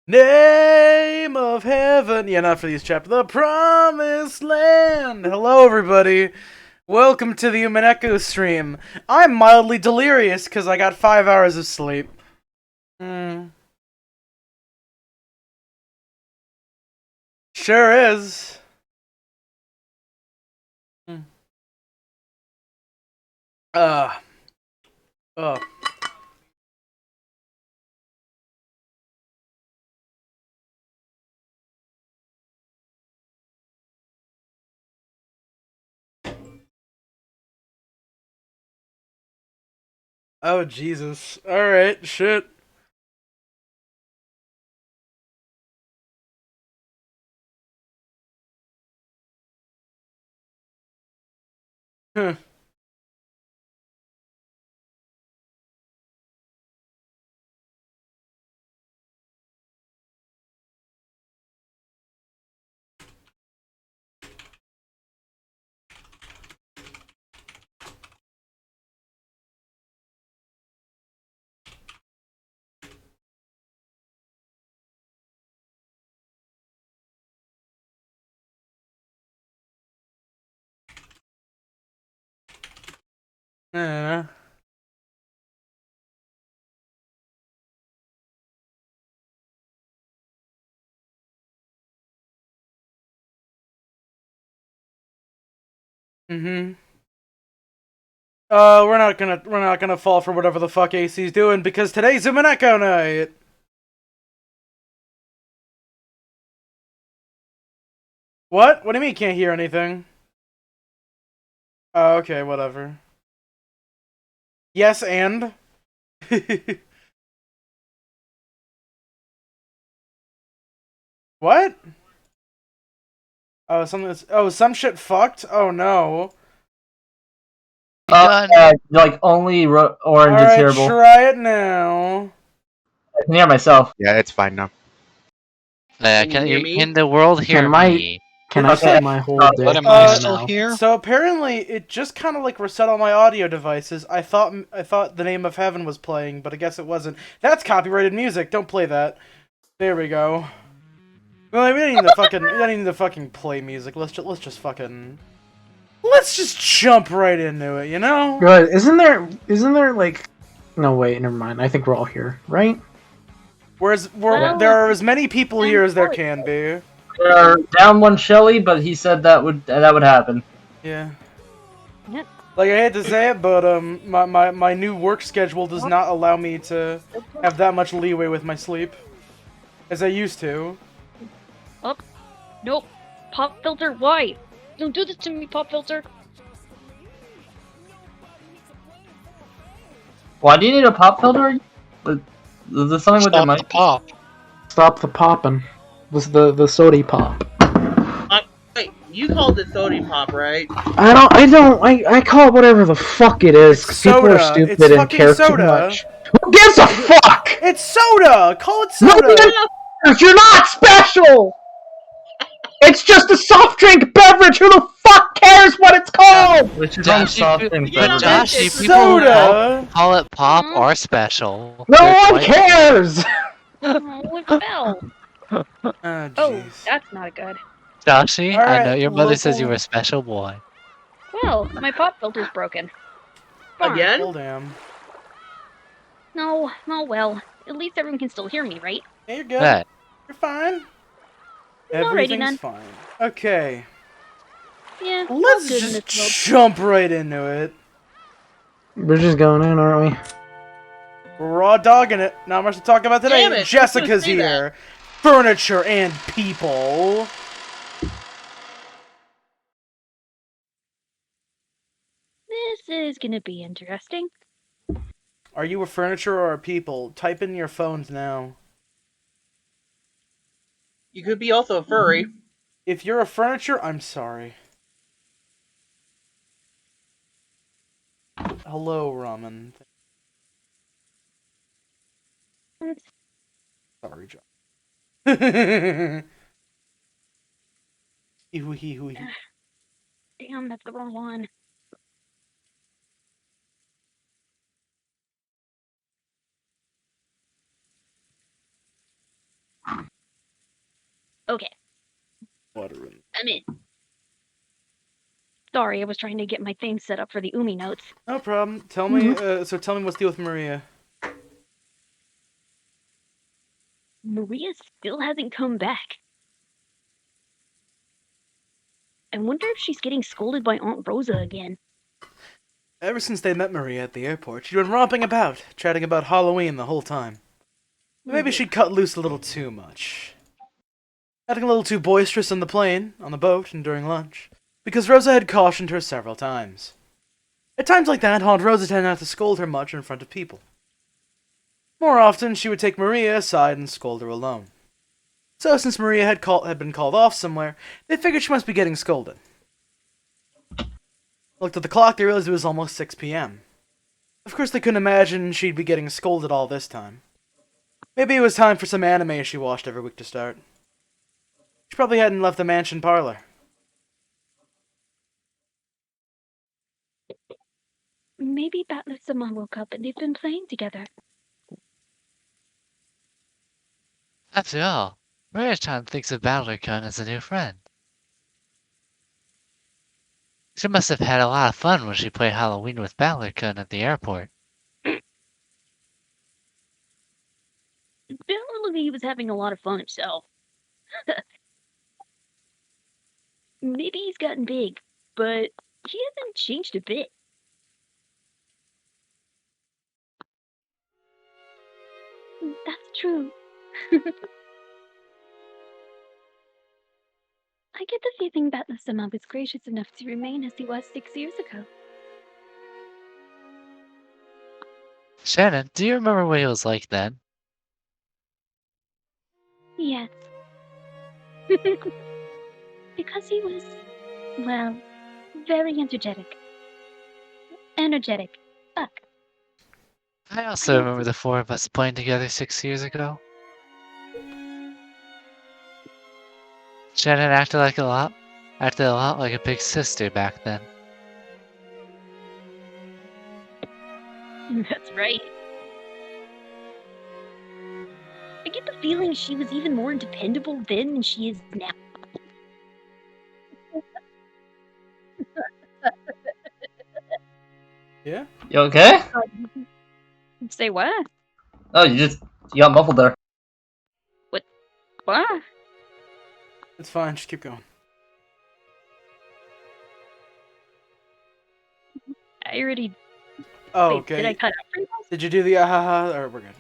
Name of heaven. Yeah, not for these chapters. The promised land. Hello, everybody. Welcome to the Umineko stream. I'm mildly delirious because I got 5 hours of sleep. Sure is. Uh. Oh. Oh, Jesus. Alright, shit. Huh. Yeah. We're not gonna fall for whatever the fuck AC's doing because today's Umineko night. What? What do you mean you can't hear anything? Oh, okay, whatever. Yes, and? What? Oh, some shit fucked? Oh no. Like only orange is Alright, hearable. try it now. I can hear myself. Yeah, it's fine now. Can the world hear me? Can I set my whole day? But am I still here? So apparently it just kind of like reset all my audio devices. I thought the name of heaven was playing, but I guess it wasn't. That's copyrighted music. Don't play that. There we go. Well, we don't need to fucking play music. Let's just jump right into it, you know? Good. Isn't there like? No, wait. Never mind. I think we're all here, right? There are as many people here as there can be. We're down one Shelly, but he said that would happen. Yeah. Yep. Like, I hate to say it, but my new work schedule does not allow me to have that much leeway with my sleep as I used to. Oh, nope. Pop filter, why? Don't do this to me, pop filter. Why do you need a pop filter? Is there something with your Stop mic? the pop. Stop the popping. This is the sody pop. Wait, you called it sody pop, right? I call it whatever the fuck it is. 'Cause people soda. are stupid It's and fucking care soda. too much. Who gives a fuck? It's soda! Call it No, soda! you're not special! It's just a soft drink beverage! Who the fuck cares what it's called? Which is Joshy, on soft drink you know, beverage. Joshy, It's people soda! call it pop or special. No They're one quite- cares! Oh, it fell. Oh, Oh, jeez. that's not good. Joshy, I Alright, know your mother says you local- were a special boy. Well, my pop filter's broken. Darn. Again? Well, damn. No, oh well. At least everyone can still hear me, right? Yeah, you're good. Hey, You're fine. Alrighty Everything's then. fine. Okay. Yeah, all Let's good in just this world. jump right into it. We're just going in, aren't we? We're raw dogging it. Not much to talk about today. Damn it, Jessica's say that. here. Furniture and people. This is gonna be interesting. Are you a furniture or a people? Type in your phones now. You could be also a furry. If you're a furniture, I'm sorry. Hello, Ramen. Sorry, John. Damn, that's the wrong one. Okay, Water in. I'm in. Sorry, I was trying to get my thing set up for the Umi notes. No problem. Tell me. Tell me what's the deal with Maria. Maria still hasn't come back. I wonder if she's getting scolded by Aunt Rosa again. Ever since they met Maria at the airport, she'd been romping about, chatting about Halloween the whole time. But maybe she'd cut loose a little too much. Acting a little too boisterous on the plane, on the boat, and during lunch. Because Rosa had cautioned her several times. At times like that, Aunt Rosa tended not to scold her much in front of people. More often, she would take Maria aside and scold her alone. So, since Maria had been called off somewhere, they figured she must be getting scolded. Looked at the clock, they realized it was almost 6 p.m. Of course, they couldn't imagine she'd be getting scolded all this time. Maybe it was time for some anime she watched every week to start. She probably hadn't left the mansion parlor. Maybe Battler-sama woke up and they've been playing together. After all, Maria-chan thinks of Battler-kun as a new friend. She must have had a lot of fun when she played Halloween with Battler-kun at the airport. Apparently was having a lot of fun himself. Maybe he's gotten big, but he hasn't changed a bit. That's true. I get the feeling Battler-sama was gracious enough to remain as he was 6 years ago. Shannon, do you remember what he was like then? Yes. Because he was, well, very energetic. Fuck. I also remember the four of us playing together 6 years ago. Shannon acted a lot like a big sister back then. That's right. I get the feeling she was even more dependable then than she is now. Yeah? You okay? Say what? Oh, you got muffled there. What? It's fine, just keep going. I already. Oh, Wait, okay. did I cut out for you guys? Did you do the ahaha, or we're good?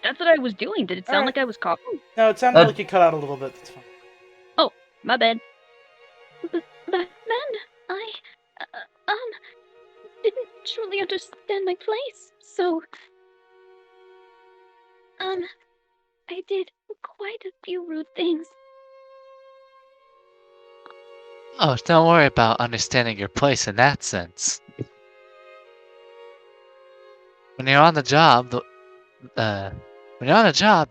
That's what I was doing. Did it sound Alright. like I was coughing? No, it sounded like you cut out a little bit, that's fine. My bad. But then I didn't truly understand my place, so I did quite a few rude things. Oh, don't worry about understanding your place in that sense. When you're on the job,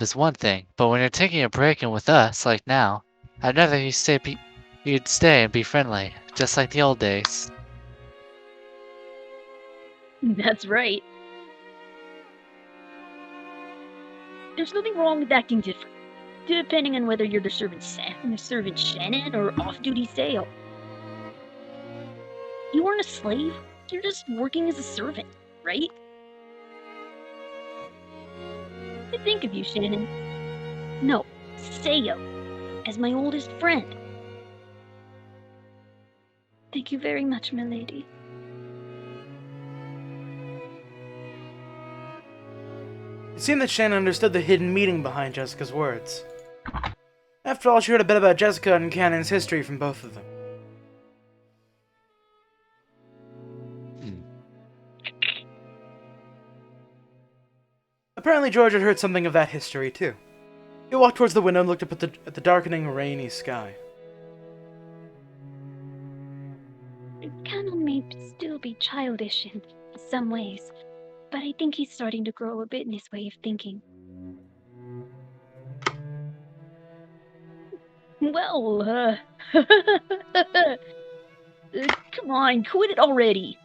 is one thing, but when you're taking a break and with us, like now, I'd rather you'd stay and be friendly, just like the old days. That's right. There's nothing wrong with acting different, depending on whether you're the servant Shannon, or off-duty Sale. You aren't a slave. You're just working as a servant, right? I think of you, Shannon. No, Sayo, as my oldest friend. Thank you very much, my lady. It seemed that Shannon understood the hidden meaning behind Jessica's words. After all, she heard a bit about Jessica and Cannon's history from both of them. Apparently, George had heard something of that history, too. He walked towards the window and looked up at the darkening, rainy sky. Cannon may still be childish in some ways, but I think he's starting to grow a bit in his way of thinking. Well, come on, quit it already.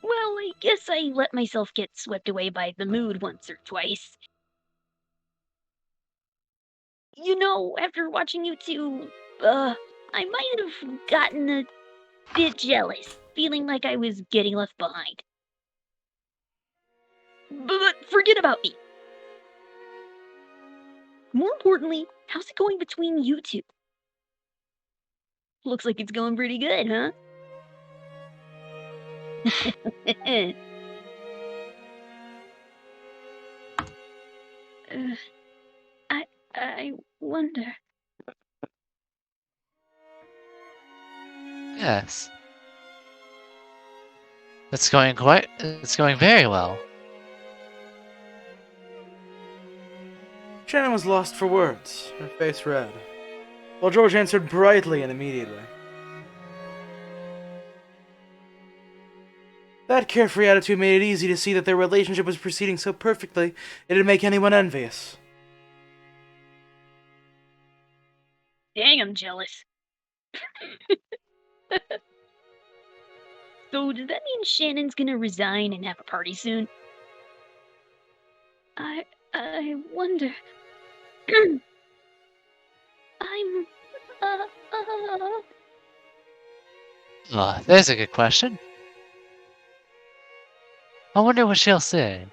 Well, I guess I let myself get swept away by the mood once or twice. You know, after watching you two, I might have gotten a bit jealous, feeling like I was getting left behind. But forget about me. More importantly, how's it going between you two? Looks like it's going pretty good, huh? I wonder. Yes. It's going very well. Shannon was lost for words, her face red, while George answered brightly and immediately. That carefree attitude made it easy to see that their relationship was proceeding so perfectly it'd make anyone envious. Dang, I'm jealous. So does that mean Shannon's gonna resign and have a party soon? I wonder. I'm There's a good question. I wonder what she'll say.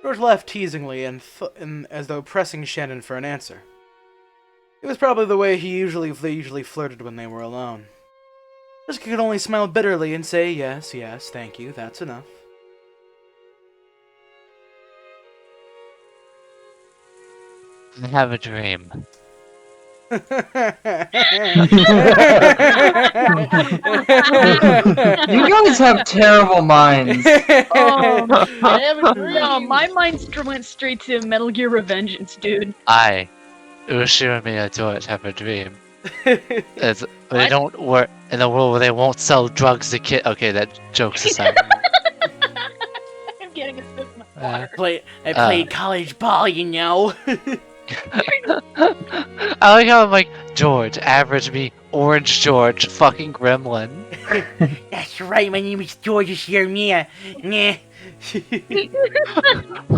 George laughed teasingly and as though pressing Shannon for an answer. It was probably the way they usually flirted when they were alone. Jessica could only smile bitterly and say, yes, thank you, that's enough. I have a dream. You guys have terrible minds. I have a dream. no, my mind went straight to Metal Gear Revengeance, dude. Ushi and Miyadora have a dream. They don't work in a world where they won't sell drugs to kids. Okay, that joke's aside. I'm getting a sip of my water. I played college ball, you know. I like how I'm like, George, average me, Orange George, fucking gremlin. That's right, my name is George Shermia. Nah.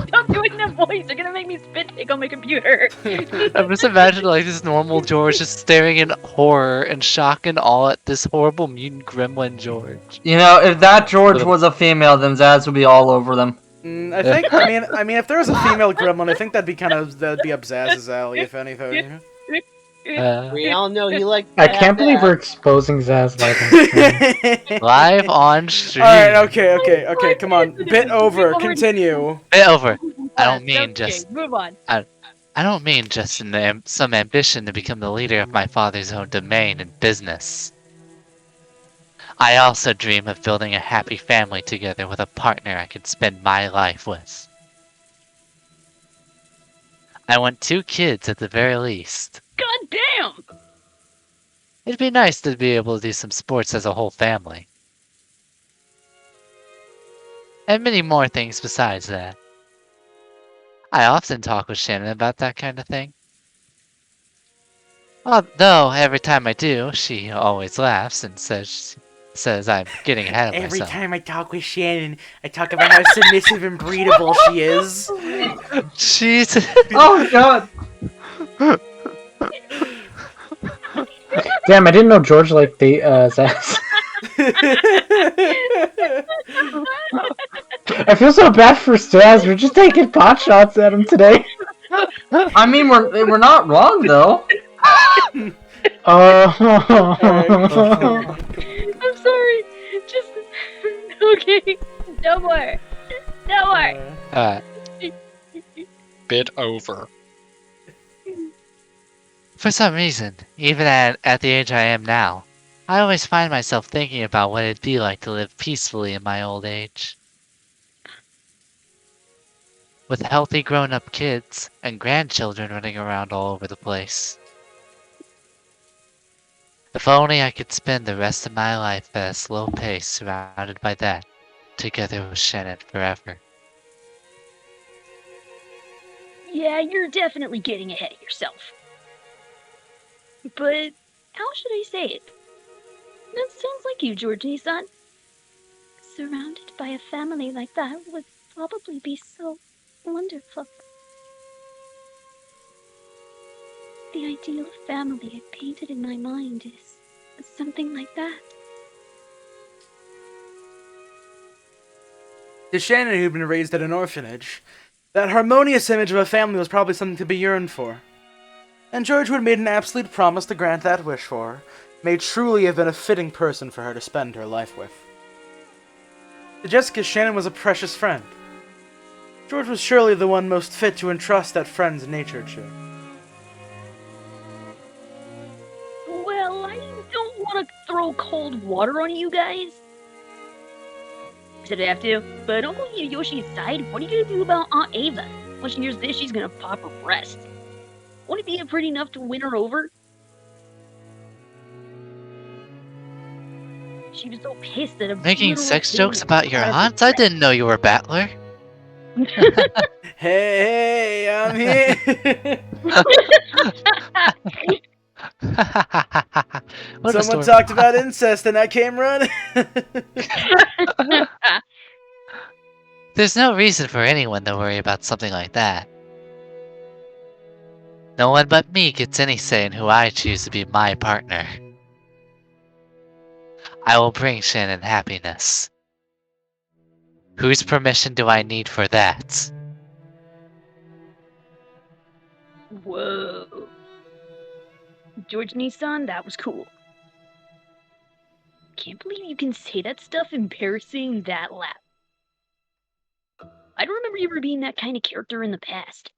Stop doing that voice. You're gonna make me spit take on my computer. I'm just imagining like this normal George just staring in horror and shock and awe at this horrible mutant gremlin George. You know, if that George was a female, then Zaz would be all over them. I mean, if there was a female gremlin, I think that'd be up Zaz's alley, if anything. We all know he likes. I can't believe we're exposing Zaz like Live on stream. Alright, okay, come on. Bit over, continue. Bit over. I don't mean just. Move on. I don't mean just some ambition to become the leader of my father's own domain and business. I also dream of building a happy family together with a partner I could spend my life with. I want 2 kids at the very least. God damn! It'd be nice to be able to do some sports as a whole family. And many more things besides that. I often talk with Shannon about that kind of thing. Although every time I do, she always laughs and says I'm getting ahead of myself. Every time I talk with Shannon, I talk about how submissive and breedable she is. She's... Oh god! Damn, I didn't know George liked the Zaz. I feel so bad for Zaz. We're just taking pot shots at him today. I mean, we're not wrong though. Oh. I'm sorry. Just okay. No more. No more. Bit over. For some reason, even at the age I am now, I always find myself thinking about what it'd be like to live peacefully in my old age. With healthy grown-up kids and grandchildren running around all over the place. If only I could spend the rest of my life at a slow pace surrounded by that, together with Shannon forever. Yeah, you're definitely getting ahead of yourself. But how should I say it? That sounds like you, Georgie-san. Surrounded by a family like that would probably be so wonderful. the ideal family I painted in my mind is something like that. To Shannon, who'd been raised at an orphanage, that harmonious image of a family was probably something to be yearned for. And George, who had made an absolute promise to grant that wish for her, may truly have been a fitting person for her to spend her life with. To Jessica, Shannon was a precious friend. George was surely the one most fit to entrust that friend's nature to. Well, I don't want to throw cold water on you guys. Said I have to, but Uncle Yoshi's side, what are you gonna do about Aunt Ava? When she hears this, she's gonna pop her breast. Wouldn't it be pretty enough to win her over? She was so pissed that a Making literal sex thing jokes about your has a aunts? I didn't know you were a battler. Hey, I'm here! What a Someone story. talked about incest and I came running. There's no reason for anyone to worry about something like that. No one but me gets any say in who I choose to be my partner. I will bring Shannon happiness. Whose permission do I need for that? Whoa. George Nissan, that was cool. Can't believe you can say that stuff embarrassing that loud. I don't remember you ever being that kind of character in the past.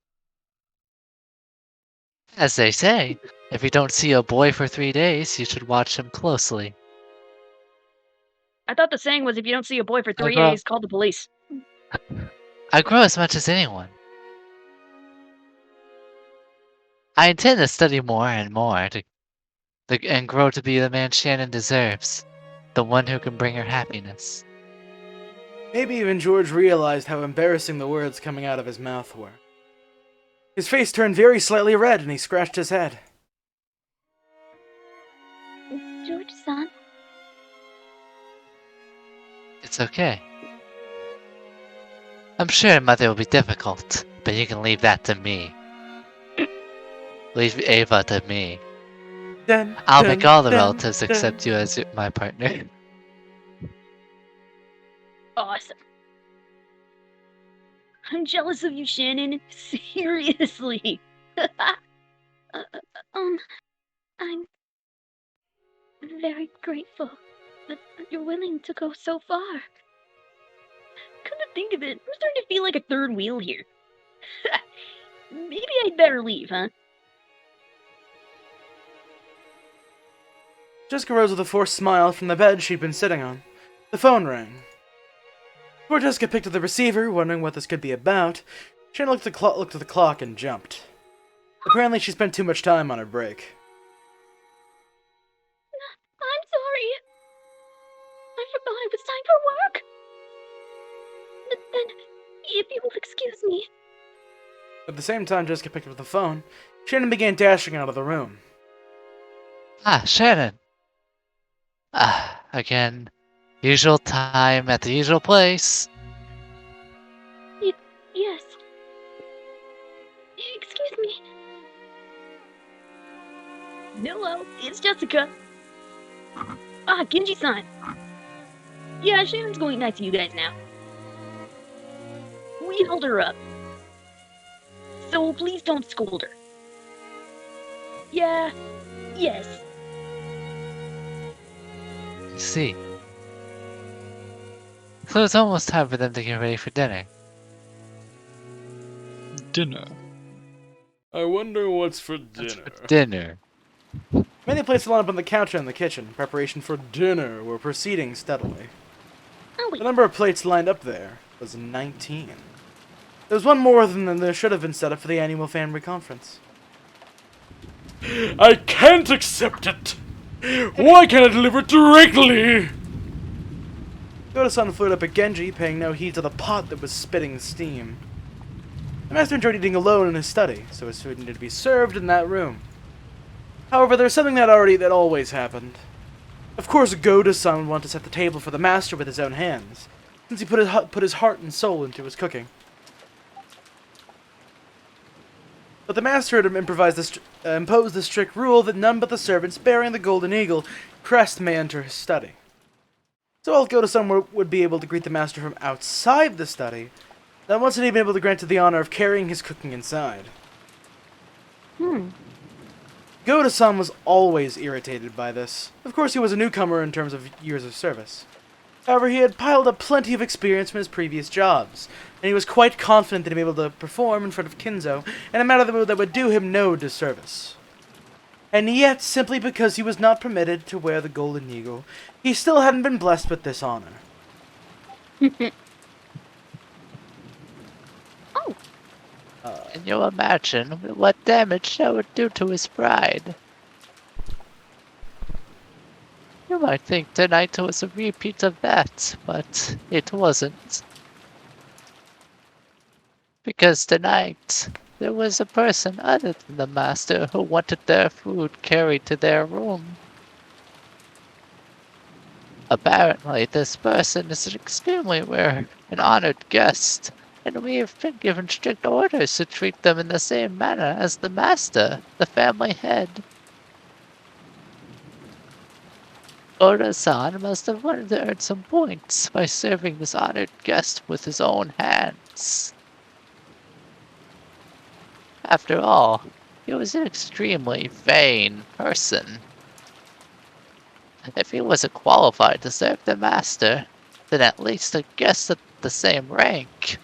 As they say, if you don't see a boy for 3 days, you should watch him closely. I thought the saying was if you don't see a boy for 3 grow- days, call the police. I grow as much as anyone. I intend to study more and more and grow to be the man Shannon deserves. The one who can bring her happiness. Maybe even George realized how embarrassing the words coming out of his mouth were. His face turned very slightly red and he scratched his head. George-san? It's okay. I'm sure Mother will be difficult, but you can leave that to me. Leave Ava to me. Dun, I'll dun, make all the dun, relatives dun. accept you as my partner. Awesome. I'm jealous of you, Shannon. Seriously. I'm very grateful that you're willing to go so far. Come to think of it, I'm starting to feel like a third wheel here. Maybe I'd better leave, huh? Jessica rose with a forced smile from the bed she'd been sitting on. The phone rang. Before Jessica picked up the receiver, wondering what this could be about, Shannon looked at the clock and jumped. Apparently she spent too much time on her break. I'm sorry. I forgot it was time for work. Then, if you will excuse me. At the same time Jessica picked up the phone, Shannon began dashing out of the room. Ah, Shannon. Again. Usual time at the usual place. Yes. Excuse me. Hello, it's Jessica. Ah, Genji-san. Yeah, Shannon's going back to you guys now. We held her up. So please don't scold her. Yeah. Yes. I see. So it's almost time for them to get ready for dinner. Dinner. I wonder what's for That's for dinner. Many plates lined up on the counter in the kitchen. Preparation for dinner were proceeding steadily. Oh, wait. The number of plates lined up there was 19. There was one more than there should have been set up for the annual family conference. I can't accept it! Why can't I deliver it directly? Yoda-san flew up at Genji, paying no heed to the pot that was spitting steam. The master enjoyed eating alone in his study, so his food needed to be served in that room. However, there was something that always happened. Of course, Goda-san would want to set the table for the master with his own hands, since he put his heart and soul into his cooking. But the master had imposed the strict rule that none but the servants bearing the golden eagle crest may enter his study. So while Goda-san would be able to greet the master from outside the study, that wasn't even able to grant him the honor of carrying his cooking inside. Goda-san was always irritated by this. Of course, he was a newcomer in terms of years of service. However, he had piled up plenty of experience from his previous jobs, and he was quite confident that he'd be able to perform in front of Kinzo in a manner that would do him no disservice. And yet, simply because he was not permitted to wear the golden eagle, he still hadn't been blessed with this honor. Can you imagine what damage that would do to his pride? You might think tonight was a repeat of that, but it wasn't. Because tonight, there was a person other than the master who wanted their food carried to their room. Apparently, this person is an extremely rare and honored guest, and we have been given strict orders to treat them in the same manner as the master, the family head. Oda-san must have wanted to earn some points by serving this honored guest with his own hands. After all, he was an extremely vain person. If he wasn't qualified to serve the master, then at least a guest at the same rank.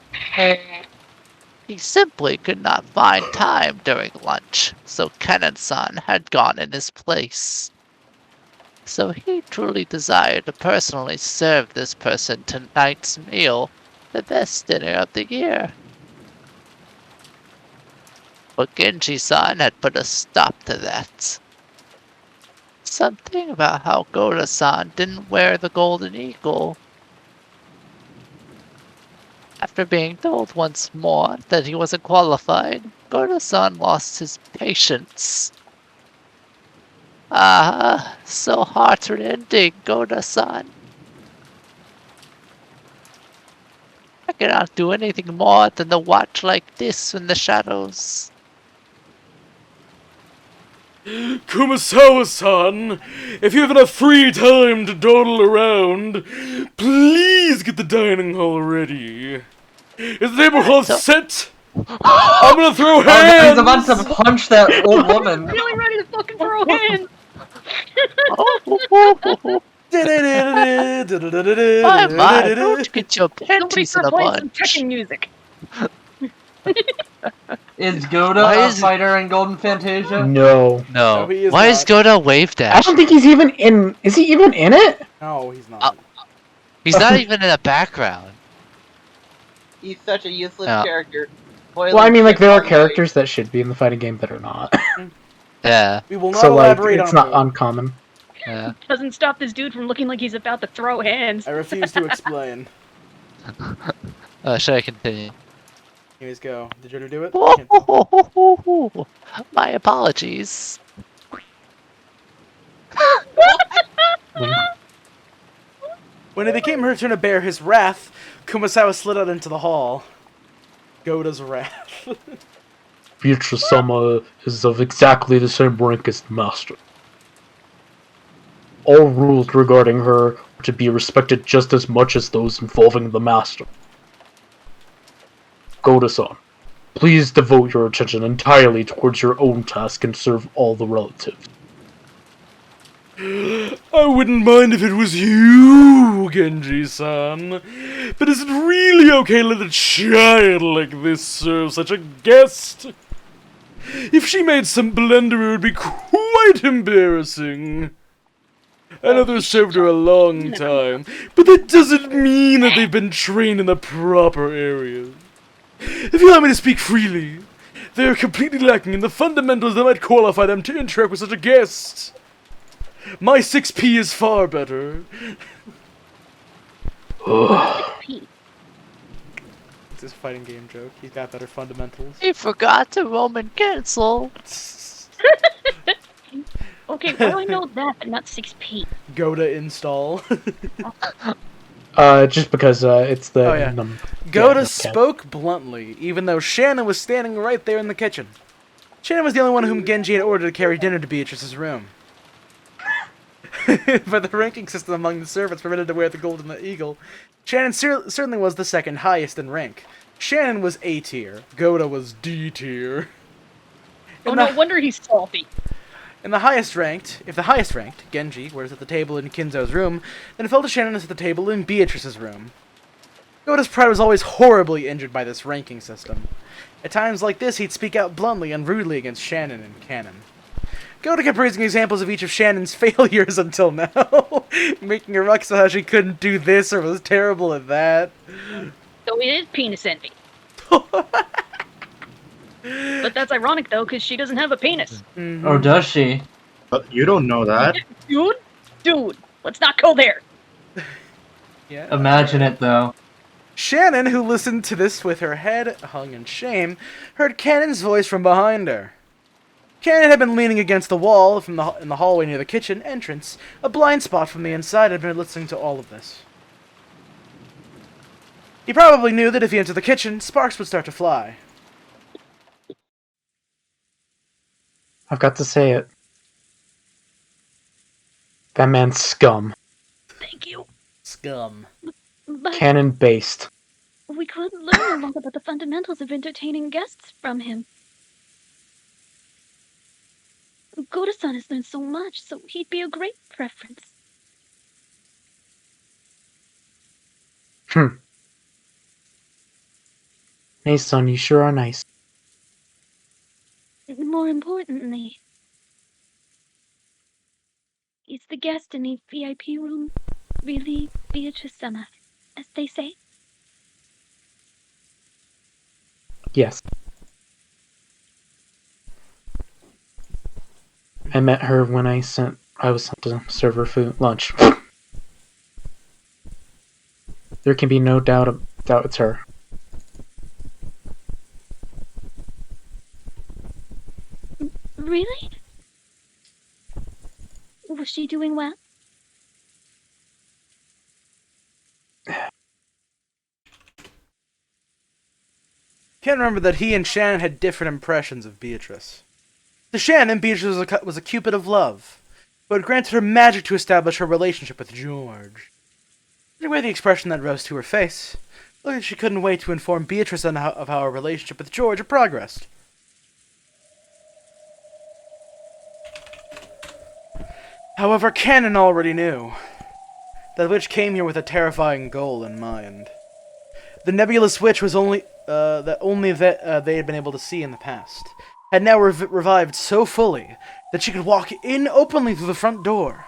He simply could not find time during lunch, so Kenan-san had gone in his place. So he truly desired to personally serve this person tonight's meal, the best dinner of the year. But Genji-san had put a stop to that. Something about how Goda-san didn't wear the golden eagle. After being told once more that he wasn't qualified, Goda-san lost his patience. Ah, so heart-rending, Goda-san. I cannot do anything more than to watch like this in the shadows. Kumasawa-san, if you have enough free time to dawdle around, please get the dining hall ready. Is the table cloth set? I'm gonna throw hands! He's about to punch that old woman. Really ready to fucking throw hands. My, don't get your Somebody panties in start a playing some bunch. Tekken music. Is Goda Why a is- fighter in Golden Fantasia? No. No, No. he is Why is not. Goda wave I dash? don't think he's even in. Is he even in it? No, he's not. He's not even in the background. He's such a useless Yeah. character. Well, I mean, like, there are characters that should be in the fighting game that are not. Yeah, We will not So, like, elaborate it's on not who. uncommon. yeah. Doesn't stop this dude from looking like he's about to throw hands. I refuse to explain. Should I continue? Anyways, go. Did you already do it? My apologies. When it became her turn to bear his wrath, Kumasawa slid out into the hall. Goda's wrath. Future-sama is of exactly the same rank as the Master. All rules regarding her are to be respected just as much as those involving the Master. Goda-san, please devote your attention entirely towards your own task and serve all the relatives. I wouldn't mind if it was you, Genji-san. But is it really okay to let a child like this serve such a guest? If she made some blunder, it would be quite embarrassing. I know they've served her a long time, but that doesn't mean that they've been trained in the proper areas. If you allow me to speak freely, they are completely lacking in the fundamentals that might qualify them to interact with such a guest. My 6P is far better. Pete. It's his fighting game joke. He's got better fundamentals. He forgot to Roman cancel. Okay, why do I know that, but not 6P? Goda install. Just because, it's the... Oh, yeah. Goda spoke bluntly, even though Shannon was standing right there in the kitchen. Shannon was the only one whom Genji had ordered to carry dinner to Beatrice's room. But the ranking system among the servants permitted to wear the golden eagle. Shannon certainly was the second highest in rank. Shannon was A tier. Goda was D tier. Oh, no wonder he's salty. If the highest ranked, Genji, was at the table in Kinzo's room, then it fell to Shannon at the table in Beatrice's room. Goda's pride was always horribly injured by this ranking system. At times like this, he'd speak out bluntly and rudely against Shannon and Canon. Goda kept raising examples of each of Shannon's failures until now, making her ruck so how she couldn't do this or was terrible at that. So it is penis envy. But that's ironic, though, because she doesn't have a penis. Mm-hmm. Or does she? But you don't know that. Dude, let's not go there. Yeah. Imagine it, though. Shannon, who listened to this with her head hung in shame, heard Cannon's voice from behind her. Cannon had been leaning against the wall in the hallway near the kitchen entrance. A blind spot from the inside had been listening to all of this. He probably knew that if he entered the kitchen, sparks would start to fly. I've got to say it. That man's scum. Thank you. Scum. But Canon based. we could learn a lot about the fundamentals of entertaining guests from him. Goda-san has learned so much, so he'd be a great preference. Hey son, you sure are nice. More importantly, is the guest in the VIP room really Beatrice-sama, as they say? Yes. I met her when I was sent to serve her lunch. There can be no doubt it's her. Really? Was she doing well? Can't remember that he and Shannon had different impressions of Beatrice. To Shannon, Beatrice was a cupid of love, who had granted her magic to establish her relationship with George. Anyway, the expression that rose to her face, looked like she couldn't wait to inform Beatrice of how her relationship with George had progressed. However, Cannon already knew that the witch came here with a terrifying goal in mind. The nebulous witch was only that they had been able to see in the past, had now revived so fully that she could walk in openly through the front door,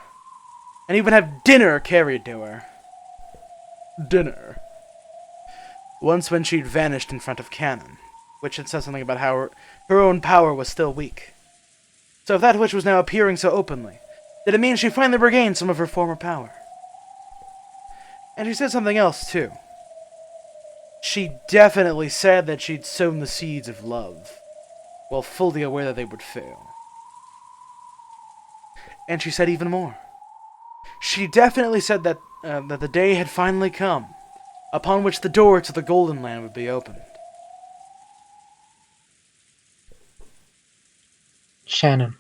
and even have dinner carried to her. Dinner. Once when she'd vanished in front of Cannon, which had said something about how her own power was still weak. So if that witch was now appearing so openly, did it mean she finally regained some of her former power? And she said something else, too. She definitely said that she'd sown the seeds of love, while fully aware that they would fail. And she said even more. She definitely said that the day had finally come, upon which the door to the Golden Land would be opened. Shannon.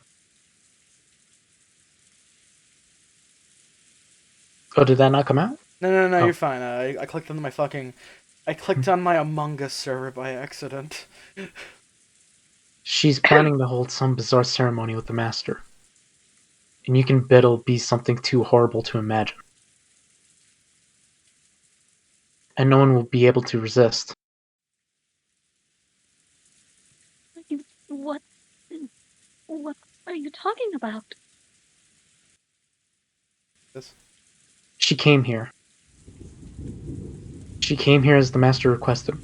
Oh, did that not come out? No, Oh. you're fine. I clicked on I clicked on my Among Us server by accident. She's planning to hold some bizarre ceremony with the Master. And you can bet it'll be something too horrible to imagine. And no one will be able to resist. What are you talking about? This. She came here. She came here as the Master requested.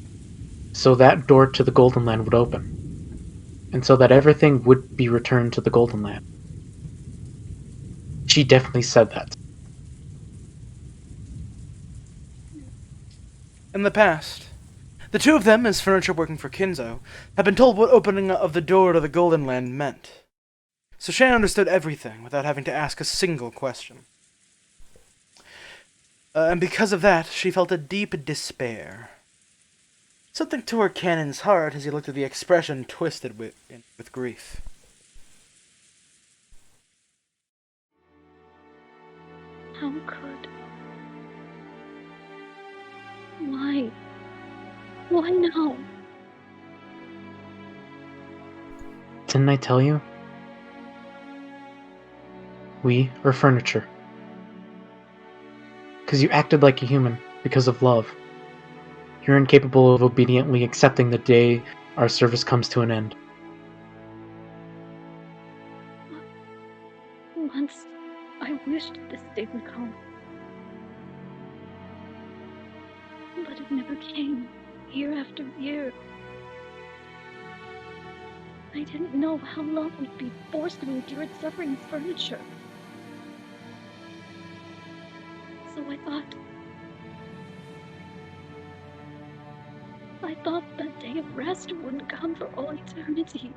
So that door to the Golden Land would open. And so that everything would be returned to the Golden Land. She definitely said that. In the past, the two of them, as furniture working for Kinzo, had been told what opening of the door to the Golden Land meant. So Shannon understood everything without having to ask a single question. And because of that, she felt a deep despair. Something tore Cannon's heart as he looked at the expression twisted with grief. How could? Why? Why now? Didn't I tell you? We are furniture. Because you acted like a human because of love. You're incapable of obediently accepting the day our service comes to an end. Once, I wished this day would come. But it never came, year after year. I didn't know how love would be forced to endure its suffering as furniture. So I thought that day of rest wouldn't come for all eternity.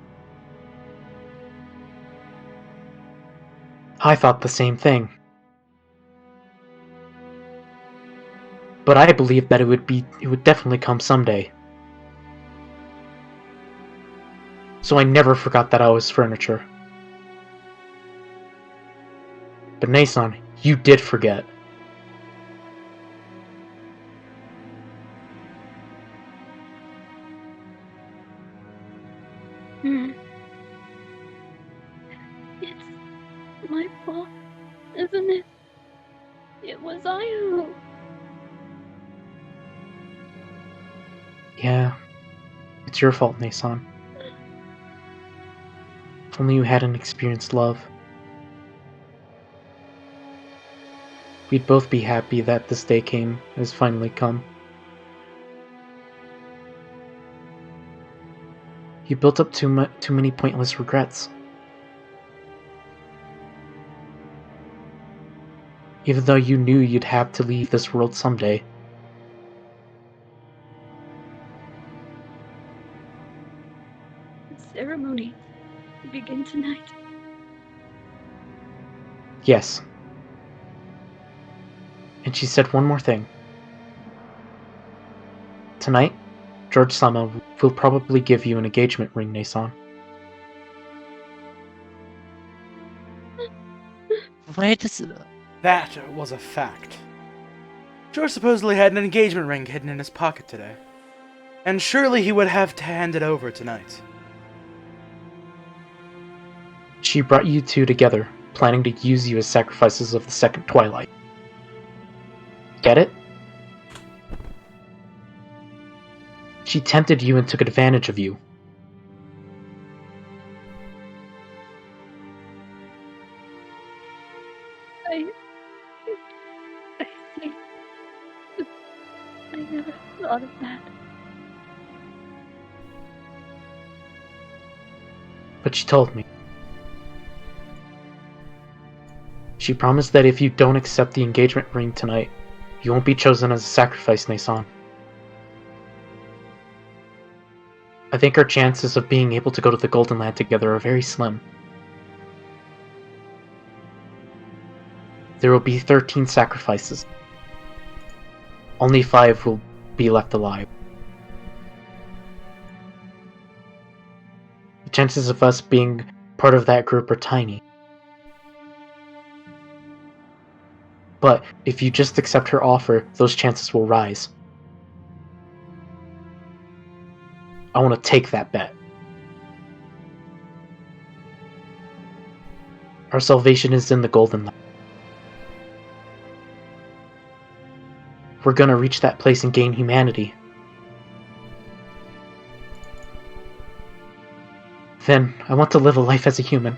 I thought the same thing. But I believed that it would definitely come someday. So I never forgot that I was furniture. But Nason, you did forget. It's my fault, isn't it? It was I who... Yeah, it's your fault, Nason. If only you hadn't experienced love. We'd both be happy that this day has finally come. You built up too many pointless regrets. Even though you knew you'd have to leave this world someday. The ceremony will begin tonight. Yes. And she said one more thing. Tonight, George Sama will probably give you an engagement ring, Nason. Where does... That was a fact. George supposedly had an engagement ring hidden in his pocket today. And surely he would have to hand it over tonight. She brought you two together, planning to use you as sacrifices of the second twilight. Get it? She tempted you and took advantage of you. I see. I never thought of that. But she told me. She promised that if you don't accept the engagement ring tonight, you won't be chosen as a sacrifice, Nason. I think our chances of being able to go to the Golden Land together are very slim. There will be 13 sacrifices. Only 5 will be left alive. The chances of us being part of that group are tiny. But if you just accept her offer, those chances will rise. I want to take that bet. Our salvation is in the Golden Land. We're gonna reach that place and gain humanity. Then, I want to live a life as a human,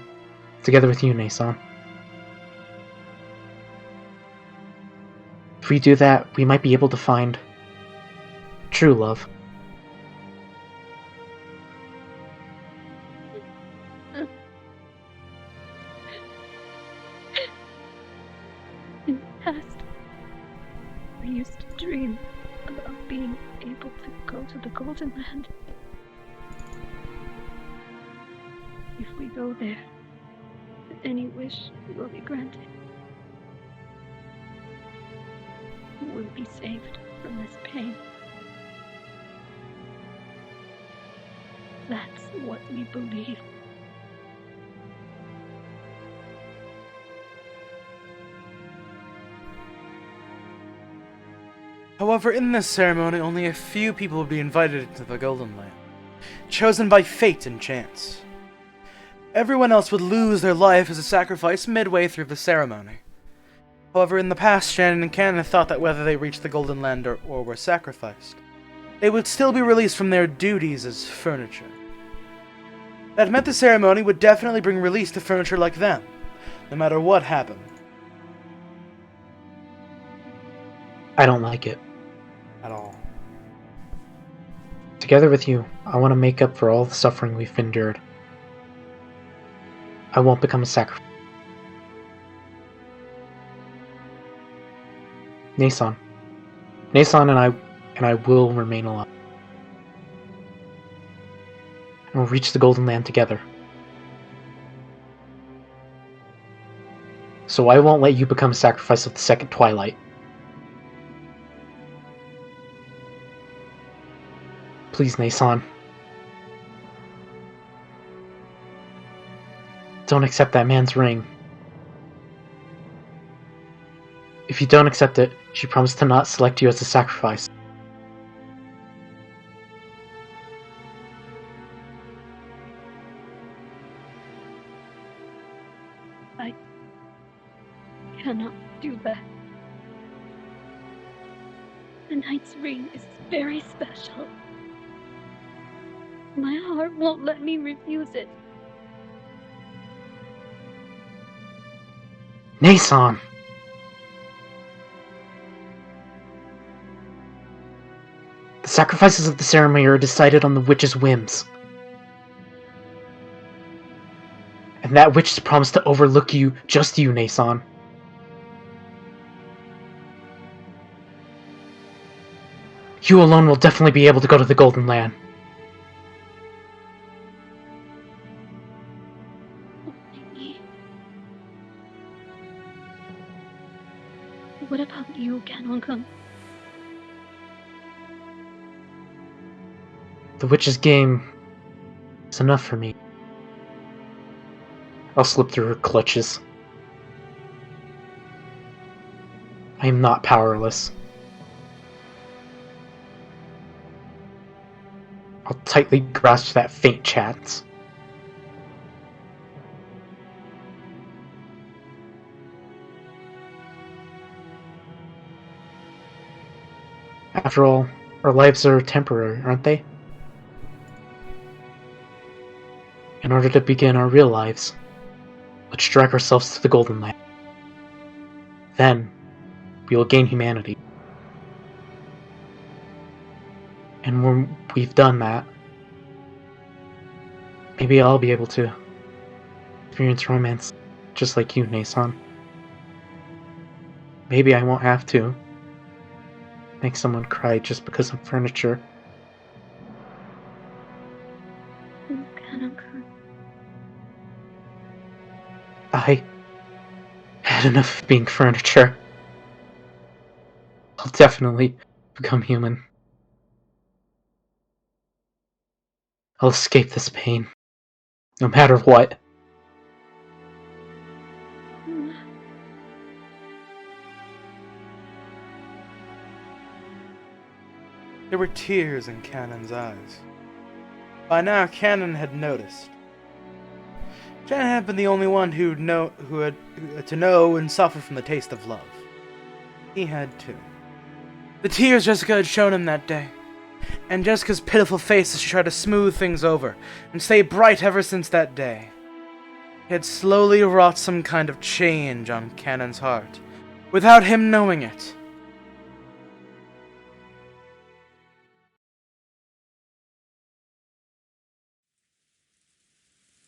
together with you, Nason. If we do that, we might be able to find true love. In the past, I used to dream about being able to go to the Golden Land. If we go there, any wish will be granted. We'll be saved from this pain. what we believe. However, in this ceremony, only a few people would be invited into the Golden Land, chosen by fate and chance. Everyone else would lose their life as a sacrifice midway through the ceremony. However, in the past, Shannon and Cannon thought that whether they reached the Golden Land or were sacrificed, they would still be released from their duties as furniture. That meant the ceremony would definitely bring release to furniture like them, no matter what happened. I don't like it. At all. Together with you, I want to make up for all the suffering we've endured. I won't become a sacrifice. Nason. Nason and I will remain alive. And we'll reach the Golden Land together. So I won't let you become a sacrifice of the second Twilight. Please, Nason. Don't accept that man's ring. If you don't accept it, she promised to not select you as a sacrifice. I cannot do that. The knight's ring is very special. My heart won't let me refuse it. Nason! The sacrifices of the ceremony are decided on the witch's whims. And that witch has promised to overlook you, just you, Nason. You alone will definitely be able to go to the Golden Land. What about you, Canon-kun? The witch's game is enough for me. I'll slip through her clutches. I am not powerless. I'll tightly grasp that faint chance. After all, our lives are temporary, aren't they? In order to begin our real lives, let's drag ourselves to the Golden Land. Then, we will gain humanity. And when we've done that, maybe I'll be able to experience romance just like you, Nason. Maybe I won't have to make someone cry just because I'm furniture. Canon-kun. I had enough of being furniture. I'll definitely become human. I'll escape this pain, no matter what. There were tears in Cannon's eyes. By now, Cannon had noticed. Shannon had been the only one who had to know and suffer from the taste of love. He had too. The tears Jessica had shown him that day, and Jessica's pitiful face as she tried to smooth things over and stay bright ever since that day, had slowly wrought some kind of change on Cannon's heart, without him knowing it.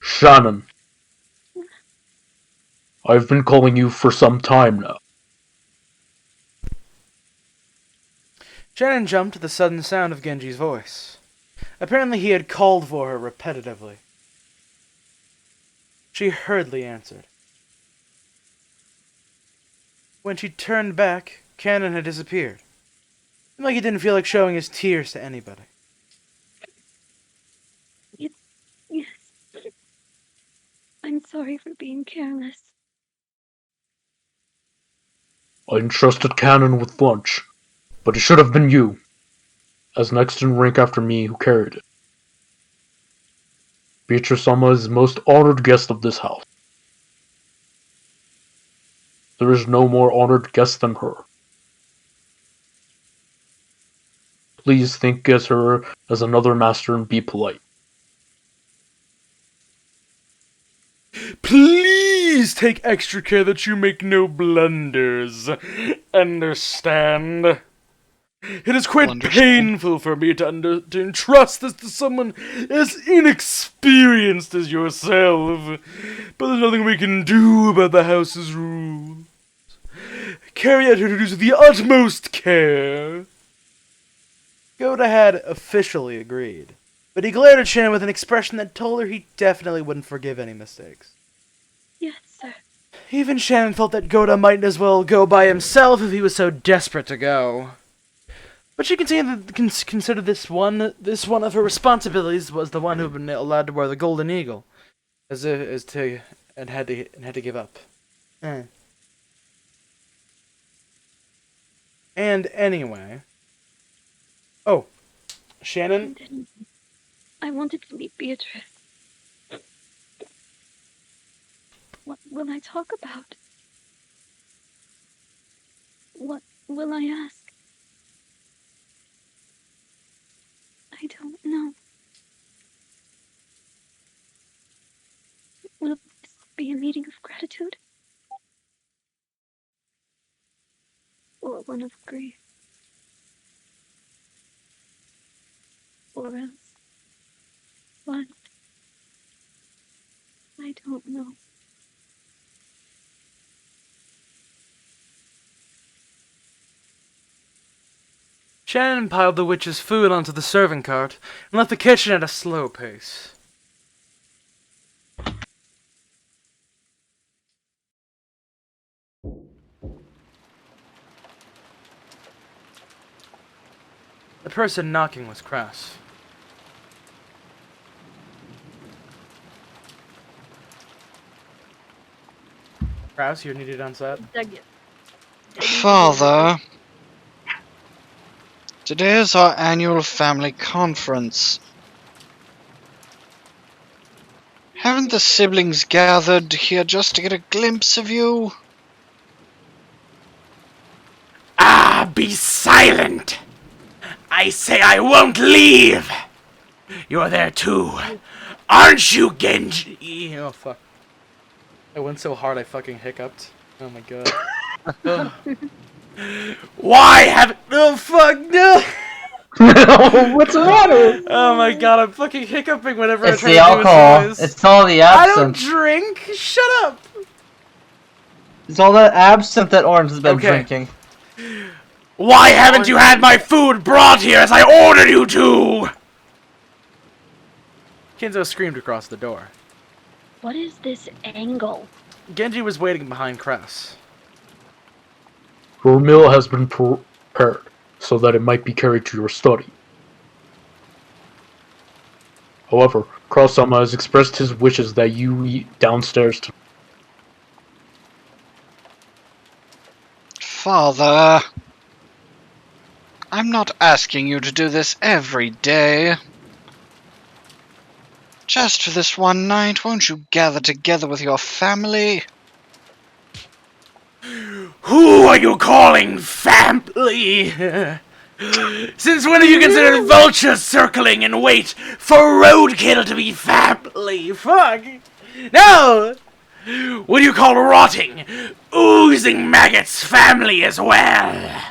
Shannon. I've been calling you for some time now. Shannon jumped at the sudden sound of Genji's voice. Apparently he had called for her repetitively. She hurriedly answered. When she turned back, Cannon had disappeared. Seemed like he didn't feel like showing his tears to anybody. sorry for being careless. I entrusted Cannon with lunch, but it should have been you, as next in rank after me who carried it. Beatrice-sama is the most honored guest of this house. There is no more honored guest than her. Please think of her as another master and be polite. Please take extra care that you make no blunders. Understand? It is quite painful for me to entrust this to someone as inexperienced as yourself, but there's nothing we can do about the house's rules. Carry out your duties with the utmost care. Goda had officially agreed, but he glared at Shannon with an expression that told her he definitely wouldn't forgive any mistakes. Yes, sir. Even Shannon felt that Goda might as well go by himself if he was so desperate to go. But she considered this one of her responsibilities was the one who had been allowed to wear the golden eagle, and had to give up. And anyway, Shannon. I wanted to meet Beatrice. What will I talk about? What will I ask? I don't know. Will this be a meeting of gratitude? Or one of grief? Or else what? I don't know. Shannon piled the witch's food onto the serving cart and left the kitchen at a slow pace. The person knocking was Kraus. Kraus, you're needed on set. Father, today is our annual family conference. Haven't the siblings gathered here just to get a glimpse of you? Ah, be silent! I say I won't leave! You're there too, aren't you, Genji? Oh, fuck. I went so hard I fucking hiccuped. Oh my god. Why have... Oh, fuck, no! What's the matter? Oh my god, I'm fucking hiccuping whenever It's I try the to alcohol. do a noise. It's all the I don't absinthe. drink! Shut up! It's all that absinthe that Orange has been Okay. drinking. Why haven't you had my food brought here as I ordered you to? Kinzo screamed across the door. What is this angle? Genji was waiting behind Krauss. Your meal has been prepared, so that it might be carried to your study. However, Kraus-sama has expressed his wishes that you eat downstairs to... Father, I'm not asking you to do this every day. Just for this one night, won't you gather together with your family? Who are you calling family? Since when have you considered vultures circling in wait for roadkill to be family? Fuck! No! What do you call rotting, oozing maggots family as well?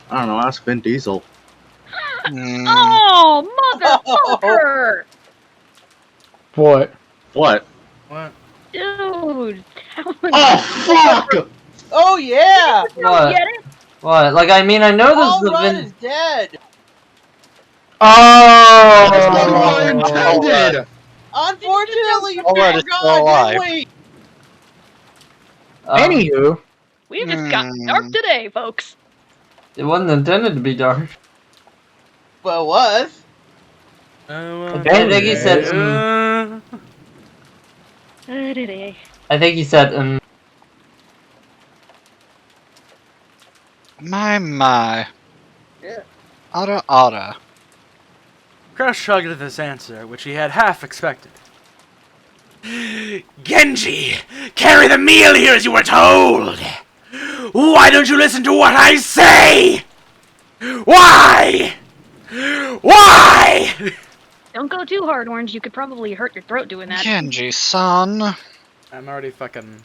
I don't know, ask Vin Diesel. Oh, motherfucker! What? What? What? Dude, that was... Oh, fuck! Oh yeah! You don't get it? What? Like, I mean, I know All this is Run the is dead. That's not what I Oh! intended! Unfortunately, All Run is you're still alive. didn't we? Anywho, We've just gotten dark today, folks. It wasn't intended to be dark. Well, it was. I think he said, Today. I think he said, My. Yeah. Otta. Crash shrugged at this answer, which he had half expected. Genji! Carry the meal here as you were told! Why don't you listen to what I say? Why? Why? Don't go too hard, Orange. You could probably hurt your throat doing that. Genji-san, I'm already fucking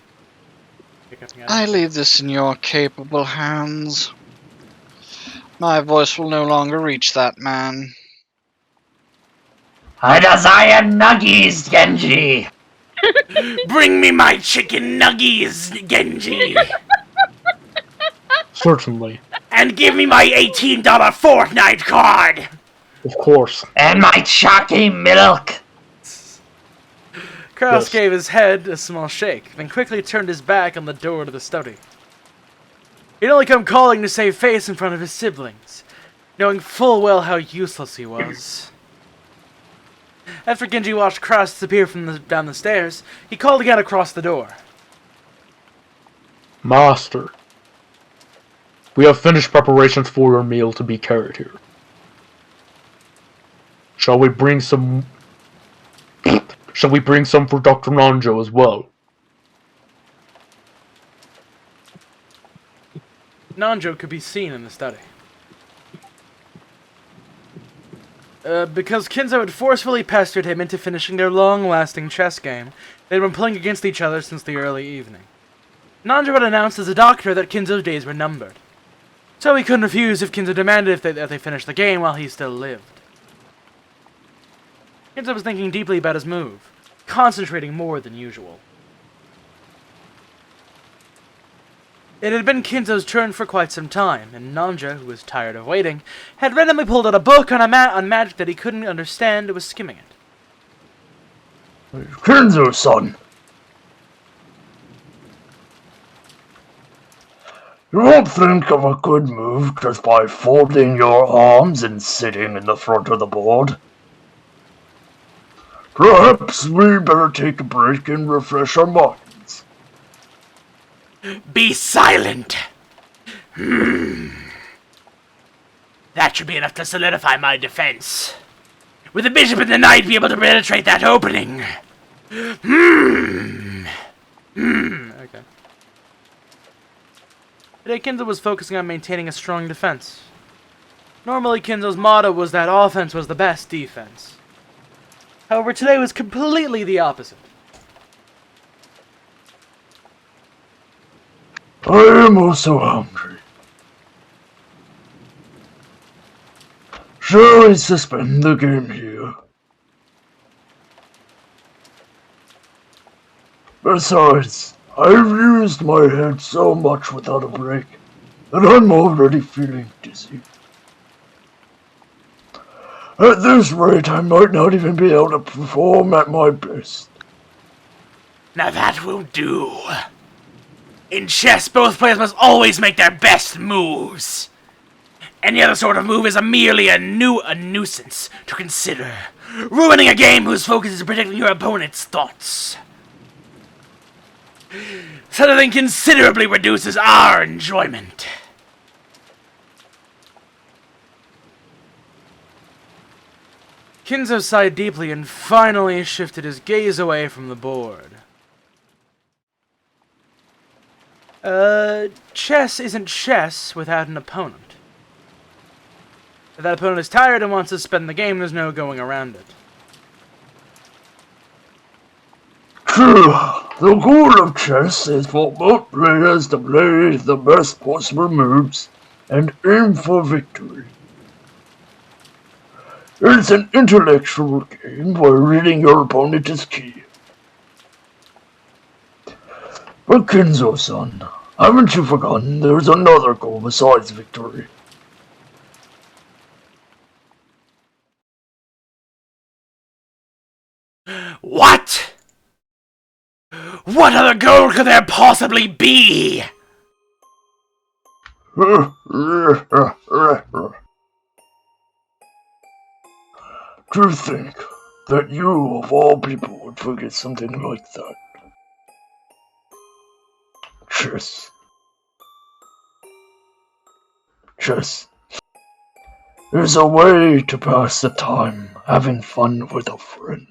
hiccuping at I it. leave this in your capable hands. My voice will no longer reach that man. I desire nuggies, Genji! Bring me my chicken nuggies, Genji! Certainly. And give me my $18 Fortnite card! Of course. And my chalky milk! Kraus Yes. gave his head a small shake, then quickly turned his back on the door to the study. He'd only come calling to save face in front of his siblings, knowing full well how useless he was. After Genji watched Kraus disappear down the stairs, he called again across the door. Master. We have finished preparations for your meal to be carried here. Shall we bring some for Dr. Nanjo as well? Nanjo could be seen in the study. Because Kinzo had forcefully pestered him into finishing their long-lasting chess game, they'd been playing against each other since the early evening. Nanjo had announced as a doctor that Kinzo's days were numbered, so he couldn't refuse if Kinzo demanded that they finish the game while he still lived. Kinzo was thinking deeply about his move, concentrating more than usual. It had been Kinzo's turn for quite some time, and Nanja, who was tired of waiting, had randomly pulled out a book on magic that he couldn't understand and was skimming it. Kinzo-san! You won't think of a good move just by folding your arms and sitting in the front of the board. Perhaps we better take a break and refresh our minds. Be silent! That should be enough to solidify my defense. Would the bishop in the knight be able to penetrate that opening? Okay. Today Kinzo was focusing on maintaining a strong defense. Normally Kinzo's motto was that offense was the best defense. However, today was completely the opposite. I am also hungry. Shall we suspend the game here? Besides, I've used my head so much without a break that I'm already feeling dizzy. At this rate, I might not even be able to perform at my best. Now that will do. In chess, both players must always make their best moves. Any other sort of move is merely a nuisance to consider, ruining a game whose focus is predicting your opponent's thoughts. Such a thing considerably reduces our enjoyment. Kinzo sighed deeply and finally shifted his gaze away from the board. Chess isn't chess without an opponent. If that opponent is tired and wants to spend the game, there's no going around it. True, the goal of chess is for both players to play the best possible moves and aim for victory. It's an intellectual game where reading your opponent is key. But Kinzo-san, haven't you forgotten there's another goal besides victory? What? What other goal could there possibly be? To think that you, of all people, would forget something like that. chess. Chess is a way to pass the time having fun with a friend.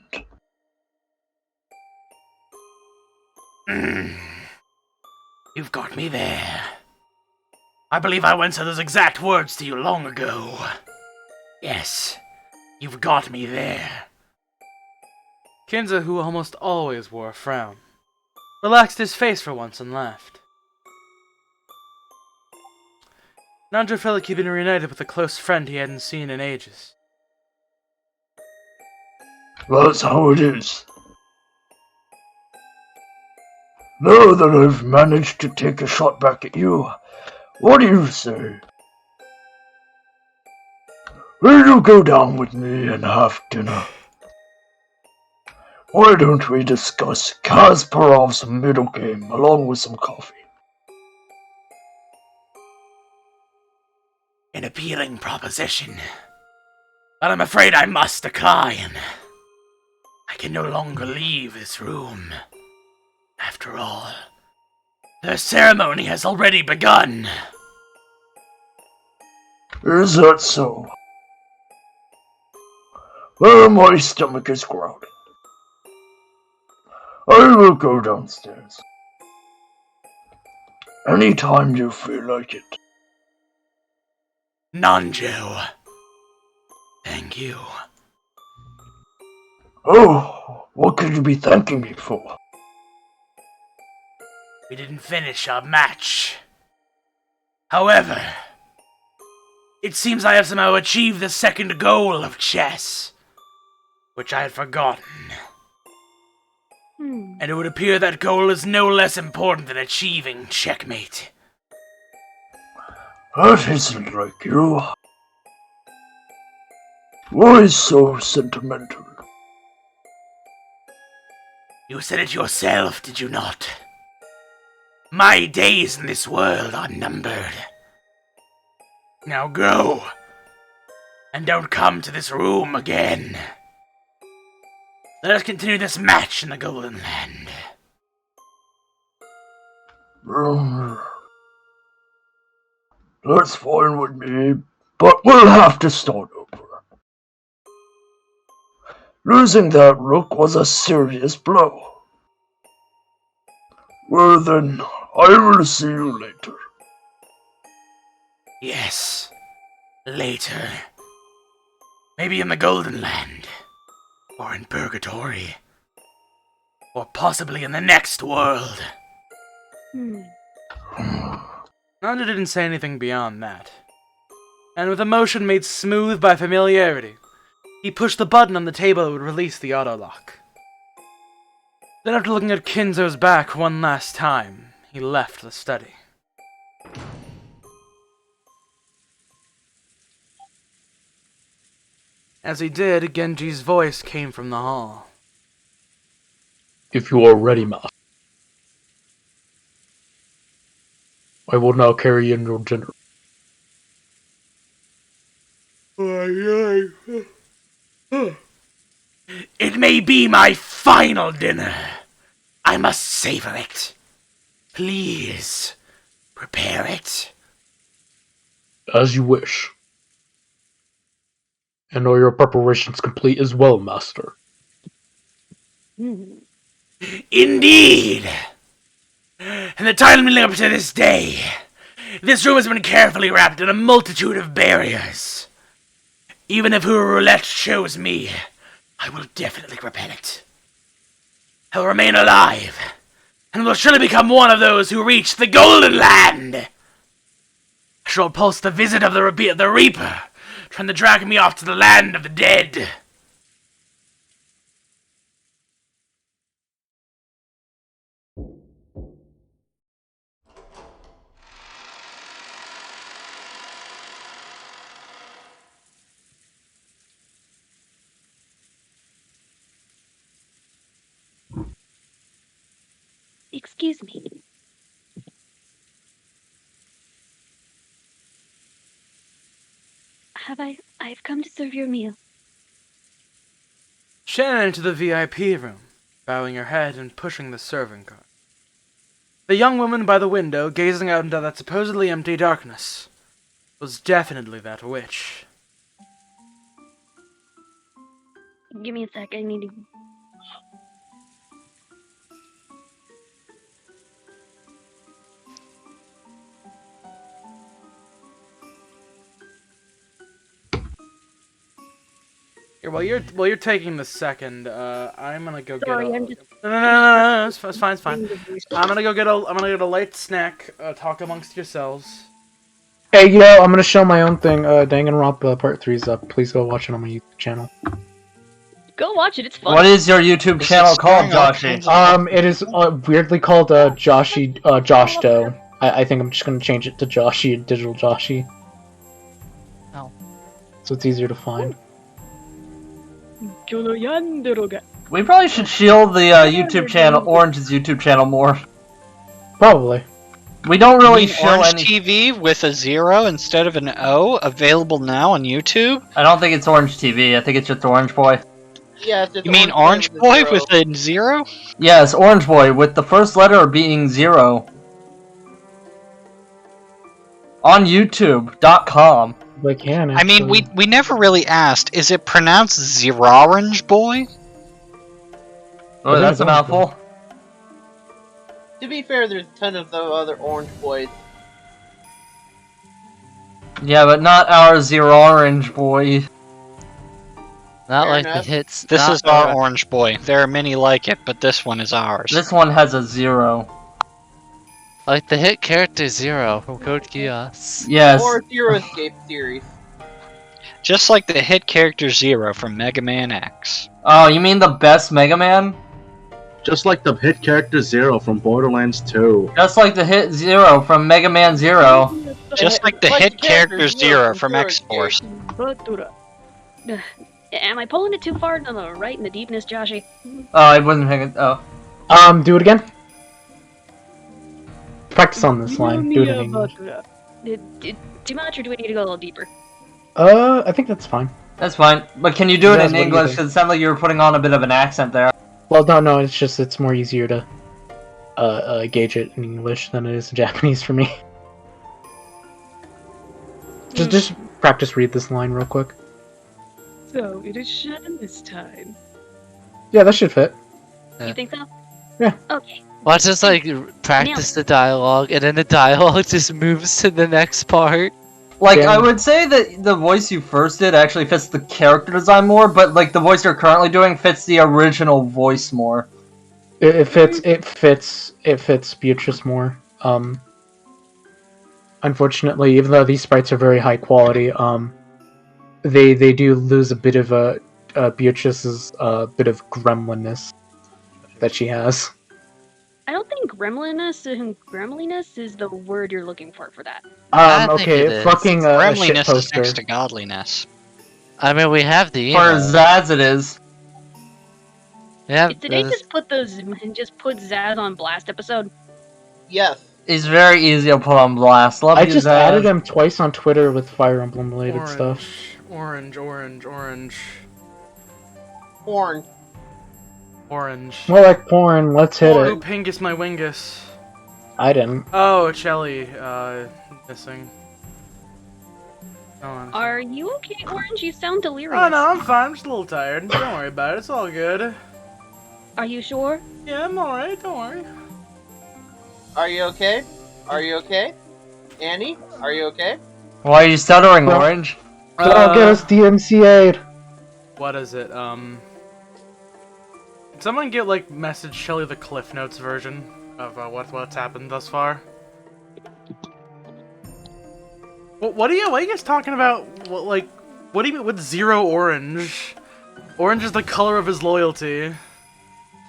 You've got me there. I believe I once said those exact words to you long ago. Yes, you've got me there. Kinza, who almost always wore a frown, relaxed his face for once and laughed. Nanjo felt like he'd been reunited with a close friend he hadn't seen in ages. That's how it is. Now that I've managed to take a shot back at you, what do you say? Will you go down with me and have dinner? Why don't we discuss Kasparov's middle game along with some coffee? An appealing proposition, but I'm afraid I must decline. I can no longer leave this room. After all, the ceremony has already begun. Is that so? Well, my stomach is growling. I will go downstairs. Anytime you feel like it. Nanjo. Thank you. Oh, what could you be thanking me for? We didn't finish our match. However, it seems I have somehow achieved the second goal of chess, which I had forgotten. And it would appear that goal is no less important than achieving checkmate. That isn't like you. Why so sentimental? You said it yourself, did you not? My days in this world are numbered. Now go, and don't come to this room again. Let us continue this match in the Golden Land. That's fine with me, but we'll have to start over. Losing that rook was a serious blow. Well then, I will see you later. Yes, later. Maybe in the Golden Land, or in Purgatory, or possibly in the next world. Nanda didn't say anything beyond that, and with a motion made smooth by familiarity, he pushed the button on the table that would release the auto-lock. Then after looking at Kinzo's back one last time, he left the study. As he did, Genji's voice came from the hall. If you are ready, master, I will now carry in your dinner. It may be my final dinner. I must savor it. Please, prepare it. As you wish. And are your preparations complete as well, master? Indeed! And the time leading up to this day, this room has been carefully wrapped in a multitude of barriers. Even if roulette chose me, I will definitely repel it. I will remain alive, and will surely become one of those who reach the Golden Land. I shall repulse the visit of the Reaper, trying to drag me off to the land of the dead. Excuse me. I've come to serve your meal. Shannon entered the VIP room, bowing her head and pushing the serving cart. The young woman by the window, gazing out into that supposedly empty darkness, was definitely that witch. Give me a sec. I need to. Here, while you're taking the second, I'm gonna go Sorry, get a... I'm just. No, it's fine, it's fine. I'm gonna go get a light snack, talk amongst yourselves. Hey, yo, I'm gonna show my own thing. Danganronpa Part 3's up. Please go watch it on my YouTube channel. Go watch it. It's fun. What is your YouTube channel called, Joshi? It is weirdly called Joshi Joshdo. I think I'm just gonna change it to Joshi, Digital Joshi. Oh. So it's easier to find. We probably should shield the YouTube channel, Orange's YouTube channel more. Probably. We don't really show Orange any. TV with a 0 instead of an O, available now on YouTube? I don't think it's Orange TV. I think it's just Orange Boy. Yes, it's You mean Orange Orange Boy Boy with a 0? Yes, Orange Boy with the first letter being 0. On YouTube.com. They can. I mean, actually. we never really asked, is it pronounced Zerorange Boy? Oh, that's a mouthful. To be fair, there's a ton of the other Orange Boys. Yeah, but not our Zero-Orange Boy. Not Fair like enough. the hits. This not is our Orange Boy. There are many like it, but this one is ours. This one has a 0. like the hit character Zero from Code Geass. Yes. Or Zero Escape series. Just like the hit character Zero from Mega Man X. Oh, you mean the best Mega Man? Just like the hit character Zero from Borderlands 2. Just like the hit Zero from Mega Man Zero. Just like the hit character Zero from X-Force. Am I pulling it too far to the right in the deepness, Joshy? Oh, I wasn't thinking. Oh. Do it again. Practice on this line. Do it in English. Too much, or do we need to go a little deeper? I think that's fine. That's fine. But can you do it Yes, in what do you English? think? Because it sounded like you were putting on a bit of an accent there. Well, no, it's more easier to gauge it in English than it is in Japanese for me. Just practice read this line real quick. So it is Shannon this time. Yeah, that should fit. You think so? Yeah. Okay. Watch us like practice the dialogue, and then the dialogue just moves to the next part. Like, Yeah. I would say that the voice you first did actually fits the character design more, but like the voice you're currently doing fits the original voice more. It fits Beatrice more. Unfortunately, even though these sprites are very high quality, they do lose a bit of Beatrice's bit of gremlinness that she has. I don't think gremliness is the word you're looking for that. I think it Okay, is. fucking a shit Friendliness is poster. next to godliness. I mean, we have the For emo. Zaz it is. Yeah, Did they just put Zaz on blast episode? Yes. He's very easy to put on blast. Love I you, just Zaz. added him twice on Twitter with Fire Emblem related stuff. Orange. More like porn, let's hit Ooh, it. Pingus my Wingus. I didn't. Oh, Shelly, missing. Oh, Are you okay, Orange? You sound delirious. oh no, I'm fine. I'm just a little tired. Don't worry about it. It's all good. Are you sure? Yeah, I'm alright. Don't worry. Are you okay? Are you okay? Annie? Are you okay? Why are you stuttering, Well- Orange? Don't get us DMCA'd. What is it? Did someone get message Shelly the Cliff Notes version of what's happened thus far? What are you guys talking about? What do you mean with Zero Orange? Orange is the color of his loyalty.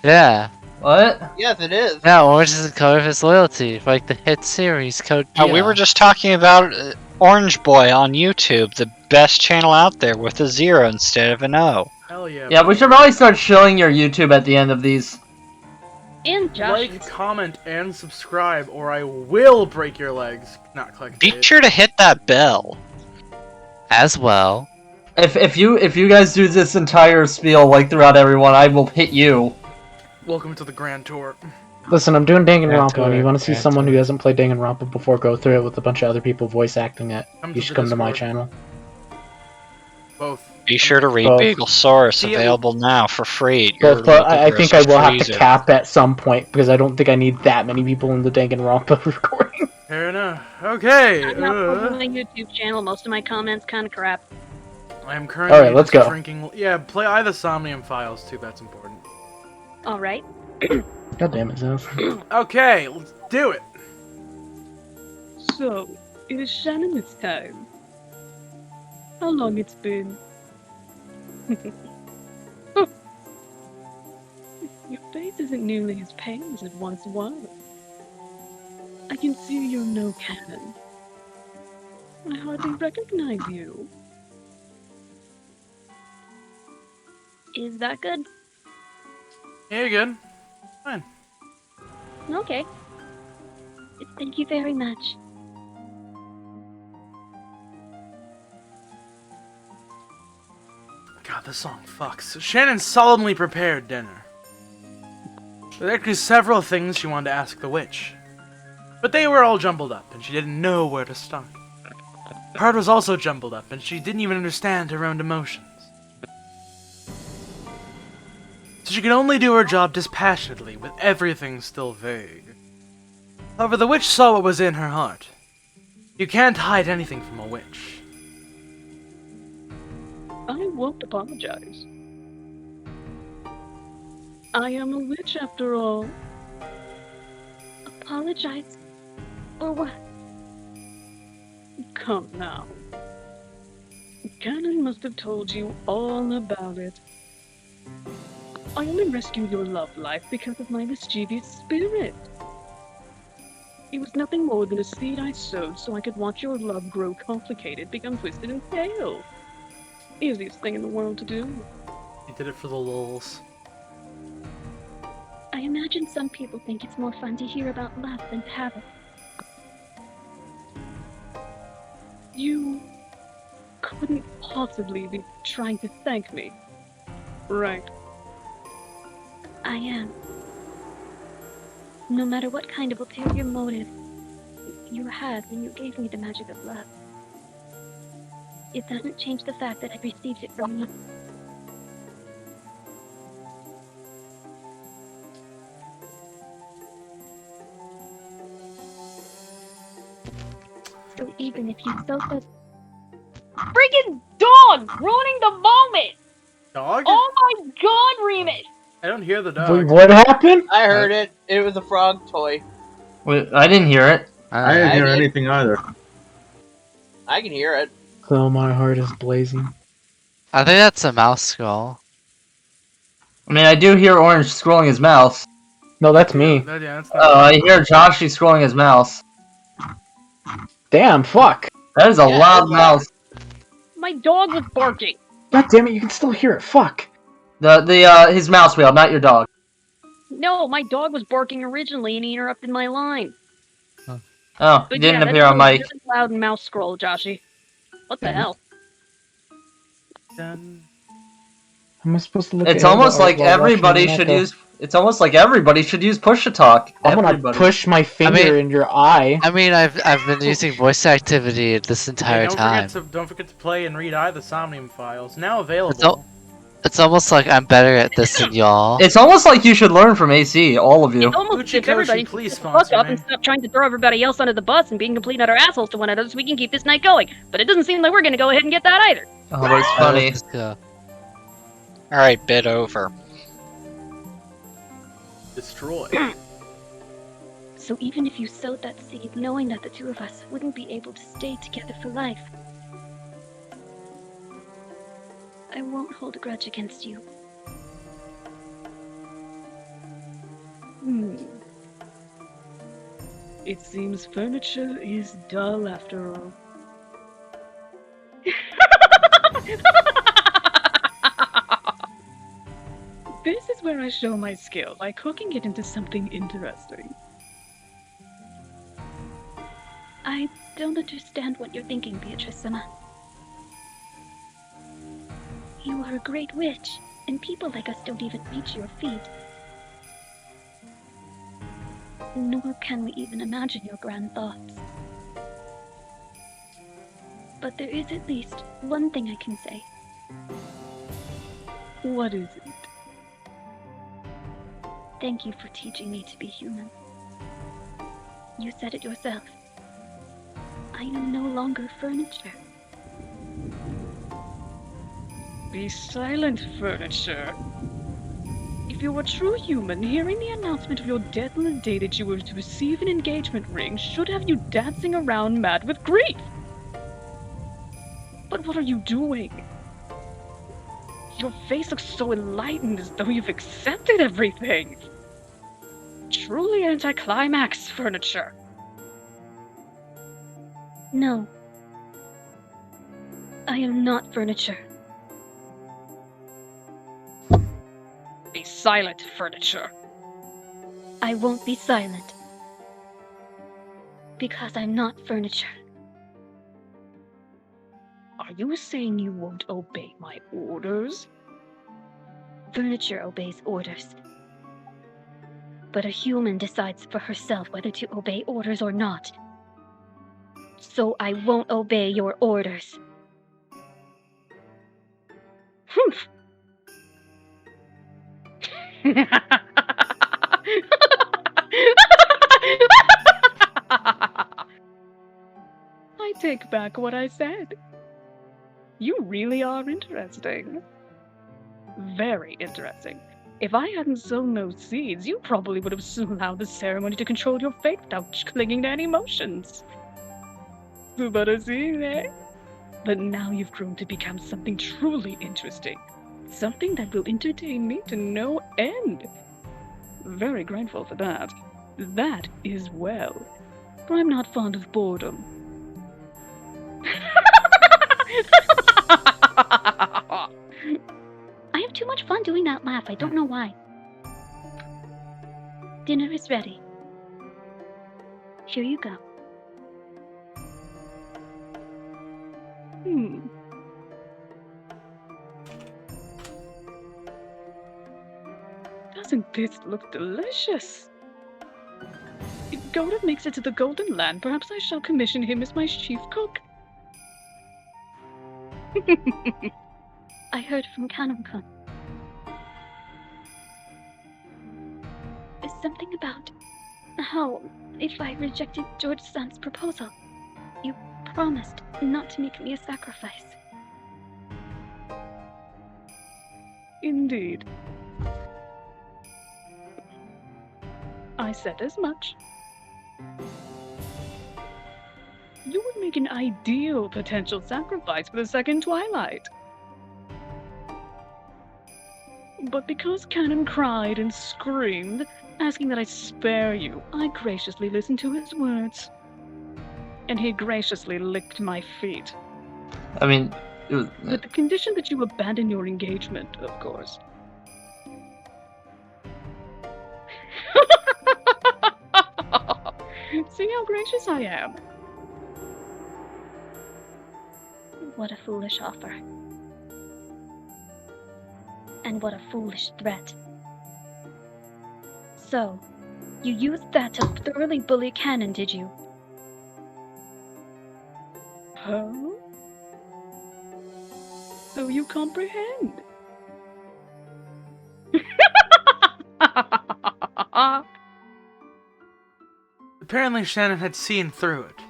Yeah. What? Yes, it is. Yeah, Orange is the color of his loyalty, for, like the hit series Code Geass. We were just talking about Orange Boy on YouTube, the best channel out there with a 0 instead of an O. Hell yeah. Yeah, we should probably start showing your YouTube at the end of these. And Josh. Like, comment, and subscribe, or I will break your legs. Not click. Be sure to hit that bell. as well. If you guys do this entire spiel throughout everyone, I will hit you. Welcome to the Grand Tour. Listen, I'm doing Danganronpa, and you it, want to see add someone to who it. hasn't played Danganronpa before go through it with a bunch of other people voice acting it. Come You to should the come to my Discord. channel. Both. Be sure to read Both. Bagelsaurus, See, available now for free at your Both, but local I think I grocer's will have to freezer. cap at some point, because I don't think I need that many people in the Danganronpa recording. Fair enough. Okay. I'm not posting my YouTube channel. Most of my comments kind of crap. I am currently Alright, let's just go. drinking. Yeah, play the Somnium Files too. That's important. All right. God damn it, Zev. Okay, let's do it. So, it is Shannon this time. How long it's been? Your face isn't nearly as pale as it once was. I can see you're no canon. I hardly recognize you. Is that good? Yeah, you're good. Fine. Okay. Thank you very much. God, this song fucks. Shannon solemnly prepared dinner. There were actually several things she wanted to ask the witch, but they were all jumbled up, and she didn't know where to start. Her heart was also jumbled up, and she didn't even understand her own emotions. So she could only do her job dispassionately, with everything still vague. However, the witch saw what was in her heart. You can't hide anything from a witch. I won't apologize. I am a witch after all. Apologize? For what? Come now. Canon must have told you all about it. I only rescued your love life because of my mischievous spirit. It was nothing more than a seed I sowed so I could watch your love grow complicated, become twisted and fail. Easiest thing in the world to do. He did it for the lulz. I imagine some people think it's more fun to hear about love than have it. You couldn't possibly be trying to thank me, right? I am. No matter what kind of ulterior motive you had when you gave me the magic of love, it doesn't change the fact that I received it from you. So even if you felt that friggin' dog ruining the moment! Dog? Oh my god, Remus! I don't hear the Wait, dog. what happened? I heard it. It was a frog toy. Wait, I didn't hear it. I didn't hear did. anything either. I can hear it. So my heart is blazing. I think that's a mouse skull. I mean, I do hear Orange scrolling his mouse. No, that's me. Yeah, that's not Oh, I hear Joshy scrolling his mouse. Damn, fuck. That is a Yeah, loud that's mouse. My dog was barking! God damn it, you can still hear it, fuck. His mouse wheel, not your dog. No, my dog was barking originally and he interrupted my line. Oh, But it didn't yeah, appear on that's mic. really loud mouse scroll, Joshy. What the hell? done. Am I supposed to look It's at almost while like watching everybody Umineko? should use. It's almost like everybody should use push to talk. I'm gonna Everybody. push my finger in your eye. I mean, I've been using voice activity this Hey, entire time. don't forget to play and read the Somnium Files. Now available. It's almost like I'm better at this than y'all. It's almost like you should learn from AC, all of you. It's almost Uchi as if everybody Koshi, please should shut the fuck sponsor up me. and stop trying to throw everybody else under the bus and being complete utter assholes to one another so we can keep this night going. But it doesn't seem like we're gonna go ahead and get that either. Oh, but it's funny. Let's go. Alright, bid over. Destroy. So even if you sowed that seed knowing that the two of us wouldn't be able to stay together for life, I won't hold a grudge against you. It seems furniture is dull after all. This is where I show my skill, by cooking it into something interesting. I don't understand what you're thinking, Beatrice-sama. You are a great witch, and people like us don't even reach your feet. nor can we even imagine your grand thoughts. But there is at least one thing I can say. What is it? Thank you for teaching me to be human. You said it yourself. I am no longer furniture. Be silent, furniture. If you were a true human, hearing the announcement of your death on the day that you were to receive an engagement ring should have you dancing around mad with grief. But what are you doing? Your face looks so enlightened, as though you've accepted everything. Truly anticlimax, furniture. No. I am not furniture. Be silent, furniture. I won't be silent. Because I'm not furniture. Are you saying you won't obey my orders? Furniture obeys orders. But a human decides for herself whether to obey orders or not. So I won't obey your orders. Humph. I take back what I said. You really are interesting. Very interesting. If I hadn't sown those seeds, you probably would have soon allowed the ceremony to control your fate without clinging to any emotions. Eh? But now you've grown to become something truly interesting. Something that will entertain me to no end. Very grateful for that. That is well. For I'm not fond of boredom. I have too much fun doing that laugh. I don't know why. Dinner is ready. Here you go. Doesn't this look delicious? If Golden makes it to the Golden Land, perhaps I shall commission him as my chief cook. I heard from Kanum-kun. It's something about how, if I rejected George-san's proposal, you promised not to make me a sacrifice. Indeed. I said as much. You would make an ideal potential sacrifice for the second Twilight. But because Canon cried and screamed, asking that I spare you, I graciously listened to his words. And he graciously licked my feet. I mean, it was, With the condition that you abandon your engagement, of course. See how gracious I am. What a foolish offer. And what a foolish threat. So, you used that to thoroughly bully Canon, did you? Huh? So you comprehend? Apparently Shannon had seen through it.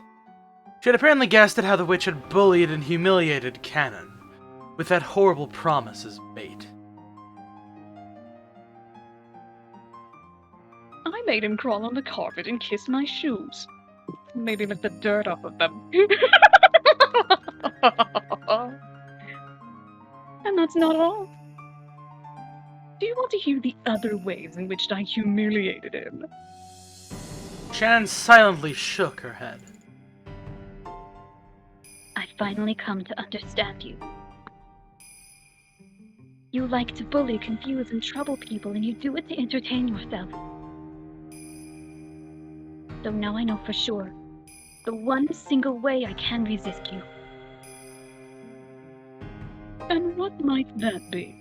She had apparently guessed at how the witch had bullied and humiliated Canon, with that horrible promise as bait. I made him crawl on the carpet and kiss my shoes. Maybe lick the dirt off of them. And that's not all. Do you want to hear the other ways in which I humiliated him? Shannon silently shook her head. I finally come to understand you. You like to bully, confuse, and trouble people, and you do it to entertain yourself. So now I know for sure, the one single way I can resist you. And what might that be?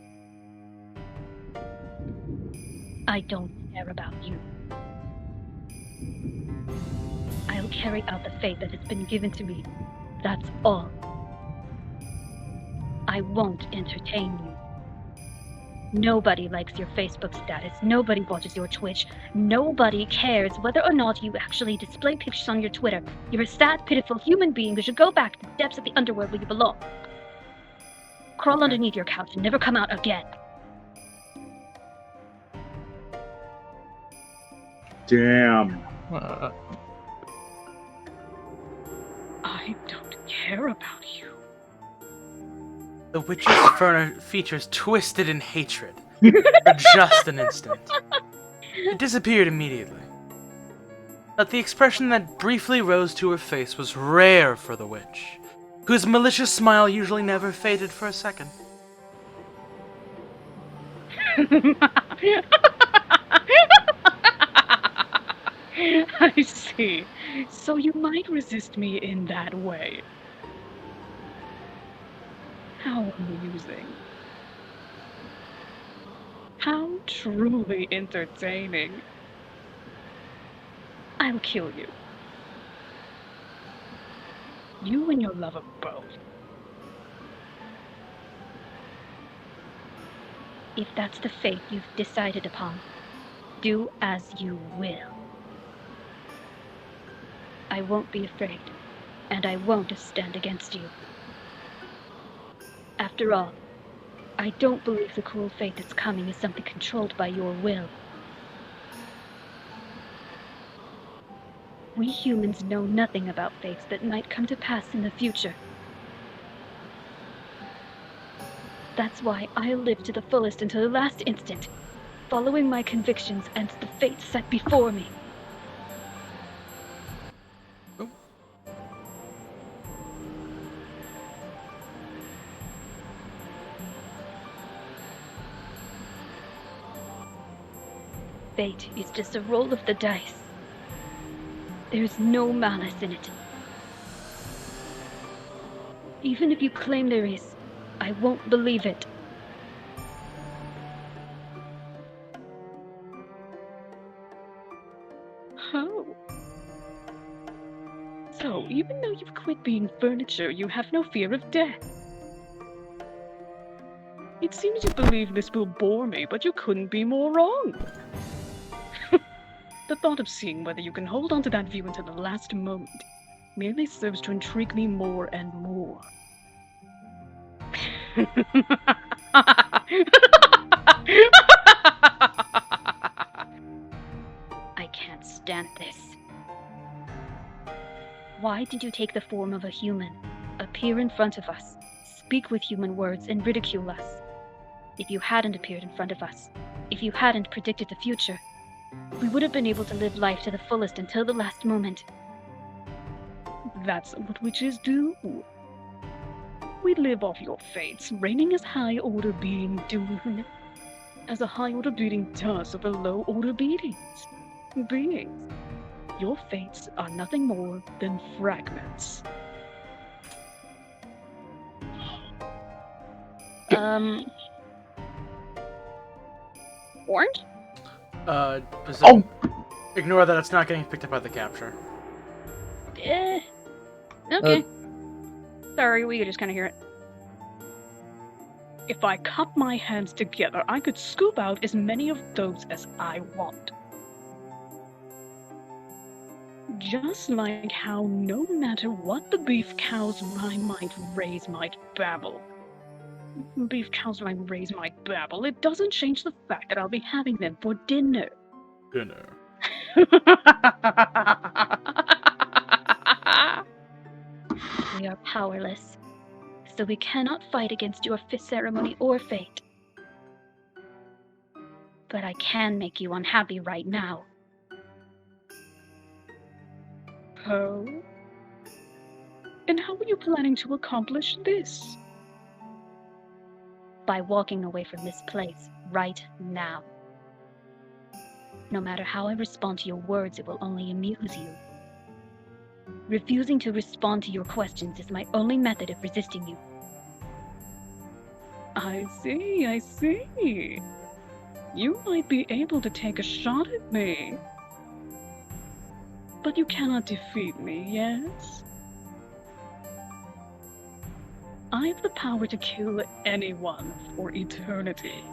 I don't care about you. to carry out the fate that has been given to me. That's all. I won't entertain you. Nobody likes your Facebook status. Nobody watches your Twitch. Nobody cares whether or not you actually display pictures on your Twitter. You're a sad, pitiful human being who should go back to the depths of the underworld where you belong. Crawl underneath your couch and never come out again. Damn. I don't care about you. The witch's features twisted in hatred for just an instant. It disappeared immediately. But the expression that briefly rose to her face was rare for the witch, whose malicious smile usually never faded for a second. I see. So you might resist me in that way. How amusing. How truly entertaining. I'll kill you. You and your lover both. If that's the fate you've decided upon, do as you will. I won't be afraid, and I won't stand against you. After all, I don't believe the cruel fate that's coming is something controlled by your will. We humans know nothing about fates that might come to pass in the future. That's why I live to the fullest until the last instant, following my convictions and the fate set before me. Fate is just a roll of the dice. There's no malice in it. Even if you claim there is, I won't believe it. Oh. So, even though you've quit being furniture, you have no fear of death. It seems you believe this will bore me, but you couldn't be more wrong. The thought of seeing whether you can hold on to that view until the last moment merely serves to intrigue me more and more. I can't stand this. Why did you take the form of a human, appear in front of us, speak with human words, and ridicule us? If you hadn't appeared in front of us, if you hadn't predicted the future, we would have been able to live life to the fullest until the last moment. That's what witches do. We live off your fates, reigning as high-order being do, as a high-order being does over low-order beings. Your fates are nothing more than fragments. Orange? Ignore that it's not getting picked up by the capture. Okay. Sorry, we could just kind of hear it. If I cup my hands together, I could scoop out as many of those as I want. Just like how no matter what the beef cow's mind might raise might babble. Beef cows might raise might babble. It doesn't change the fact that I'll be having them for dinner. We are powerless, so we cannot fight against your ceremony or fate. But I can make you unhappy right now. Oh? And how are you planning to accomplish this? By walking away from this place right now. No matter how I respond to your words, it will only amuse you. Refusing to respond to your questions is my only method of resisting you. I see. You might be able to take a shot at me. But you cannot defeat me, yes? I have the power to kill anyone for eternity.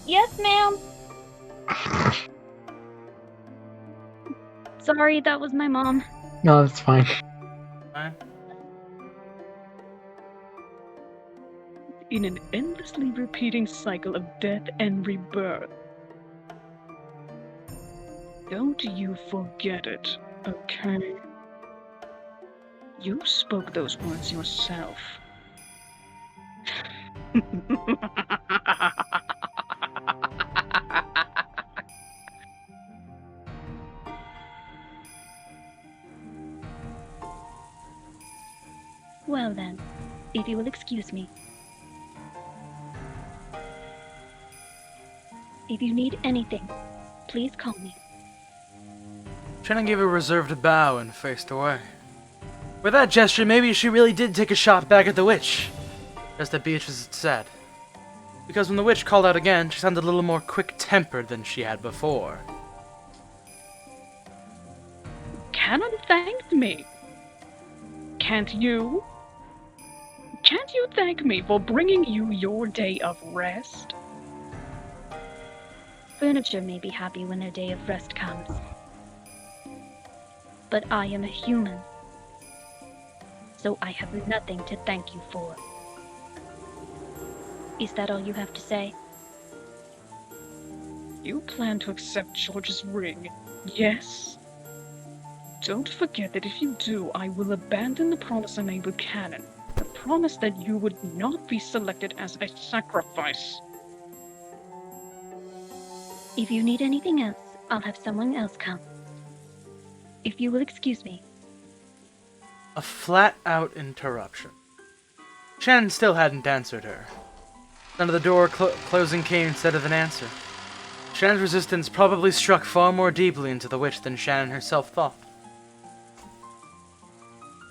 Yes, ma'am. Sorry, that was my mom. No, that's fine. In an endlessly repeating cycle of death and rebirth. Don't you forget it, okay? You spoke those words yourself. Well then, if you will excuse me. If you need anything, please call me. Shannon gave a reserved bow and faced away. With that gesture, maybe she really did take a shot back at the witch. Just as Beatrice had said. Because when the witch called out again, she sounded a little more quick-tempered than she had before. Canon thanked me. Can't you? Can't you thank me for bringing you your day of rest? Furniture may be happy when their day of rest comes. But I am a human. So I have nothing to thank you for. Is that all you have to say? You plan to accept George's ring, yes? Don't forget that if you do, I will abandon the promise I made with Canon. The promise that you would not be selected as a sacrifice. If you need anything else, I'll have someone else come. If you will excuse me. A flat-out interruption. Shannon still hadn't answered her. Sound of the door closing came instead of an answer. Shannon's resistance probably struck far more deeply into the witch than Shannon herself thought.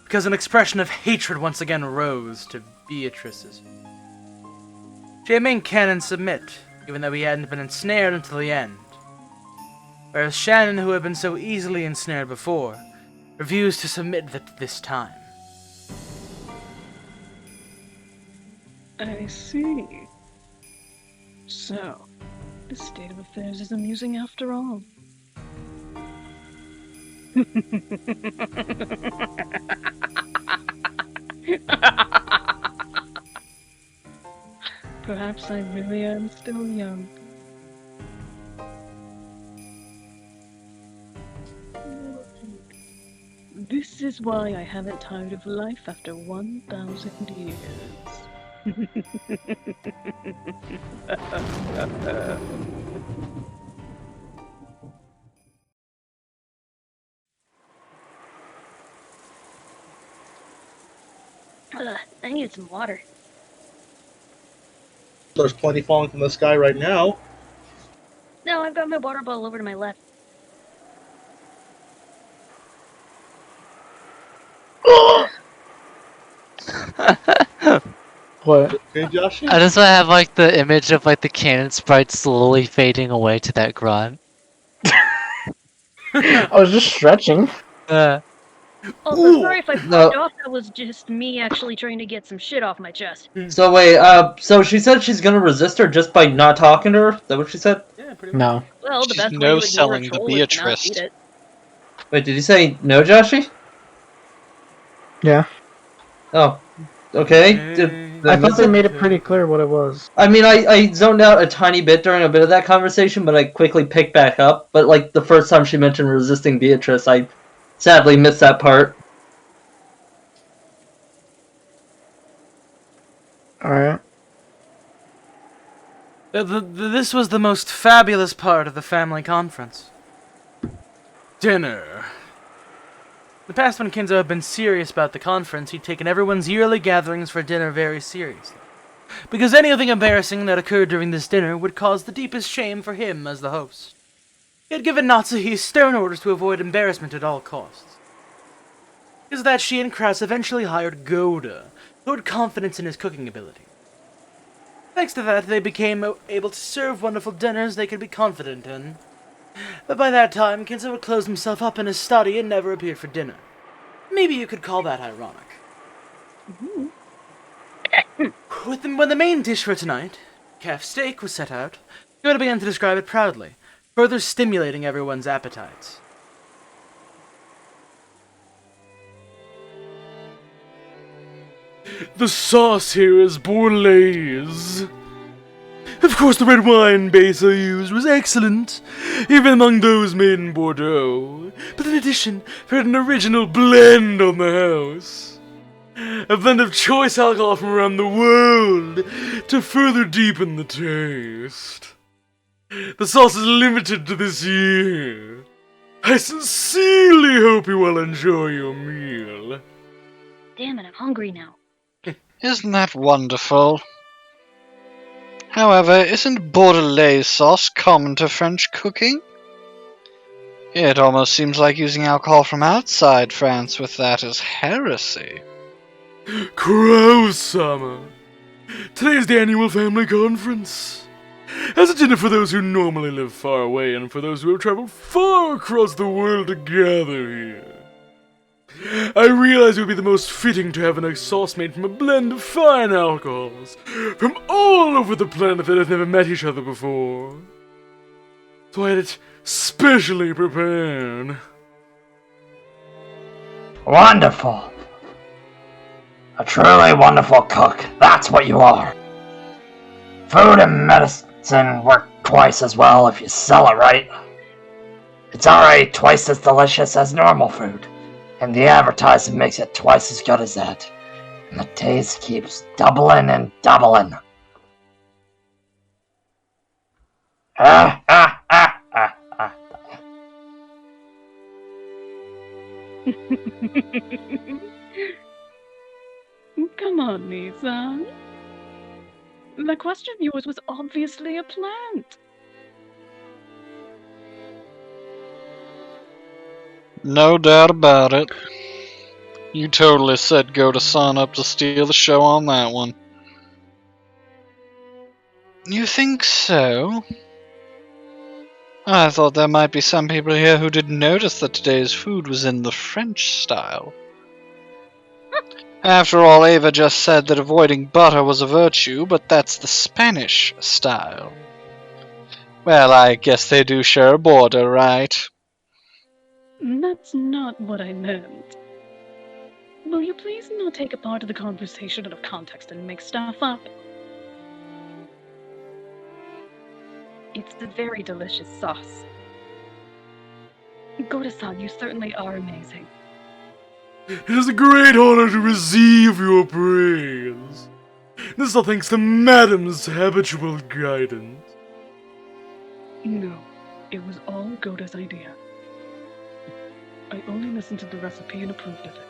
Because an expression of hatred once again rose to Beatrice's. She had made Canon submit, even though he hadn't been ensnared until the end. Whereas Shannon, who had been so easily ensnared before, refused to submit this time. I see. So, this state of affairs is amusing after all. Perhaps I really am still young. This is why I haven't tired of life after 1,000 years. I need some water. There's plenty falling from the sky right now. No, I've got my water bottle over to my left. What? Okay, Josh? I just want to have like the image of like the cannon sprite slowly fading away to that grunt. I was just stretching. Also, sorry if I popped off. That was just me actually trying to get some shit off my chest. So wait, so she said she's gonna resist her just by not talking to her? Is that what she said? Yeah, pretty much. No. Well, the She's best way to no ignore selling a the troll is to not Beatrice. eat it. Wait, did you say no, Joshy? Yeah. Oh, okay. I thought they made it pretty clear what it was. I mean, I zoned out a tiny bit during a bit of that conversation, but I quickly picked back up. But like the first time she mentioned resisting Beatrice, I sadly missed that part. Alright. This was the most fabulous part of the family conference. Dinner. The past when Kinzo had been serious about the conference, he'd taken everyone's yearly gatherings for dinner very seriously. Because anything embarrassing that occurred during this dinner would cause the deepest shame for him as the host. He had given Natsuhi stern orders to avoid embarrassment at all costs. Because of that, she and Kraus eventually hired Goda, who had confidence in his cooking ability. Thanks to that, they became able to serve wonderful dinners they could be confident in. But by that time, Kinzo had closed himself up in his study and never appeared for dinner. Maybe you could call that ironic. When the main dish for tonight, calf steak, was set out, Yoda began to describe it proudly, further stimulating everyone's appetites. The sauce here is Borlaise. Of course, the red wine base I used was excellent, even among those made in Bordeaux. But in addition, we had an original blend on the house. A blend of choice alcohol from around the world to further deepen the taste. The sauce is limited to this year. I sincerely hope you will enjoy your meal. Damn it, I'm hungry now. Isn't that wonderful? However, isn't Bordelaise sauce common to French cooking? It almost seems like using alcohol from outside France with that is heresy. Crow Summer. Today's the annual family conference. As a dinner for those who normally live far away and for those who have traveled far across the world to gather here. I realize it would be the most fitting to have a sauce made from a blend of fine alcohols from all over the planet that have never met each other before. So I had it specially prepared. Wonderful. A truly wonderful cook. That's what you are. Food and medicine work twice as well if you sell it right. It's already twice as delicious as normal food. And the advertising makes it twice as good as that. And the taste keeps doubling and doubling. Come on, Nissan. The question of yours was obviously a plant. No doubt about it. You totally said go to Sun up to steal the show on that one. You think so? I thought there might be some people here who didn't notice that today's food was in the French style. After all, Ava just said that avoiding butter was a virtue, but that's the Spanish style. Well, I guess they do share a border, right? That's not what I meant. Will you please not take a part of the conversation out of context and make stuff up? It's a very delicious sauce. Goda-san, you certainly are amazing. It is a great honor to receive your praise. This is all thanks to Madam's habitual guidance. No, it was all Goda's idea. I only listened to the recipe and approved of it.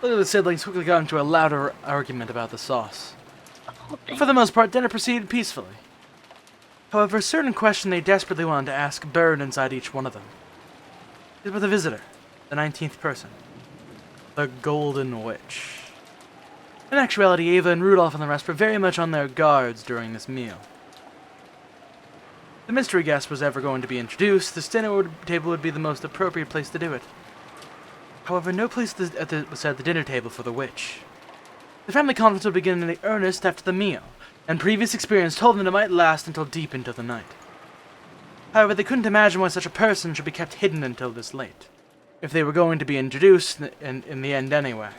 Look at the siblings quickly got into a louder argument about the sauce. For the most part, dinner proceeded peacefully. However, a certain question they desperately wanted to ask burned inside each one of them. It was about the visitor, the 19th person. The Golden Witch. In actuality, Ava and Rudolph and the rest were very much on their guards during this meal. If the mystery guest was ever going to be introduced, this dinner table would be the most appropriate place to do it. However, no place was at the dinner table for the witch. The family conference would begin in earnest after the meal, and previous experience told them it might last until deep into the night. However, they couldn't imagine why such a person should be kept hidden until this late, if they were going to be introduced in the end anyway.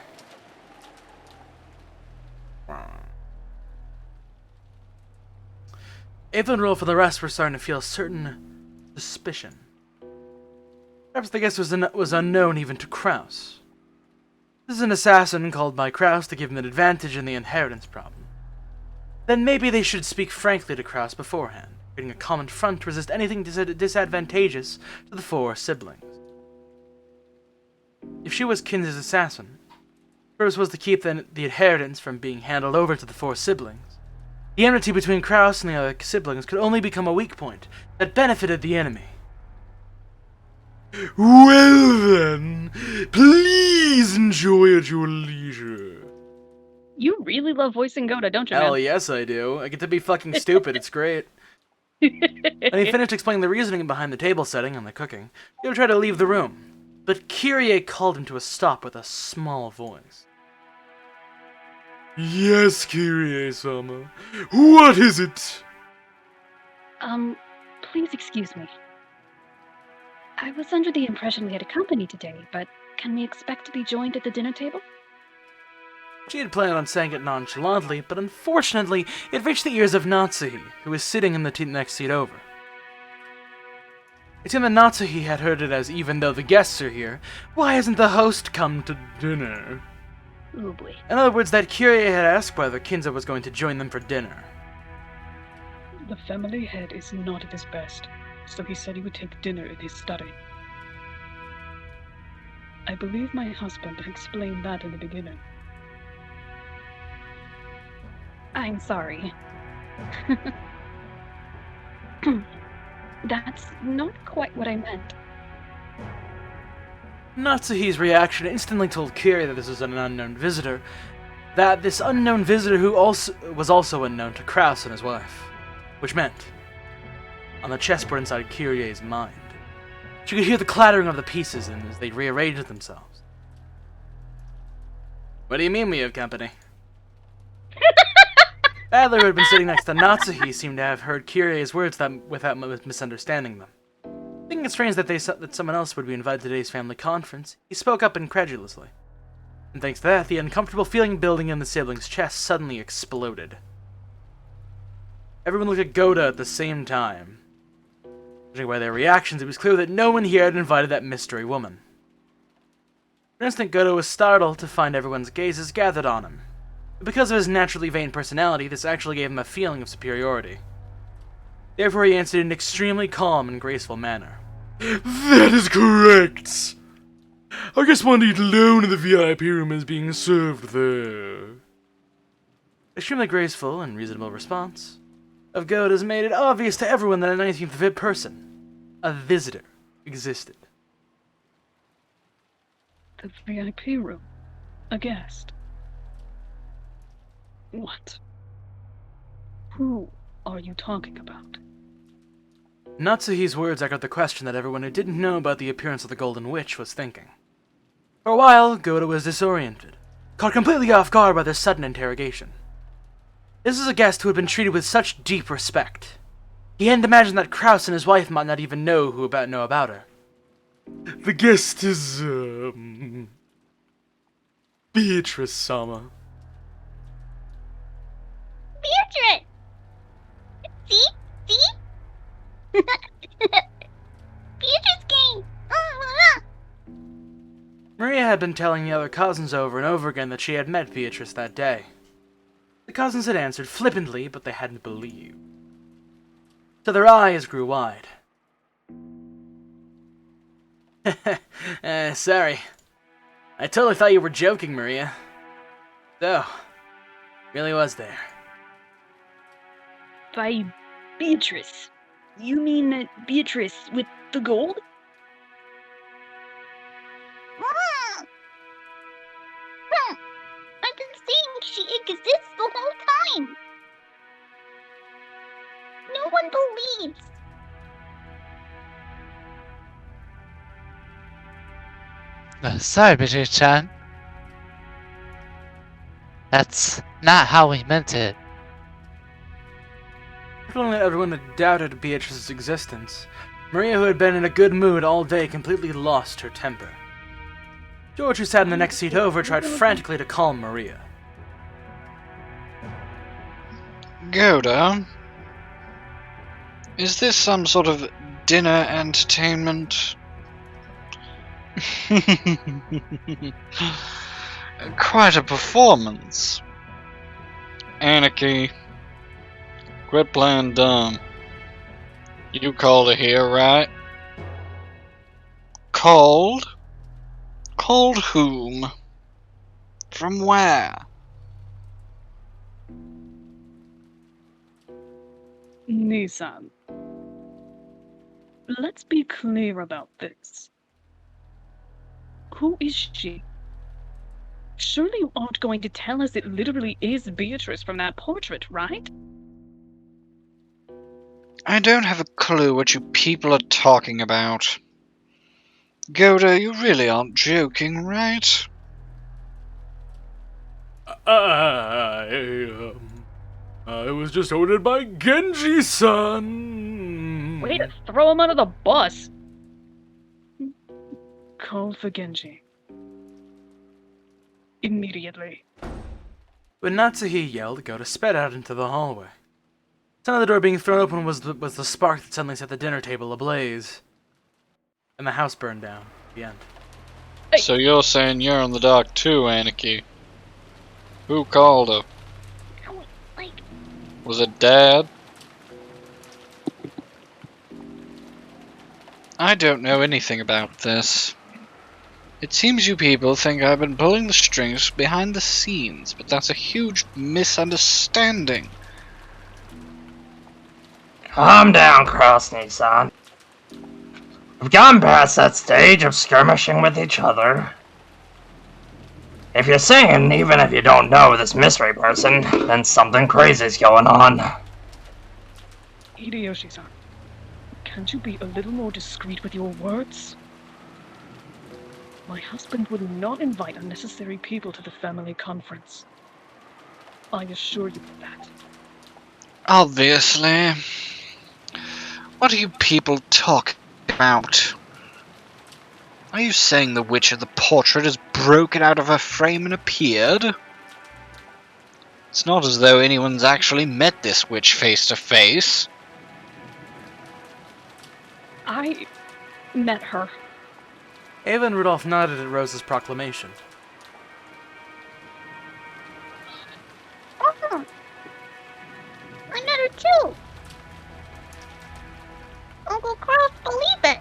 Ava and Rolf and the rest were starting to feel a certain suspicion. Perhaps the guest was unknown even to Kraus. This is an assassin called by Kraus to give him an advantage in the inheritance problem. Then maybe they should speak frankly to Kraus beforehand, creating a common front to resist anything disadvantageous to the four siblings. If she was Kin's assassin, hers was to keep the inheritance from being handed over to the four siblings. The enmity between Kraus and the other siblings could only become a weak point that benefited the enemy. Well then, please enjoy at your leisure. You really love voicing Goda, don't you, Hell man? yes, I do. I get to be fucking stupid. It's great. When he finished explaining the reasoning behind the table setting and the cooking, Go tried to leave the room, but Kyrie called him to a stop with a small voice. Yes, Kyrie-sama. What is it? Please excuse me. I was under the impression we had a company today, but can we expect to be joined at the dinner table? She had planned on saying it nonchalantly, but unfortunately, it reached the ears of Natsuhi, who was sitting in the next seat over. It seemed that Natsuhi had heard it as, even though the guests are here, why hasn't the host come to dinner? Oh boy. In other words, that Kyrie had asked whether Kinza was going to join them for dinner. The family head is not at his best, so he said he would take dinner in his study. I believe my husband explained that in the beginning. I'm sorry. That's not quite what I meant. Natsuhi's reaction instantly told Kyrie that this was an unknown visitor, that this unknown visitor who was also unknown to Kraus and his wife. Which meant, on the chessboard inside Kyrie's mind, she could hear the clattering of the pieces as they rearranged themselves. What do you mean we have company? Adler, who had been sitting next to Natsuhi, seemed to have heard Kyrie's words without misunderstanding them. Thinking it strange that someone else would be invited to today's family conference, he spoke up incredulously. And thanks to that, the uncomfortable feeling building in the siblings' chest suddenly exploded. Everyone looked at Goda at the same time. Judging by their reactions, it was clear that no one here had invited that mystery woman. For an instant, Goda was startled to find everyone's gazes gathered on him. But because of his naturally vain personality, this actually gave him a feeling of superiority. Therefore, he answered in an extremely calm and graceful manner. That is correct! I guess one to eat alone in the VIP room is being served there. Extremely graceful and reasonable response of Goda's made it obvious to everyone that a 19th VIP person, a visitor, existed. The VIP room? A guest? What? Who are you talking about? Natsuhi's words echoed the question that everyone who didn't know about the appearance of the Golden Witch was thinking. For a while, Goda was disoriented, caught completely off guard by this sudden interrogation. This was a guest who had been treated with such deep respect. He hadn't imagined that Kraus and his wife might not even know about her. The guest is, Beatrice-sama. Beatrice! See? Beatrice came! Maria had been telling the other cousins over and over again that she had met Beatrice that day. The cousins had answered flippantly, but they hadn't believed. So their eyes grew wide. Sorry. I totally thought you were joking, Maria. So, really was there. By Beatrice, you mean Beatrice with the gold? I've been saying she exists the whole time. No one believes. Sorry, Beatrice-chan. That's not how we meant it. Feeling that everyone had doubted Beatrice's existence, Maria, who had been in a good mood all day, completely lost her temper. George, who sat in the next seat over, tried frantically to calm Maria. Goda, is this some sort of dinner entertainment? Quite a performance. Anarchy. Quit playing dumb. You called her here, right? Called? Called whom? From where? Nissan. Let's be clear about this. Who is she? Surely you aren't going to tell us it literally is Beatrice from that portrait, right? I don't have a clue what you people are talking about. Goda, you really aren't joking, right? I was just ordered by Genji-san. Way to throw him under the bus. Call for Genji. Immediately. When Natsuhi yelled, Goda sped out into the hallway. Sound of the door being thrown open was the spark that suddenly set the dinner table ablaze. And the house burned down. The end. So you're saying you're in the dark too, Aniki? Who called her? Was it Dad? I don't know anything about this. It seems you people think I've been pulling the strings behind the scenes, but that's a huge misunderstanding. Calm down, Krasny-san. We've gone past that stage of skirmishing with each other. If you're saying, even if you don't know this mystery person, then something crazy's going on. Hideyoshi-san, can't you be a little more discreet with your words? My husband would not invite unnecessary people to the family conference. I assure you of that. Obviously. What are you people talking about? Are you saying the witch of the portrait has broken out of her frame and appeared? It's not as though anyone's actually met this witch face to face. I met her. Ava and Rudolph nodded at Rose's proclamation. Oh, I met her too. Uncle Carl, believe it.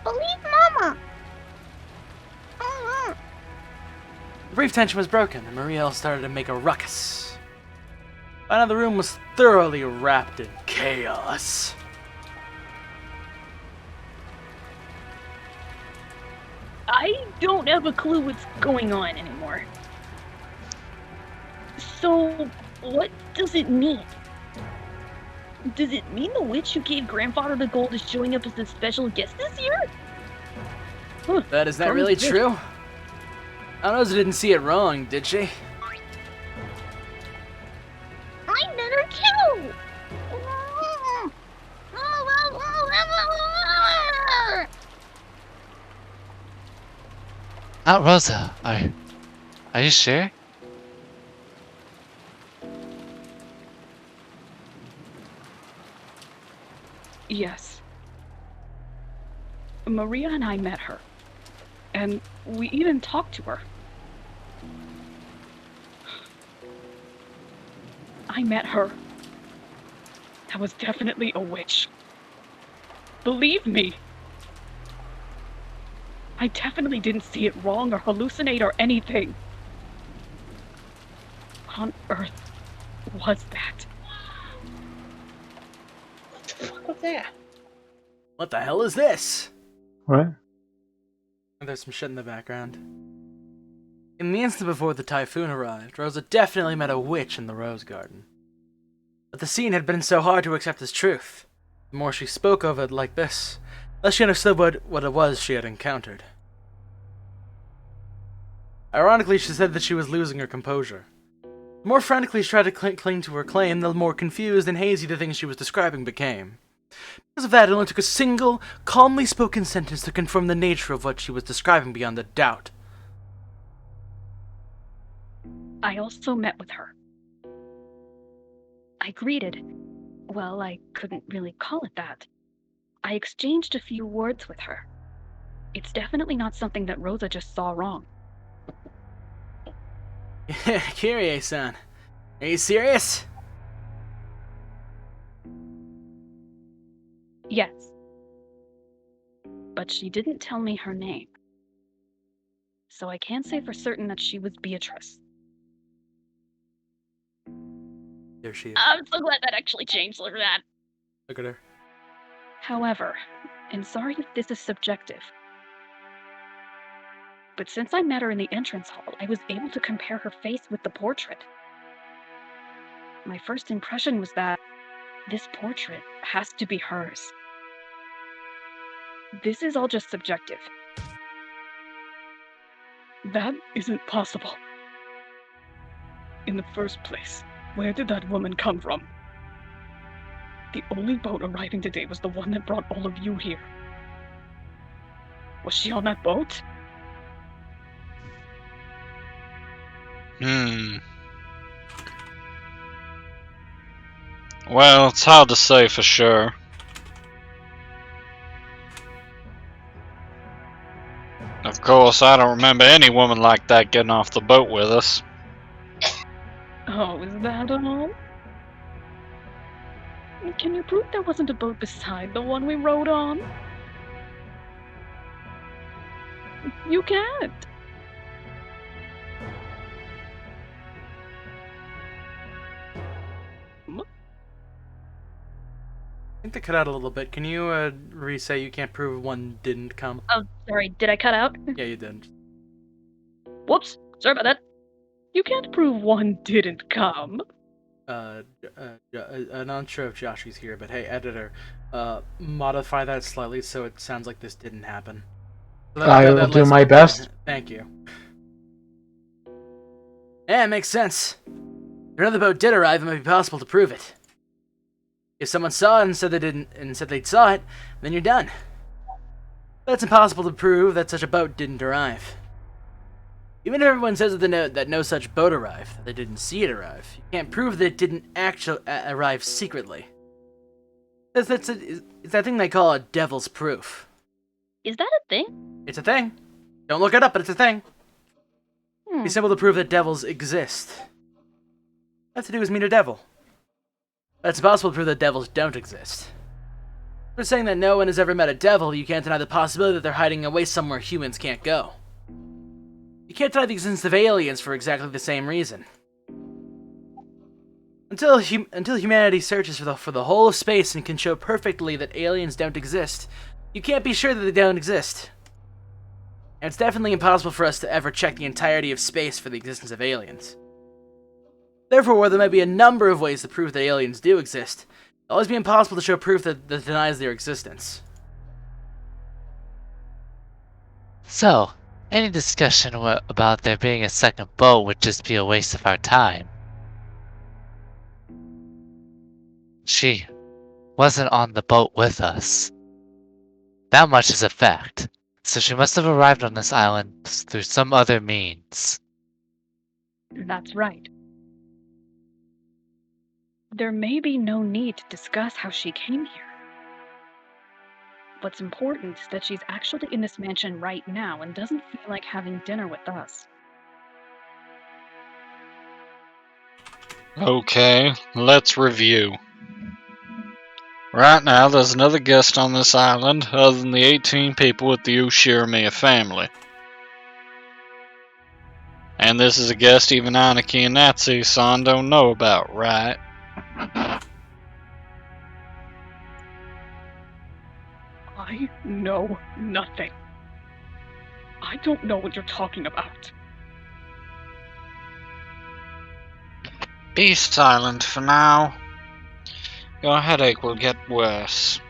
Believe Mama. The brief tension was broken, and Marielle started to make a ruckus. By now the room was thoroughly wrapped in chaos. I don't have a clue what's going on anymore. So, what does it mean? Does it mean the witch who gave Grandfather the gold is showing up as a special guest this year? Huh, Is that really true? Anoza didn't see it wrong, did she? I met her too. Aunt Rosa, are you sure? Yes. Maria and I met her. And we even talked to her. I met her. That was definitely a witch. Believe me. I definitely didn't see it wrong or hallucinate or anything. What on earth was that? What the fuck was that? What the hell is this? What? There's some shit in the background. In the instant before the typhoon arrived, Rosa definitely met a witch in the rose garden. But the scene had been so hard to accept as truth. The more she spoke of it like this, the less she understood what it was she had encountered. Ironically, she said that she was losing her composure. The more frantically she tried to cling to her claim, the more confused and hazy the things she was describing became. Because of that, it only took a single, calmly spoken sentence to confirm the nature of what she was describing beyond a doubt. I also met with her. I greeted. Well, I couldn't really call it that. I exchanged a few words with her. It's definitely not something that Rosa just saw wrong. Kyrie-san, are you serious? Yes. But she didn't tell me her name. So I can't say for certain that she was Beatrice. There she is. I'm so glad that actually changed. Look at that. Look at her. However, And sorry if this is subjective. But since I met her in the entrance hall, I was able to compare her face with the portrait. My first impression was that this portrait has to be hers. This is all just subjective. That isn't possible. In the first place, where did that woman come from? The only boat arriving today was the one that brought all of you here. Was she on that boat? Well, it's hard to say for sure. Of course, I don't remember any woman like that getting off the boat with us. Oh, is that all? Can you prove there wasn't a boat beside the one we rode on? You can't. I think they cut out a little bit. Can you re-say you can't prove one didn't come? Oh, sorry, did I cut out? Yeah, you did. Whoops, sorry about that. You can't prove one didn't come. I'm not sure if Joshy's here, but hey, editor, modify that slightly so it sounds like this didn't happen. I will do my best. Thank you. Yeah, it makes sense. If another boat did arrive, it might be possible to prove it. If someone saw it and said they saw it, then you're done. But it's impossible to prove that such a boat didn't arrive. Even if everyone says that no such boat arrived, that they didn't see it arrive, you can't prove that it didn't actually arrive secretly. It's that thing they call a devil's proof. Is that a thing? It's a thing. Don't look it up, but it's a thing. It's simple to prove that devils exist. All you have to do is meet a devil. But it's impossible to prove that devils don't exist. For saying that no one has ever met a devil, you can't deny the possibility that they're hiding away somewhere humans can't go. You can't deny the existence of aliens for exactly the same reason. Until humanity searches for the whole of space and can show perfectly that aliens don't exist, you can't be sure that they don't exist. And it's definitely impossible for us to ever check the entirety of space for the existence of aliens. Therefore, there might be a number of ways to prove that aliens do exist. It'll always be impossible to show proof that denies their existence. So, any discussion about there being a second boat would just be a waste of our time. She wasn't on the boat with us. That much is a fact. So she must have arrived on this island through some other means. That's right. There may be no need to discuss how she came here. What's important is that she's actually in this mansion right now and doesn't feel like having dinner with us. Okay, let's review. Right now, there's another guest on this island other than the 18 people with the Ushirimiya family. And this is a guest even Aniki and Natsu-san don't know about, right? I know nothing. I don't know what you're talking about. Be silent for now. Your headache will get worse.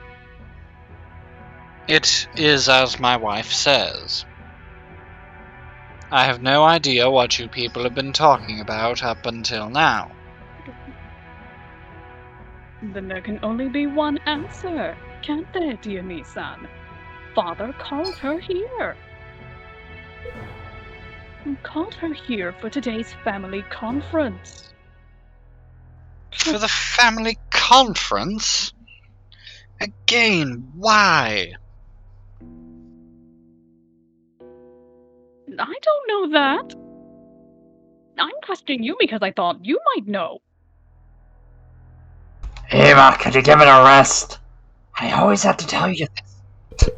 It is as my wife says. I have no idea what you people have been talking about up until now. Then there can only be one answer, can't there, dear Nisan? Father called her here. He called her here for today's family conference. For the family conference? Again, why? I don't know that. I'm questioning you because I thought you might know. Eva, could you give it a rest? I always have to tell you this.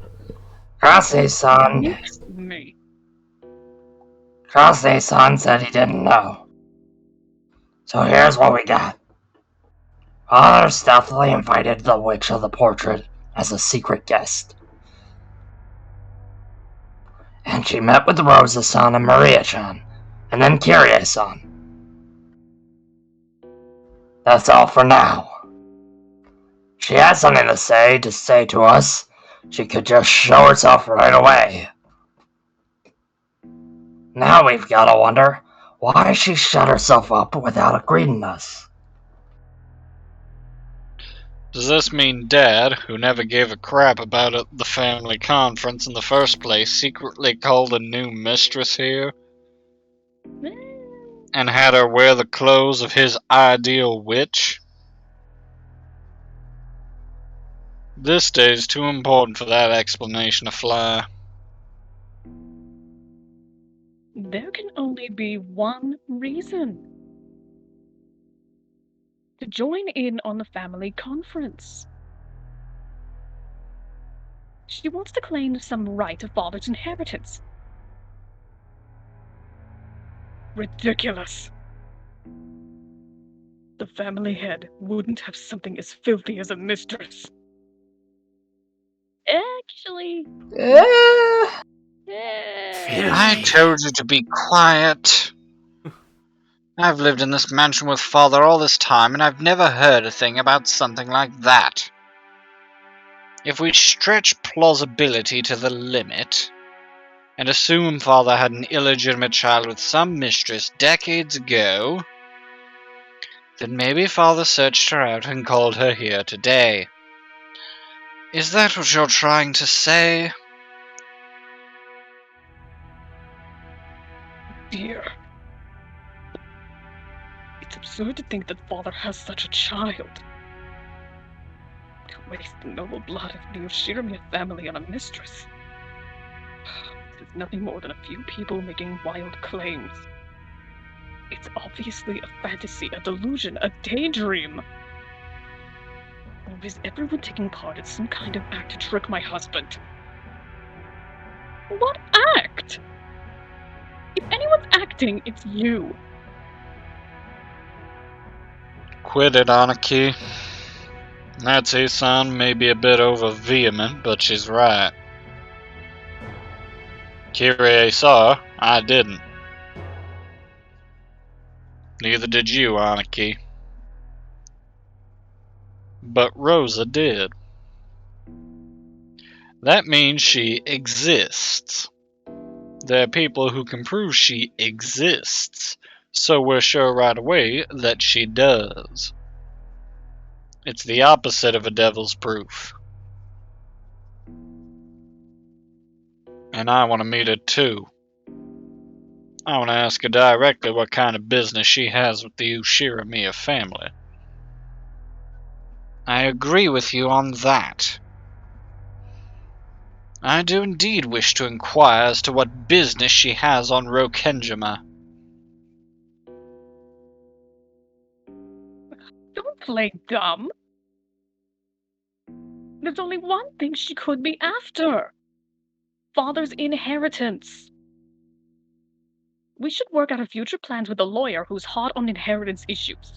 Krase-san. Me. Krase-san said he didn't know. So here's what we got. Father stealthily invited the Witch of the Portrait as a secret guest. and she met with Rosa-san and Maria-chan, and then Kirie-san. That's all for now. She has something to say to us. She could just show herself right away. Now we've gotta wonder, why she shut herself up without greeting us? Does this mean Dad, who never gave a crap about the family conference in the first place, secretly called a new mistress here? And had her wear the clothes of his ideal witch? This day's too important for that explanation to fly. There can only be one reason. To join in on the family conference. She wants to claim some right of father's inheritance. Ridiculous. The family head wouldn't have something as filthy as a mistress. Actually... I told you to be quiet. I've lived in this mansion with Father all this time, and I've never heard a thing about something like that. If we stretch plausibility to the limit, and assume Father had an illegitimate child with some mistress decades ago, then maybe Father searched her out and called her here today. Is that what you're trying to say? Dear. It's absurd to think that Father has such a child. To waste the noble blood of the Yoshiramiya family on a mistress. It is nothing more than a few people making wild claims. It's obviously a fantasy, a delusion, a daydream. Or is everyone taking part in some kind of act to trick my husband? What act? If anyone's acting, it's you. Quit it, Anaki. Natsu-san may be a bit over vehement, but she's right. Kirie saw her, I didn't. Neither did you, Anaki. But Rosa did. That means she exists. There are people who can prove she exists, so we're sure right away that she does. It's the opposite of a devil's proof. And I want to meet her too. I want to ask her directly what kind of business she has with the Ushiramiya family. I agree with you on that. I do indeed wish to inquire as to what business she has on Rokenjima. Don't play dumb. There's only one thing she could be after. Father's inheritance. We should work out our future plans with a lawyer who's hot on inheritance issues.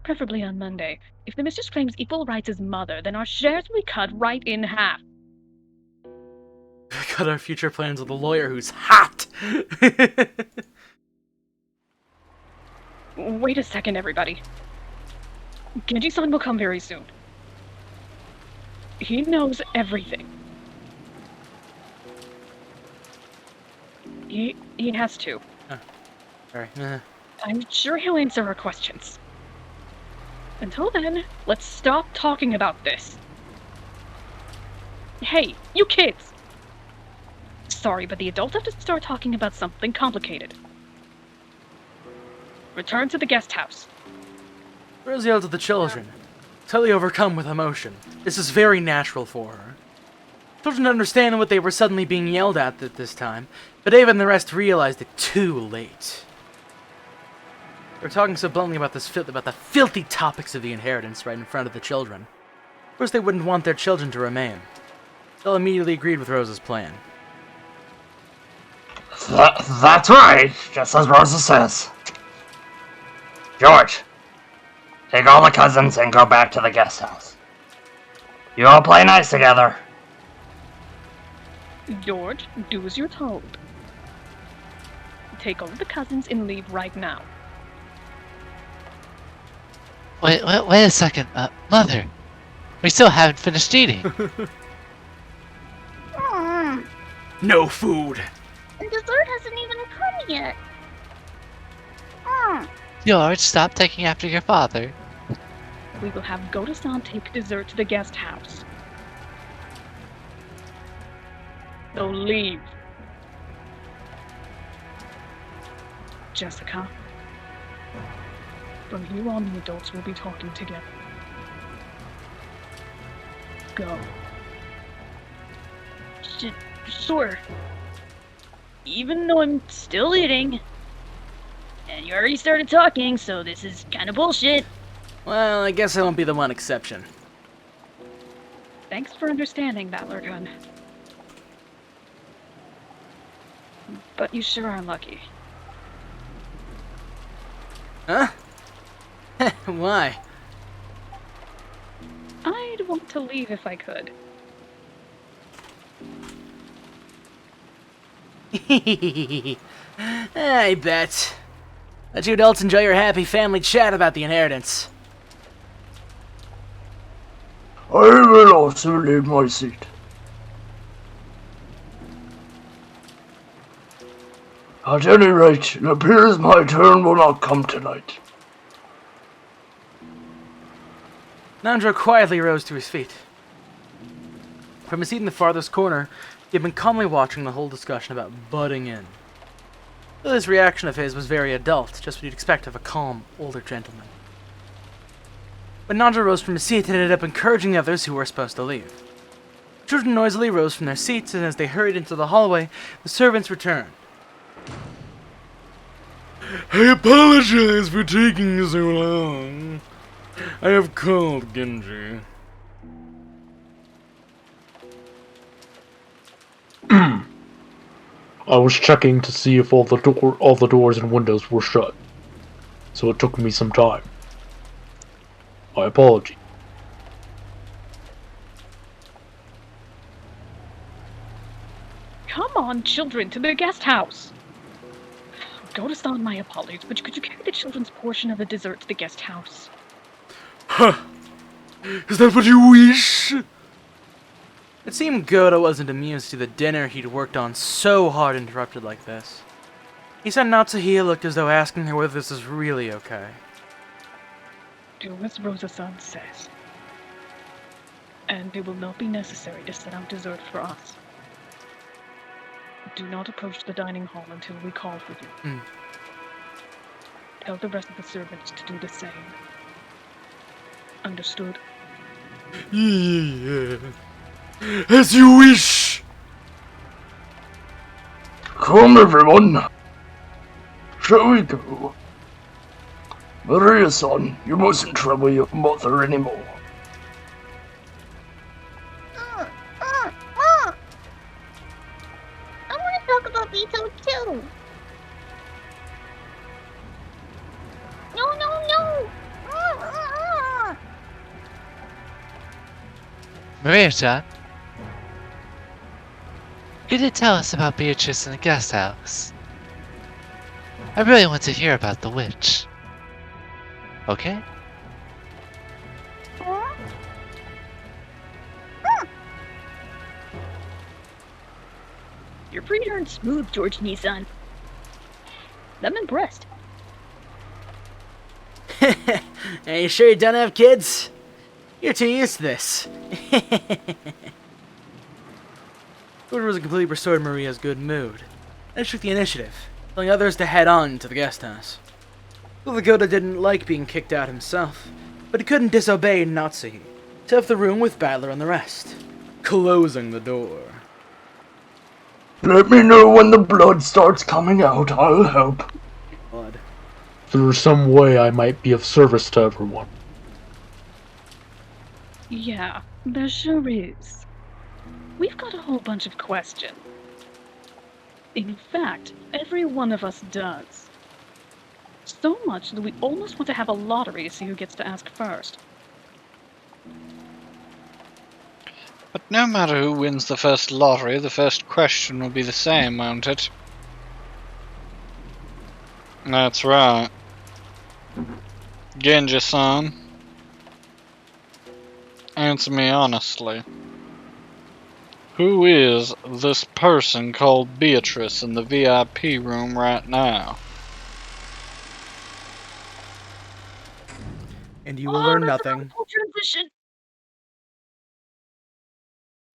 Preferably on Monday. If the mistress claims equal rights as mother, then our shares will be cut right in half. Got our future plans with a lawyer who's hot! Wait a second, everybody. Genji-san will come very soon. He knows everything. He has to. Sorry. I'm sure he'll answer our questions. Until then, let's stop talking about this. Hey, you kids! Sorry, but the adults have to start talking about something complicated. Return to the guest house. Rose yelled at the children, totally overcome with emotion. This is very natural for her. Children didn't understand what they were suddenly being yelled at this time, but Ava and the rest realized it too late. They were talking so bluntly about the filthy topics of the inheritance right in front of the children. Of course, they wouldn't want their children to remain. They all immediately agreed with Rosa's plan. That's right, just as Rosa says. George, take all the cousins and go back to the guest house. You all play nice together. George, do as you're told. Take all of the cousins and leave right now. Wait a second. Mother, we still haven't finished eating. No food. The dessert hasn't even come yet. George, stop taking after your father. We will have Goto-san take dessert to the guest house. So leave. Jessica. From here on, the adults will be talking together. Go. Sure. Even though I'm still eating. And you already started talking, so this is kind of bullshit. Well, I guess I won't be the one exception. Thanks for understanding, Valor Gun. But you sure are lucky. Huh? Why? I'd want to leave if I could. I bet. Let you adults enjoy your happy family chat about the inheritance. I will also leave my seat. At any rate, it appears my turn will not come tonight. Nandro quietly rose to his feet. From his seat in the farthest corner, he had been calmly watching the whole discussion about butting in. Though this reaction of his was very adult, just what you'd expect of a calm, older gentleman. But Nandro rose from his seat and ended up encouraging the others who were supposed to leave. The children noisily rose from their seats, and as they hurried into the hallway, the servants returned. I apologize for taking so long. I have called Genji. I was checking to see if all the doors and windows were shut, so it took me some time. My apology. Come on, children, to the guest house! Goto-san, my apologies, but could you carry the children's portion of the dessert to the guest house? Huh. Is that what you wish? It seemed Goto wasn't amused to the dinner he'd worked on so hard interrupted like this. He said Natsuhia looked as though asking her whether this is really okay. Do as Rosa-san says. And it will not be necessary to set out dessert for us. Do not approach the dining hall until we call for you. Tell the rest of the servants to do the same. Understood? Yeah. As you wish! Come everyone! Shall we go? Maria-san, you mustn't trouble your mother anymore. Mom! I want to talk about Vito too! No! Maria-chan, you did tell us about Beatrice in the guest house. I really want to hear about the witch. Okay? You're pretty darn smooth, George Nissan. I'm impressed. Are you sure you don't have kids? You're too used to this. Gordon was completely restored Maria's good mood. And took the initiative, telling others to head on to the guest house. Well, the Goda didn't like being kicked out himself, but he couldn't disobey Natsuhi, so left the room with Battler and the rest, closing the door. Let me know when the blood starts coming out, I'll help. Blood. If there's some way I might be of service to everyone. Yeah, there sure is. We've got a whole bunch of questions. In fact, every one of us does. So much that we almost want to have a lottery to see who gets to ask first. But no matter who wins the first lottery, the first question will be the same, won't it? That's right. Genji-san. Answer me honestly. Who is this person called Beatrice in the VIP room right now? And you will learn that's nothing. a cool transition.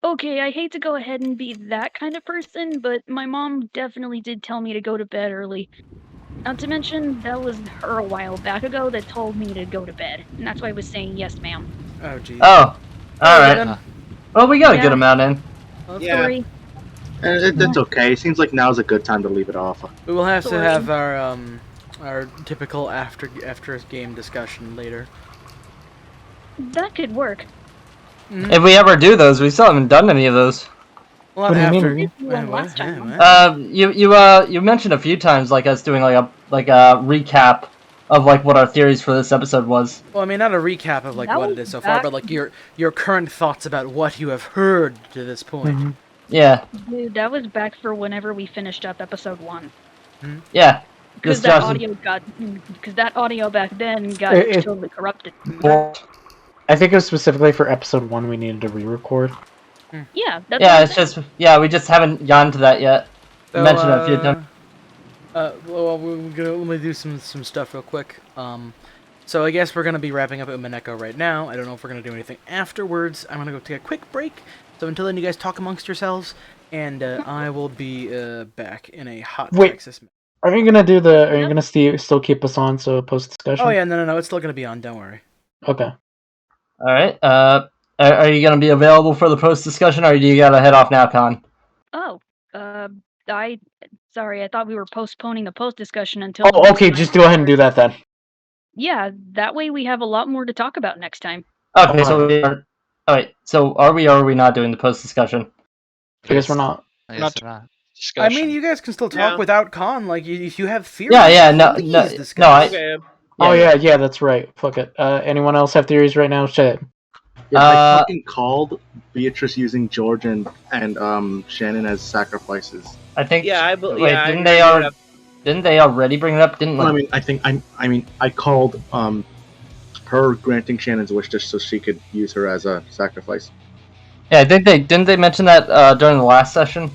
Okay, I hate to go ahead and be that kind of person, but my mom definitely did tell me to go to bed early. Not to mention, that was her a while back ago that told me to go to bed, and that's why I was saying yes, ma'am. Oh, geez. Oh, Alright. alright. Well, we got a good Yeah. amount in. Yeah. Sorry. It's okay. It seems like now's a good time to leave it off. We will have to Sorry. have our typical after game discussion later. That could work. If we ever do those, we still haven't done any of those. Well, What do you after. mean? We went last time. You mentioned a few times like us doing like a recap of like what our theories for this episode was. Well, I mean, not a recap of like That what was it is so far, back- but like your current thoughts about what you have heard to this point. Mhm. Yeah, Dude, that was back for whenever we finished up episode 1. yeah. Because Just that audio back then got It- totally corrupted. I think it was specifically for episode 1 we needed to re-record. Yeah, that's Yeah, what it's just we just haven't gotten to that yet. So, Mentioned it a few times. Well, we're gonna let me do some stuff real quick. So I guess we're gonna be wrapping up Umineko right now. I don't know if we're gonna do anything afterwards. I'm gonna go take a quick break. So until then, you guys talk amongst yourselves, and I will be back in a hot Wait. Texas. Are you gonna do the? Are you gonna still keep us on so post discussion? Oh yeah, no, it's still gonna be on. Don't worry. Okay. All right. Are you gonna be available for the post discussion, or do you gotta head off now, Con? Oh, sorry, I thought we were postponing the post discussion until. Oh, okay. Just go ahead and do that then. Yeah, that way we have a lot more to talk about next time. Okay, so we are. All right. So are we or are we not doing the post discussion? I guess we're not. I guess we're not. I mean, you guys can still talk Yeah. without Con. Like, if you have theories, No. please discuss. No. Okay. Oh yeah, that's right. Fuck it. Anyone else have theories right now? Say it. Yeah, they fucking called Beatrice using George and Shannon as sacrifices. I think. Yeah, I believe. Yeah, Didn't they already bring it up? Didn't Well, like, I called her granting Shannon's wish just so she could use her as a sacrifice. Yeah, I think didn't they mention that during the last session?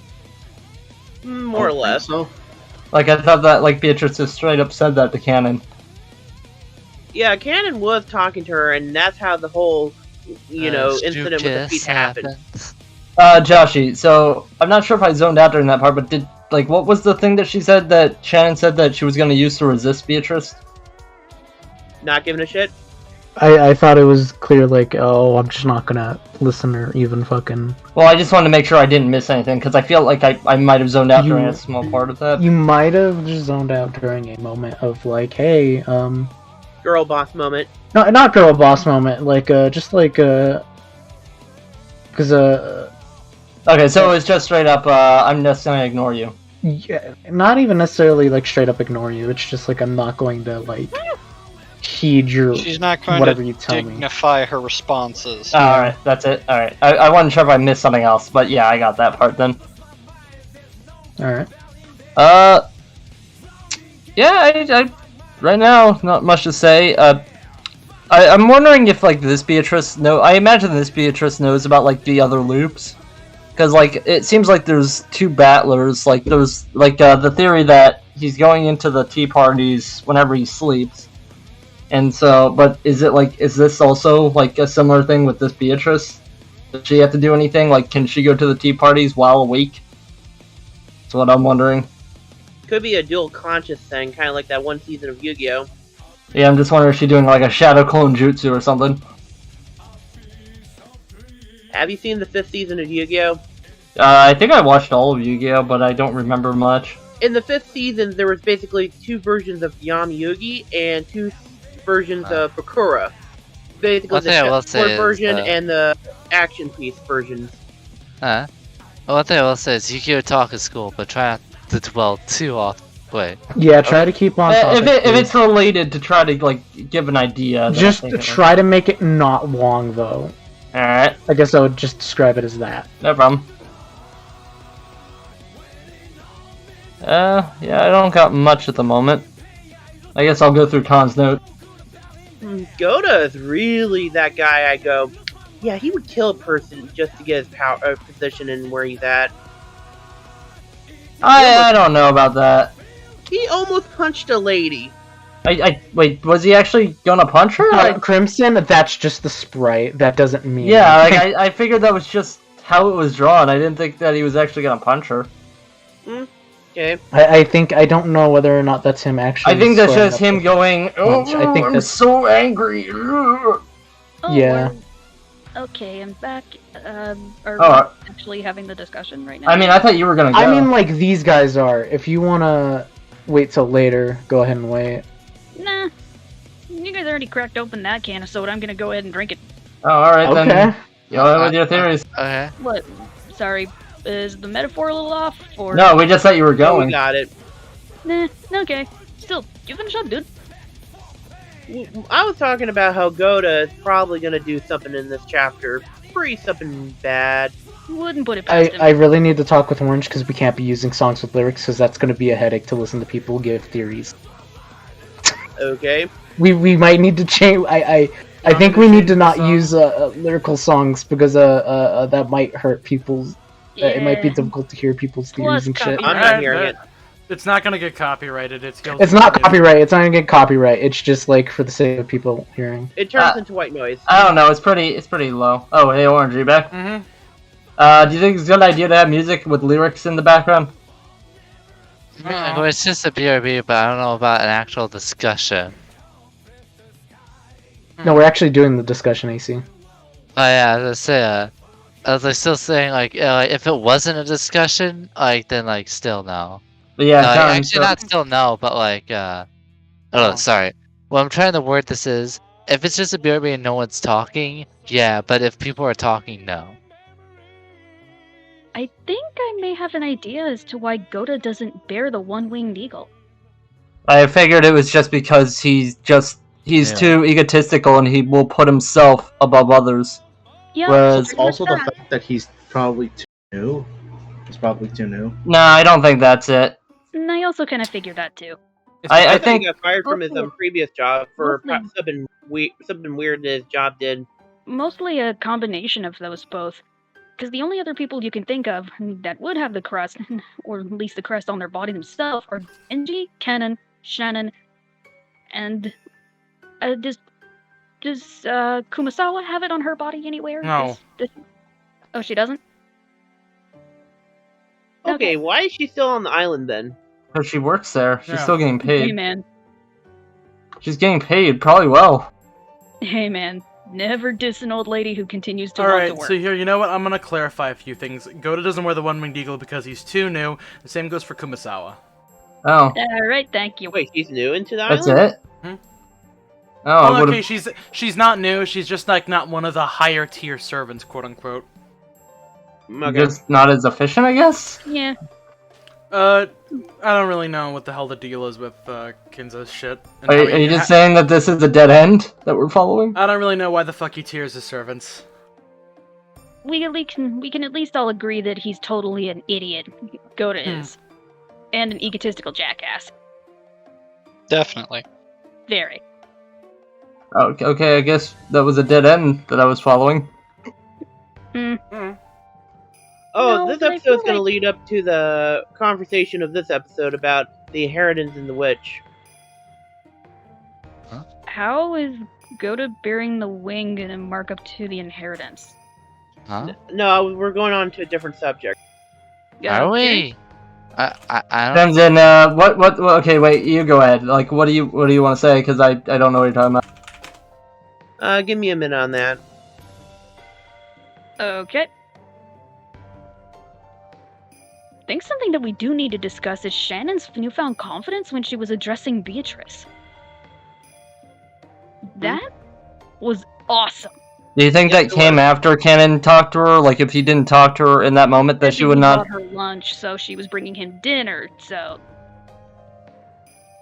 more or less. So Like I thought that like Beatrice just straight up said that to Canon. Yeah, Cannon was talking to her, and that's how the whole, incident with the feet happened. Joshi, so I'm not sure if I zoned out during that part, but what was the thing that she said that Shannon said that she was going to use to resist Beatrice? Not giving a shit. I thought it was clear, like, oh, I'm just not gonna listen or even fucking. Well, I just wanted to make sure I didn't miss anything, because I feel like I might have zoned out during a small part of that. You might have just zoned out during a moment of like, hey, Girl boss moment. no, not girl boss moment, like, just like, because Okay, so it's just straight up, I'm just gonna ignore you. yeah, not even necessarily like straight up ignore you. It's just like I'm not going to like heed your She's not going whatever to you tell me. dignify her responses. Alright, that's it. Alright. I wasn't sure if I missed something else, but yeah, I got that part then. Alright. Yeah, I right now, not much to say. I'm wondering if, like, this Beatrice I imagine this Beatrice knows about, like, the other loops. Because, like, it seems like there's two battlers. Like, there's, like, the theory that he's going into the tea parties whenever he sleeps. And so, but is this also, like, a similar thing with this Beatrice? Does she have to do anything? Like, can she go to the tea parties while awake? That's what I'm wondering. Could be a dual conscious thing, kind of like that one season of Yu-Gi-Oh! Yeah, I'm just wondering if she's doing, like, a shadow clone jutsu or something. Have you seen the 5th season of Yu-Gi-Oh? I think I watched all of Yu-Gi-Oh, but I don't remember much. In the 5th season, there was basically 2 versions of Yan Yugi and 2 versions of Bakura. Basically, One the thing I will chessboard say is, version and the action piece versions. Well, one thing I will say is Yu-Gi-Oh! Talk is cool, but try not to dwell too off. Wait. Yeah, try to keep on topic. If it's related, to try to, like, give an idea. Just try to make it not long, though. Alright. I guess I would just describe it as that. No problem. Yeah, I don't got much at the moment. I guess I'll go through Khan's note. Goda is really that guy I go, yeah, he would kill a person just to get his power position and where he's at. I don't know about that. He almost punched a lady. Wait, was he actually gonna punch her? Crimson, that's just the sprite. That doesn't mean... Yeah, like, I figured that was just how it was drawn. I didn't think that he was actually gonna punch her. Okay. I don't know whether or not that's him actually. I think that's just him going, I think I'm that's... so angry. Yeah. Okay, I'm back. Are Oh, we actually having the discussion right now? I mean, I thought you were gonna go. I mean, like, these guys are. If you wanna wait till later, go ahead and wait. Nah. You guys already cracked open that can of soda. I'm gonna go ahead and drink it. Oh, alright Okay. then. Go ahead with your theories. Okay. What? Sorry, is the metaphor a little off? Or... No, we just thought you were Oh, going. we got it. Nah, okay. Still, you finish up, dude. I was talking about how Goda is probably gonna do something in this chapter. Pretty something bad. Wouldn't put it past him. I really need to talk with Orange because we can't be using songs with lyrics because that's going to be a headache to listen to people give theories. Okay. We might need to change. I think we need to not use lyrical songs because that might hurt people's. It might be difficult to hear people's theories and shit. I'm not hearing it. It's not gonna get copyrighted. It's not copyright. It's not gonna get copyright. It's just like for the sake of people hearing. It turns into white noise. I don't know, it's pretty low. Oh, hey Orange, are you back? Do you think it's a good idea to have music with lyrics in the background? Well, it's just a BRB, but I don't know about an actual discussion. No, we're actually doing the discussion, AC. Oh yeah, I was still saying like if it wasn't a discussion, like then like still no. But yeah, no, Karen, actually not still no, but like oh sorry. What I'm trying to word this is if it's just a BRB and no one's talking, yeah, but if people are talking, no. I think I may have an idea as to why Goda doesn't bear the one-winged eagle. I figured it was just because he's too egotistical and he will put himself above others. Yeah, Whereas also the fact that he's probably too new. He's probably too new. No, I don't think that's it. And I also kind of figured that too. I think he got fired from his previous job for something weird that his job did. Mostly a combination of those both. Because the only other people you can think of that would have the crest, or at least the crest on their body themselves, are Genji, Kennen, Shannon, and does Kumasawa have it on her body anywhere? No. Oh, she doesn't? Okay, why is she still on the island then? because she works there. She's Yeah. still getting paid. Hey man. She's getting paid, probably well. Hey man. Never diss an old lady who continues to want to Alright, work. so here, you know what? I'm gonna clarify a few things. Goda doesn't wear the one-winged eagle because he's too new. The same goes for Kumasawa. Oh. Alright, thank you. Wait, she's new into the That's island? it? Oh, Well, okay, she's not new. She's just like not one of the higher tier servants, quote unquote. Just not as efficient, I guess? Yeah. I don't really know what the hell the deal is with Kinza's shit. and Are how you he- just saying that this is a dead end that we're following? I don't really know why the fuck he tiers his servants. We can at least all agree that he's totally an idiot. Goda is. And an egotistical jackass. Definitely. Very. Okay, I guess that was a dead end that I was following. Oh, No, this but I episode's feel gonna like- lead up to the conversation of this episode about the inheritance and the witch. How is Goda bearing the wing gonna mark up to the inheritance? Huh? No, we're going on to a different subject. Are we? I don't. Depends in, what, okay, wait, you go ahead. Like, what do you want to say? Because I don't know what you're talking about. Give me a minute on that. Okay. I think something that we do need to discuss is Shannon's newfound confidence when she was addressing Beatrice. That was awesome. Do you think that came after Cannon talked to her? Like, if he didn't talk to her in that moment, that she would not... bought her lunch, so she was bringing him dinner, so...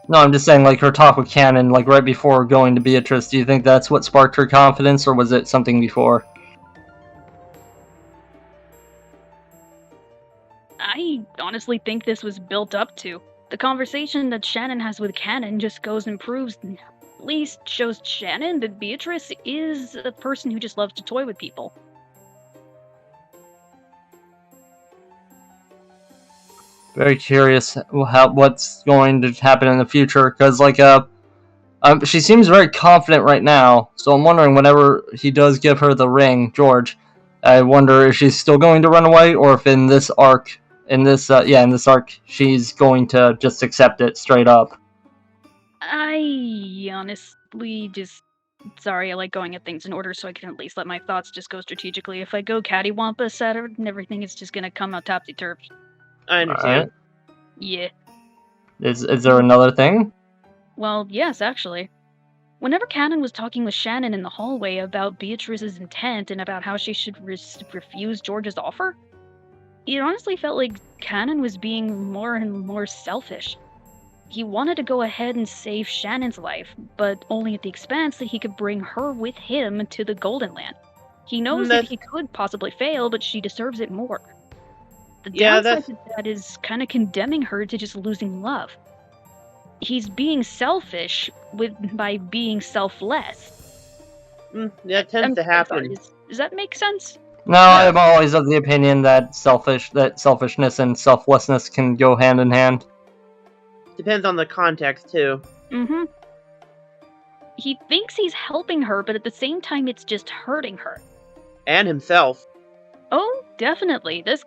No, I'm just saying, like, her talk with Cannon, like, right before going to Beatrice, do you think that's what sparked her confidence, or was it something before? I honestly think this was built up to. The conversation that Shannon has with Cannon just goes and proves, at least shows Shannon that Beatrice is a person who just loves to toy with people. Very curious what's going to happen in the future, because she seems very confident right now. So I'm wondering, whenever he does give her the ring, George, I wonder if she's still going to run away, or if in this arc, in this arc, she's going to just accept it straight up. I honestly just... Sorry, I like going at things in order so I can at least let my thoughts just go strategically. If I go cattywampus at her, and everything is just gonna come out topsy-turvy. I understand. Yeah. Is there another thing? Well, yes, actually. Whenever Cannon was talking with Shannon in the hallway about Beatrice's intent and about how she should refuse George's offer, it honestly felt like Cannon was being more and more selfish. He wanted to go ahead and save Shannon's life, but only at the expense that he could bring her with him to the Golden Land. He knows that he could possibly fail, but she deserves it more. The downside to that is kind of condemning her to just losing love. He's being selfish by being selfless. That tends to happen. Does that make sense? No, I'm always of the opinion that selfishness and selflessness can go hand in hand. Depends on the context, too. Mm-hmm. He thinks he's helping her, but at the same time it's just hurting her. And himself. Oh, definitely. This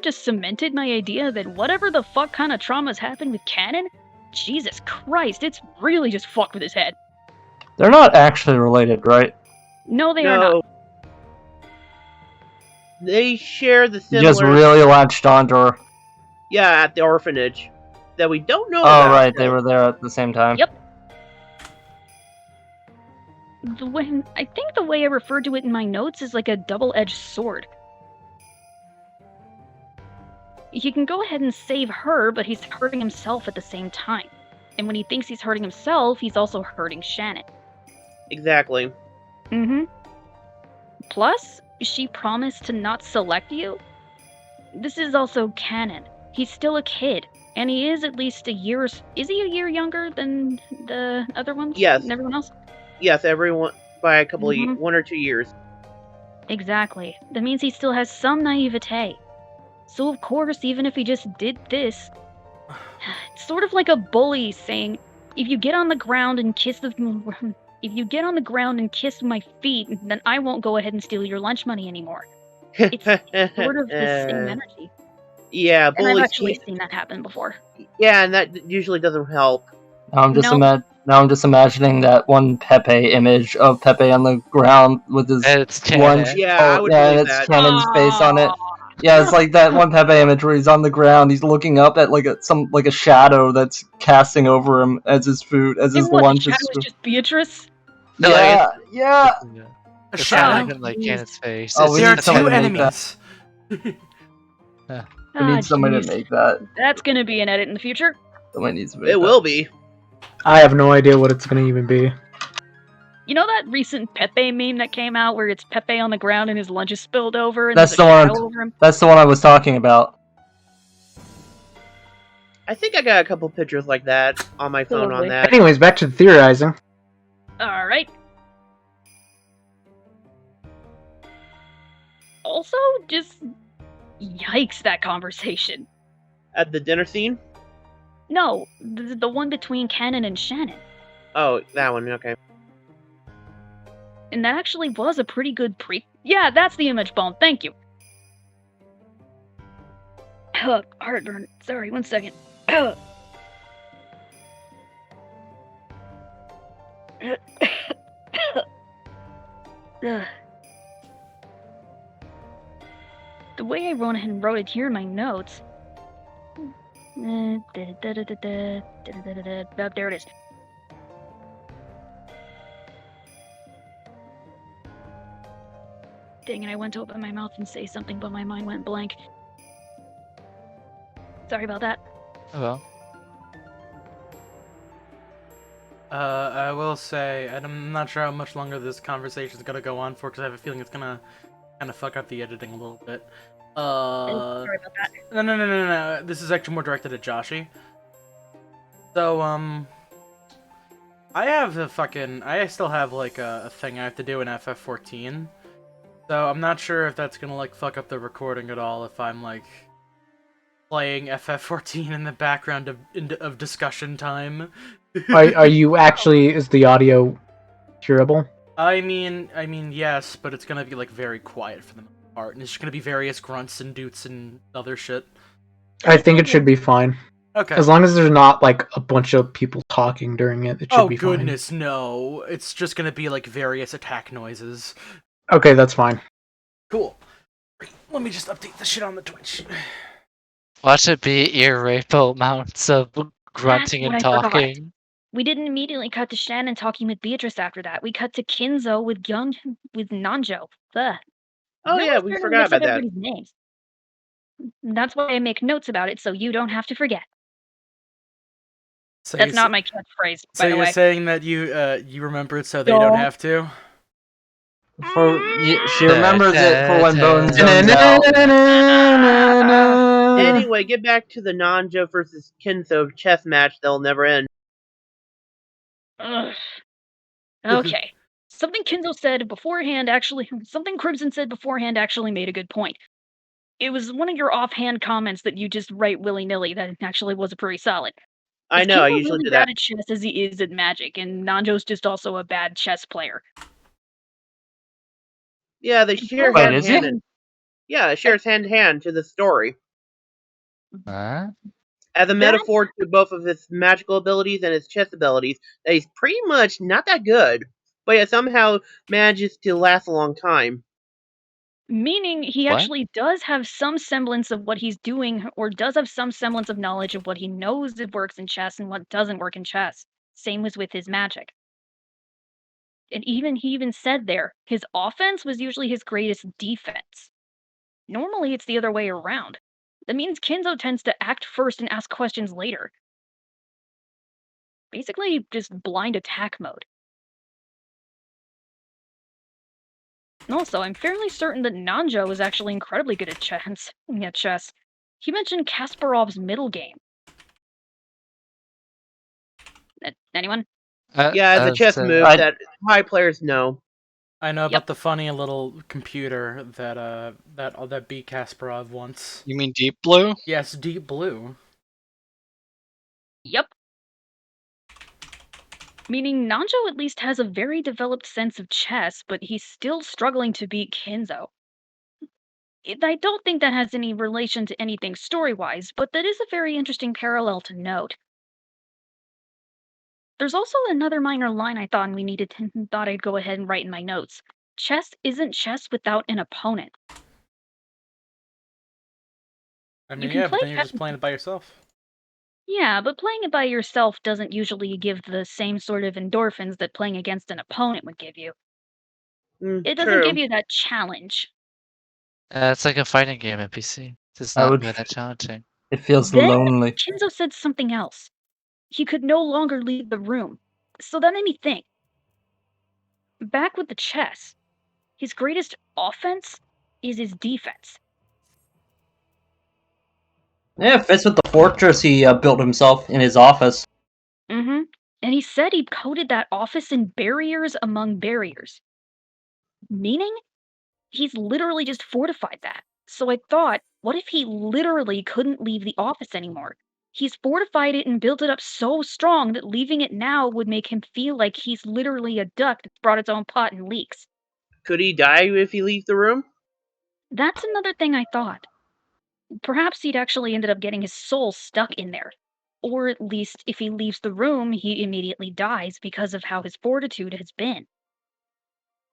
just cemented my idea that whatever the fuck kind of trauma's happened with Cannon, Jesus Christ, it's really just fucked with his head. They're not actually related, right? No, they are not. They share the similar... Just really latched onto her. Yeah, at the orphanage. That we don't know about. Oh, right, they were there at the same time. Yep. I think the way I referred to it in my notes is like a double-edged sword. He can go ahead and save her, but he's hurting himself at the same time. And when he thinks he's hurting himself, he's also hurting Shannon. Exactly. Mm-hmm. Plus, she promised to not select you. This is also canon. He's still a kid, and he is at least a year... Is he a year younger than the other ones? Yes. And everyone else? Yes, everyone by a couple of 1 or 2 years. Exactly. That means he still has some naivete. So of course, even if he just did this, it's sort of like a bully saying, if you get on the ground and kiss my feet, then I won't go ahead and steal your lunch money anymore. It's sort of the same energy. Yeah, and I've actually seen that happen before. Yeah, and that usually doesn't help. Now I'm just imagining that one Pepe image of Pepe on the ground with his lunch. Yeah, I would believe that. Cannon's face on it. Yeah, it's like that one Pepe image where he's on the ground, he's looking up at like a shadow that's casting over him as his food, as his lunch is. The shadow is just Beatrice? No, yeah. A shadow like Cannon's face. Oh, there are two enemies. We need somebody to make that. That's gonna be an edit in the future. Somebody needs to make it will be. I have no idea what it's gonna even be. You know that recent Pepe meme that came out where it's Pepe on the ground and his lunch is spilled over and that's there's a shadow over him? That's the one I was talking about. I think I got a couple pictures like that on my phone on that. Anyways, back to the theorizing. Alright. Also, just... Yikes, that conversation. At the dinner scene? No, the one between Cannon and Shannon. Oh, that one, okay. And that actually was a pretty good Yeah, that's the image bomb, thank you. Heartburn. Sorry, 1 second. The way I wrote it here in my notes... Oh, there it is. Dang it, I went to open my mouth and say something, but my mind went blank. Sorry about that. Oh well. I will say, and I'm not sure how much longer this conversation is going to go on for, because I have a feeling it's going to kind of fuck up the editing a little bit. Sorry about that. No. This is actually more directed at Joshi. So, I still have, like, a thing I have to do in FF14. So, I'm not sure if that's gonna, like, fuck up the recording at all if I'm, like, playing FF14 in the background of discussion time. Are you actually, is the audio hearable? I mean, yes, but it's gonna be, like, very quiet for the most part, and it's just gonna be various grunts and doots and other shit. I think it should be fine. Okay. As long as there's not, like, a bunch of people talking during it, it should be fine. Oh, goodness, no. It's just gonna be, like, various attack noises. Okay, that's fine. Cool. Let me just update the shit on the Twitch. Watch it be irreparable amounts of grunting and talking. We didn't immediately cut to Shannon talking with Beatrice after that. We cut to Kinzo with Nanjo. Ugh. Oh yeah, we forgot about that. Everybody's names. That's why I make notes about it, so you don't have to forget. So That's not my catchphrase, by the way. So you're saying that you remember it so they don't have to? She remembers it for when Bones zones out. Anyway, get back to the Nanjo versus Kinzo chess match that'll never end. Ugh. Okay. Something Crimson said beforehand actually made a good point. It was one of your offhand comments that you just write willy-nilly that actually was pretty solid. I know, I Kinzo's usually really do bad that. at chess as he is at Magic, and Nanjo's just also a bad chess player. Yeah, they share hand-hand. Yeah, it shares hand-hand to the story. Huh? As a metaphor to both of his magical abilities and his chess abilities, that he's pretty much not that good, but yet somehow manages to last a long time. Meaning he actually does have some semblance of what he's doing, or does have some semblance of knowledge of what he knows that works in chess and what doesn't work in chess. Same was with his magic. And he even said there, his offense was usually his greatest defense. Normally it's the other way around. That means Kinzo tends to act first and ask questions later. Basically, just blind attack mode. Also, I'm fairly certain that Nanjo is actually incredibly good at chess. He mentioned Kasparov's middle game. Anyone? Yeah, it's a chess move that high players know. I know about the funny little computer that beat Kasparov once. You mean Deep Blue? Yes, Deep Blue. Yep. Meaning Nanjo at least has a very developed sense of chess, but he's still struggling to beat Kinzo. I don't think that has any relation to anything story-wise, but that is a very interesting parallel to note. There's also another minor line I thought I'd go ahead and write in my notes. Chess isn't chess without an opponent. I mean, yeah, but then you're just playing it by yourself. Yeah, but playing it by yourself doesn't usually give the same sort of endorphins that playing against an opponent would give you. It doesn't give you that challenge. It's like a fighting game at PC. It's not really that challenging. It feels lonely. Kinzo said something else. He could no longer leave the room. So that made me think. Back with the chess, his greatest offense is his defense. Yeah, it fits with the fortress he built himself in his office. Mm-hmm. And he said he coded that office in barriers among barriers. Meaning, he's literally just fortified that. So I thought, what if he literally couldn't leave the office anymore? He's fortified it and built it up so strong that leaving it now would make him feel like he's literally a duck that's brought its own pot and leaks. Could he die if he leaves the room? That's another thing I thought. Perhaps he'd actually ended up getting his soul stuck in there. Or at least, if he leaves the room, he immediately dies because of how his fortitude has been.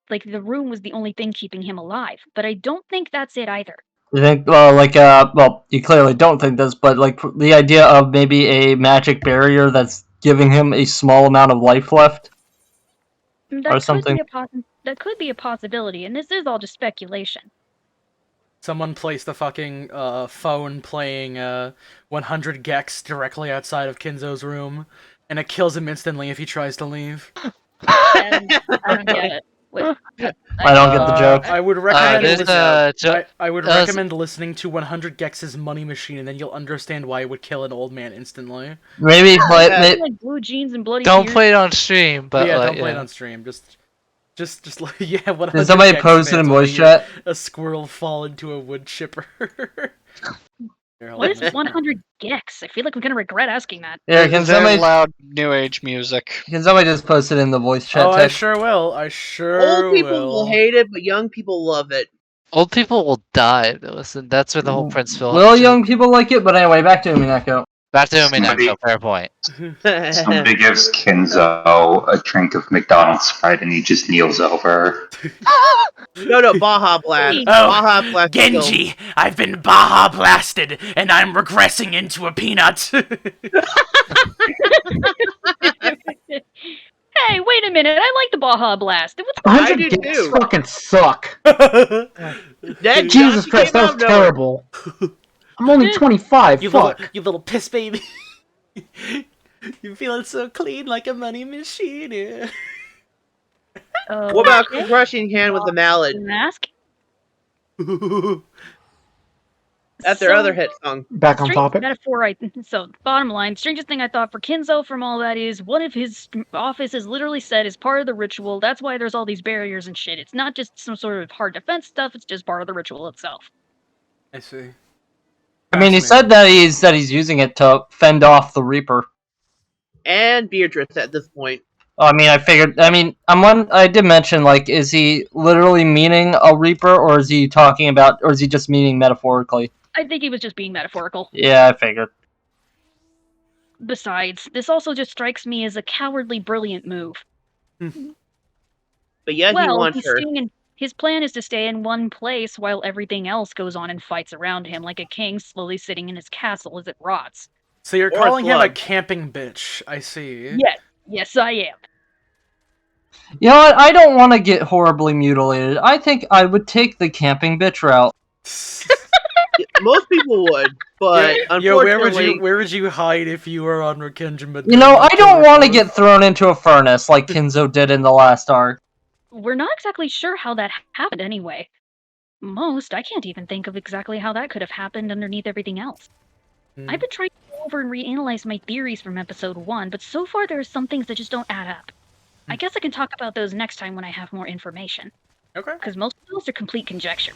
Like, the room was the only thing keeping him alive, but I don't think that's it either. You think, you clearly don't think this, but, like, the idea of maybe a magic barrier that's giving him a small amount of life left? Or something? That could be a possibility, and this is all just speculation. Someone placed a fucking phone playing 100 Gex directly outside of Kinzo's room, and it kills him instantly if he tries to leave. I don't get it. Wait, I don't get the joke. I would recommend there's a joke. I would recommend listening to 100 Gex's Money Machine, and then you'll understand why it would kill an old man instantly. Maybe play. Like blue jeans and bloody Don't tears. play it on stream, but yeah, like, don't play it on stream. Just like, yeah. 100 Did somebody Gex post it fans in wanna voice hear chat? A squirrel fall into a wood chipper. Here, hold What on. is 100 Gex? I feel like I'm gonna regret asking that. Yeah, It's can very somebody loud New Age music. just post it in the voice chat Oh, I text? sure will. I sure Old people will. will hate it, but young people love it. old people will die if they listen. That's where the whole principle. Will young people like it? But anyway, back to Umineko. Back to Somebody- Umineko. Fair point. Somebody gives Kinzo a drink of McDonald's Sprite and he just kneels over. No, Baja Blast. Oh, Baja Blast. Genji, I've been Baja blasted, and I'm regressing into a peanut. Hey, wait a minute! I like the Baja Blast. It was 100 do Gex too. fucking suck. That Jesus Johnny Christ, came that out was of nowhere. terrible. I'm only 25. you Fuck. you little piss baby. You feeling so clean like a money machine. Yeah. What about crushing hand with the mallet? Mask? That's their other hit song. Back on Strange topic. metaphor. So, bottom line, strangest thing I thought for Kinzo from all that is one of his offices literally said is part of the ritual. That's why there's all these barriers and shit. It's not just some sort of hard defense stuff. It's just part of the ritual itself. I see. I mean, he said that he's using it to fend off the Reaper. And Beatrice at this point. I mean, I did mention, like, is he literally meaning a Reaper, or is he just meaning metaphorically? I think he was just being metaphorical. Yeah, I figured. Besides, this also just strikes me as a cowardly brilliant move. But yeah, he wants he's her. his plan is to stay in one place while everything else goes on and fights around him, like a king slowly sitting in his castle as it rots. So you're Or calling him a slug. camping bitch. I see. Yes, I am. You know what? I don't want to get horribly mutilated. I think I would take the camping bitch route. Most people would, but Yo, unfortunately, where would you hide if you were on Rakenjin? You know, I don't want to get thrown into a furnace like Kinzo did in the last arc. We're not exactly sure how that happened anyway. I can't even think of exactly how that could have happened underneath everything else. I've been trying to go over and reanalyze my theories from episode 1, but so far there are some things that just don't add up. I guess I can talk about those next time when I have more information. Okay. Because most of those are complete conjecture.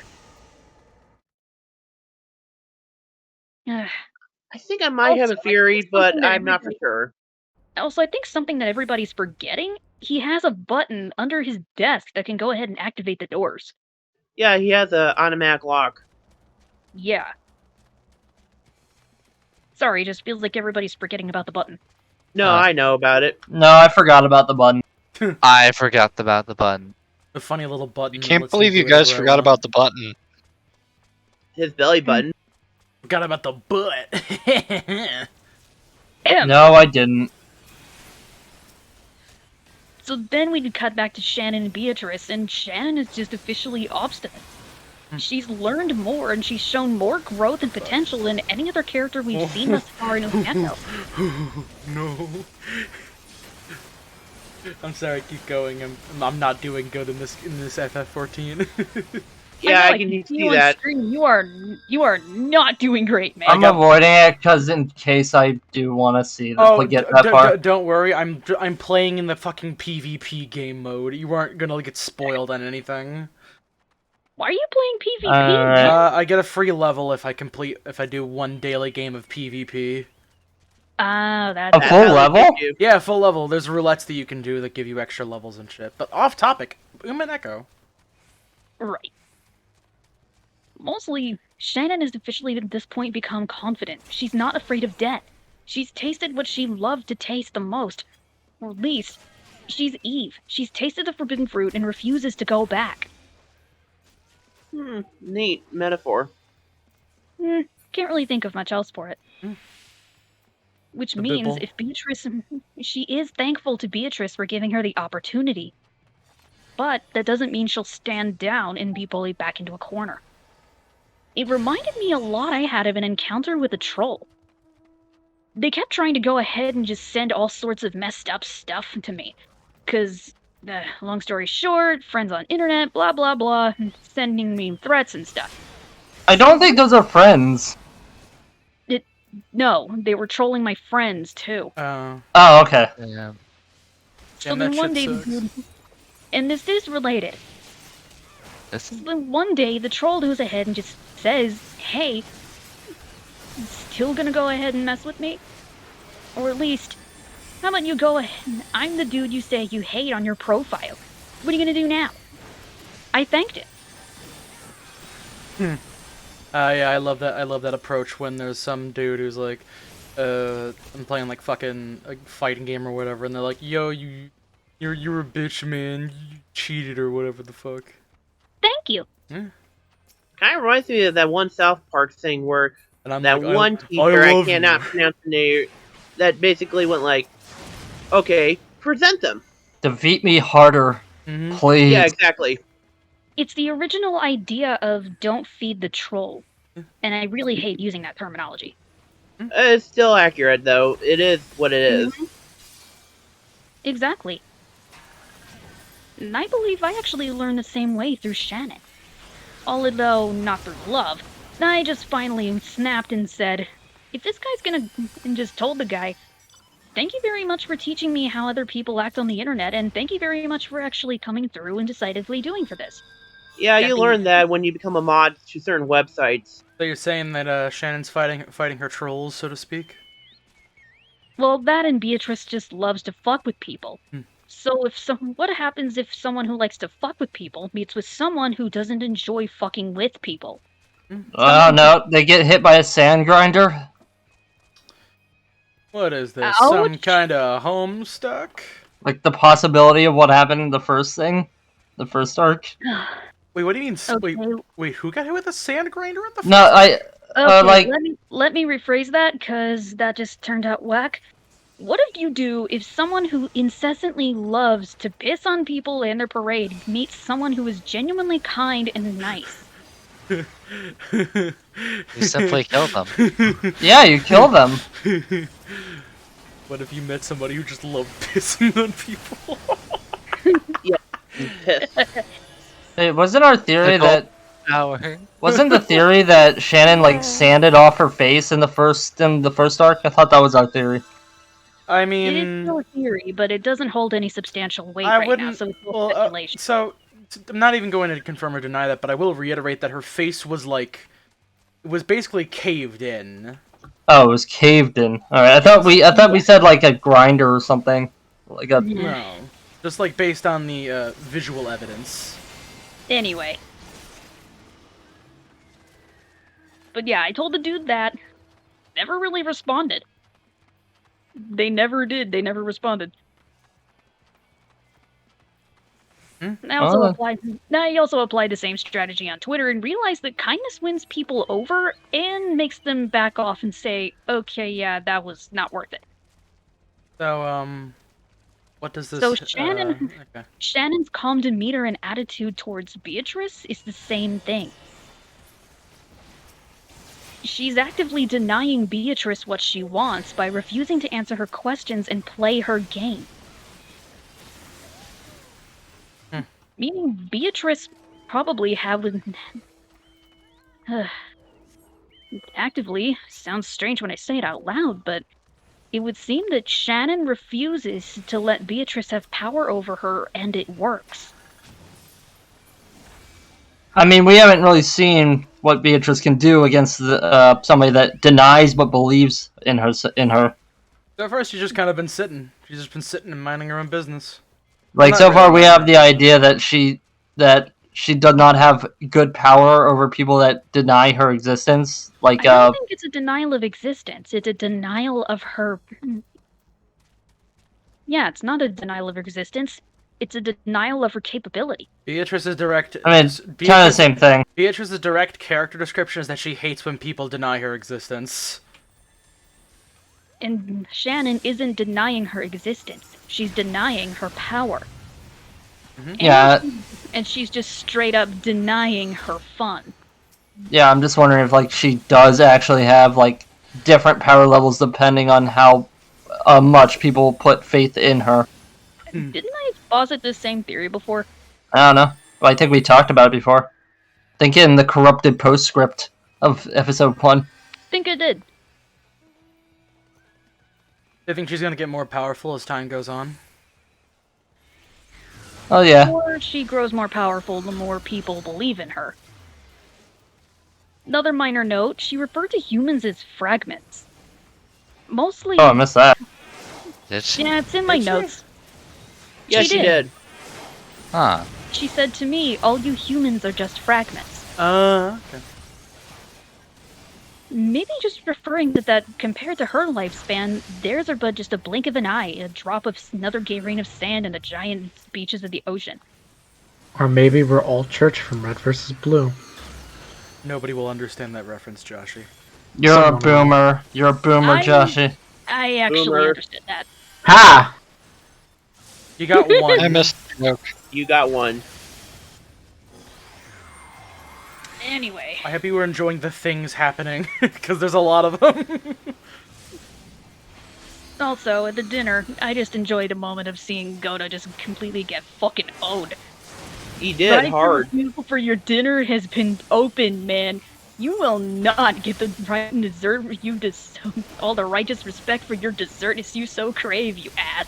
I think I might have a theory, but I'm not for sure. Also, I think something that everybody's forgetting, he has a button under his desk that can go ahead and activate the doors. Yeah, he has an automatic lock. Yeah. Sorry, it just feels like everybody's forgetting about the button. No, I know about it. No, I forgot about the button. I forgot about the button. The funny little button. I can't believe you guys forgot about the button. His belly button. Forgot about the butt. No, I didn't. So then we cut back to Shannon and Beatrice, and Shannon is just officially obstinate. She's learned more, and she's shown more growth and potential than any other character we've seen thus far in Umineko. No. I'm sorry, keep going. I'm not doing good in this FF14. Yeah, I can can see on that. Screen. You are not doing great, man. I'm avoiding it because in case I do want to see get that far. Don't worry. I'm playing in the fucking PvP game mode. You aren't gonna get spoiled on anything. Why are you playing PvP? I get a free level if I do one daily game of PvP. That's A full level? Yeah, full level. There's roulettes that you can do that give you extra levels and shit. But off topic, Umineko. Right. Mostly, Shannon has officially at this point become confident. She's not afraid of death. She's tasted what she loved to taste the most. Or at least, she's Eve. She's tasted the forbidden fruit and refuses to go back. Neat metaphor. Can't really think of much else for it. Which means bibble. if Beatrice... She is thankful to Beatrice for giving her the opportunity. But that doesn't mean she'll stand down and be bullied back into a corner. It reminded me a lot I had of an encounter with a troll. They kept trying to go ahead and just send all sorts of messed up stuff to me. 'Cause long story short, friends on internet, blah blah blah, sending me threats and stuff. I don't think those are friends. No, they were trolling my friends too. Oh, okay. Yeah. So Damn, then that one shit day, sucks. and this is related. This is Then one day, the troll goes ahead and just says, "Hey, still gonna go ahead and mess with me? Or at least, how about you go ahead? I'm the dude you say you hate on your profile. What are you gonna do now?" I thanked him. Yeah, I love that. I love that approach when there's some dude who's like, I'm playing like fucking a fighting game or whatever, and they're like, "Yo, you're a bitch, man. You cheated or whatever the fuck." Thank you. Yeah. Kind of reminds me of that one South Park thing where And I'm that like, one I teacher, I love cannot you. pronounce the name, that basically went like, "Okay, present them." Defeat me harder, please. Yeah, exactly. It's the original idea of don't feed the troll. And I really hate using that terminology. It's still accurate, though. It is what it is. Exactly. And I believe I actually learned the same way through Shannon. Although not through love. I just finally snapped and said, if this guy's gonna... and just told the guy, thank you very much for teaching me how other people act on the internet, and thank you very much for actually coming through and decisively doing for this. Yeah, you learn that when you become a mod to certain websites. So you're saying that Shannon's fighting her trolls, so to speak? Well, that and Beatrice just loves to fuck with people. So what happens if someone who likes to fuck with people meets with someone who doesn't enjoy fucking with people? Oh no, they get hit by a sand grinder? What is this? Ouch. Some kind of homestuck? Like the possibility of what happened in the first thing? The first arc? Wait, what do you mean? Okay. Wait, who got hit with a sand grinder in the first? No, Okay, like... let me rephrase that, cause that just turned out whack. What if you do if someone who incessantly loves to piss on people and their parade meets someone who is genuinely kind and nice? You simply kill them. Yeah, you kill them. What if you met somebody who just loved pissing on people? Yeah, Hey, wasn't our theory that... Power. Wasn't the theory that Shannon, like, sanded off her face in the first arc? I thought that was our theory. I It is mean, still a theory, but it doesn't hold any substantial weight I right wouldn't. now, so it's Well, speculation. so I'm not even going to confirm or deny that, but I will reiterate that her face was like, it was basically caved in. Oh, it was caved in. Alright, I thought we said, like, a grinder or something. Like a... No, just like based on the visual evidence. Anyway. But yeah, I told the dude that. Never really responded. They never did. They never responded. I also applied the same strategy on Twitter and realized that kindness wins people over and makes them back off and say, okay, yeah, that was not worth it. So, what does this... So Shannon, okay. Shannon's calm demeanor and attitude towards Beatrice is the same thing. She's actively denying Beatrice what she wants by refusing to answer her questions and play her game. Meaning Beatrice probably actively, sounds strange when I say it out loud, but it would seem that Shannon refuses to let Beatrice have power over her, and it works. I mean, we haven't really seen what Beatrice can do against somebody that denies but believes in her. So far, she's just kind of been sitting. She's just been sitting and minding her own business. Like, so far we have the idea that she does not have good power over people that deny her existence. Like, I don't think it's a denial of existence. It's a denial of her... Yeah, it's not a denial of her existence. It's a denial of her capability. Beatrice's direct... I mean, kind of the same thing. Beatrice's direct character description is that she hates when people deny her existence. And Shannon isn't denying her existence. She's denying her power. Yeah. And she's just straight up denying her fun. Yeah, I'm just wondering if, like, she does actually have, like, different power levels depending on how much people put faith in her. Didn't I posit this same theory before? I don't know. But I think we talked about it before. I think in the corrupted postscript of episode 1. I think I did. I think she's gonna get more powerful as time goes on. Oh yeah. Or she grows more powerful the more people believe in her. Another minor note, she referred to humans as fragments. Mostly... Oh, I missed that. Did she? Yeah, it's in my Did she? notes. Yes, she did. Huh. She said to me, all you humans are just fragments. Okay. Maybe just referring that compared to her lifespan, theirs are but just a blink of an eye, a drop of another grain of sand in the giant beaches of the ocean. Or maybe we're all church from Red versus Blue. Nobody will understand that reference, Joshy. You're a boomer. You're a boomer, Joshy. I actually Boomer. understood that. Ha! You got one. I missed the joke. You got one. Anyway. I hope you were enjoying the things happening, because there's a lot of them. Also, at the dinner, I just enjoyed a moment of seeing Goda just completely get fucking owned. He did, hard. For your dinner has been open, man. You will not get the right dessert you all the righteous respect for your dessert as you so crave, you ass.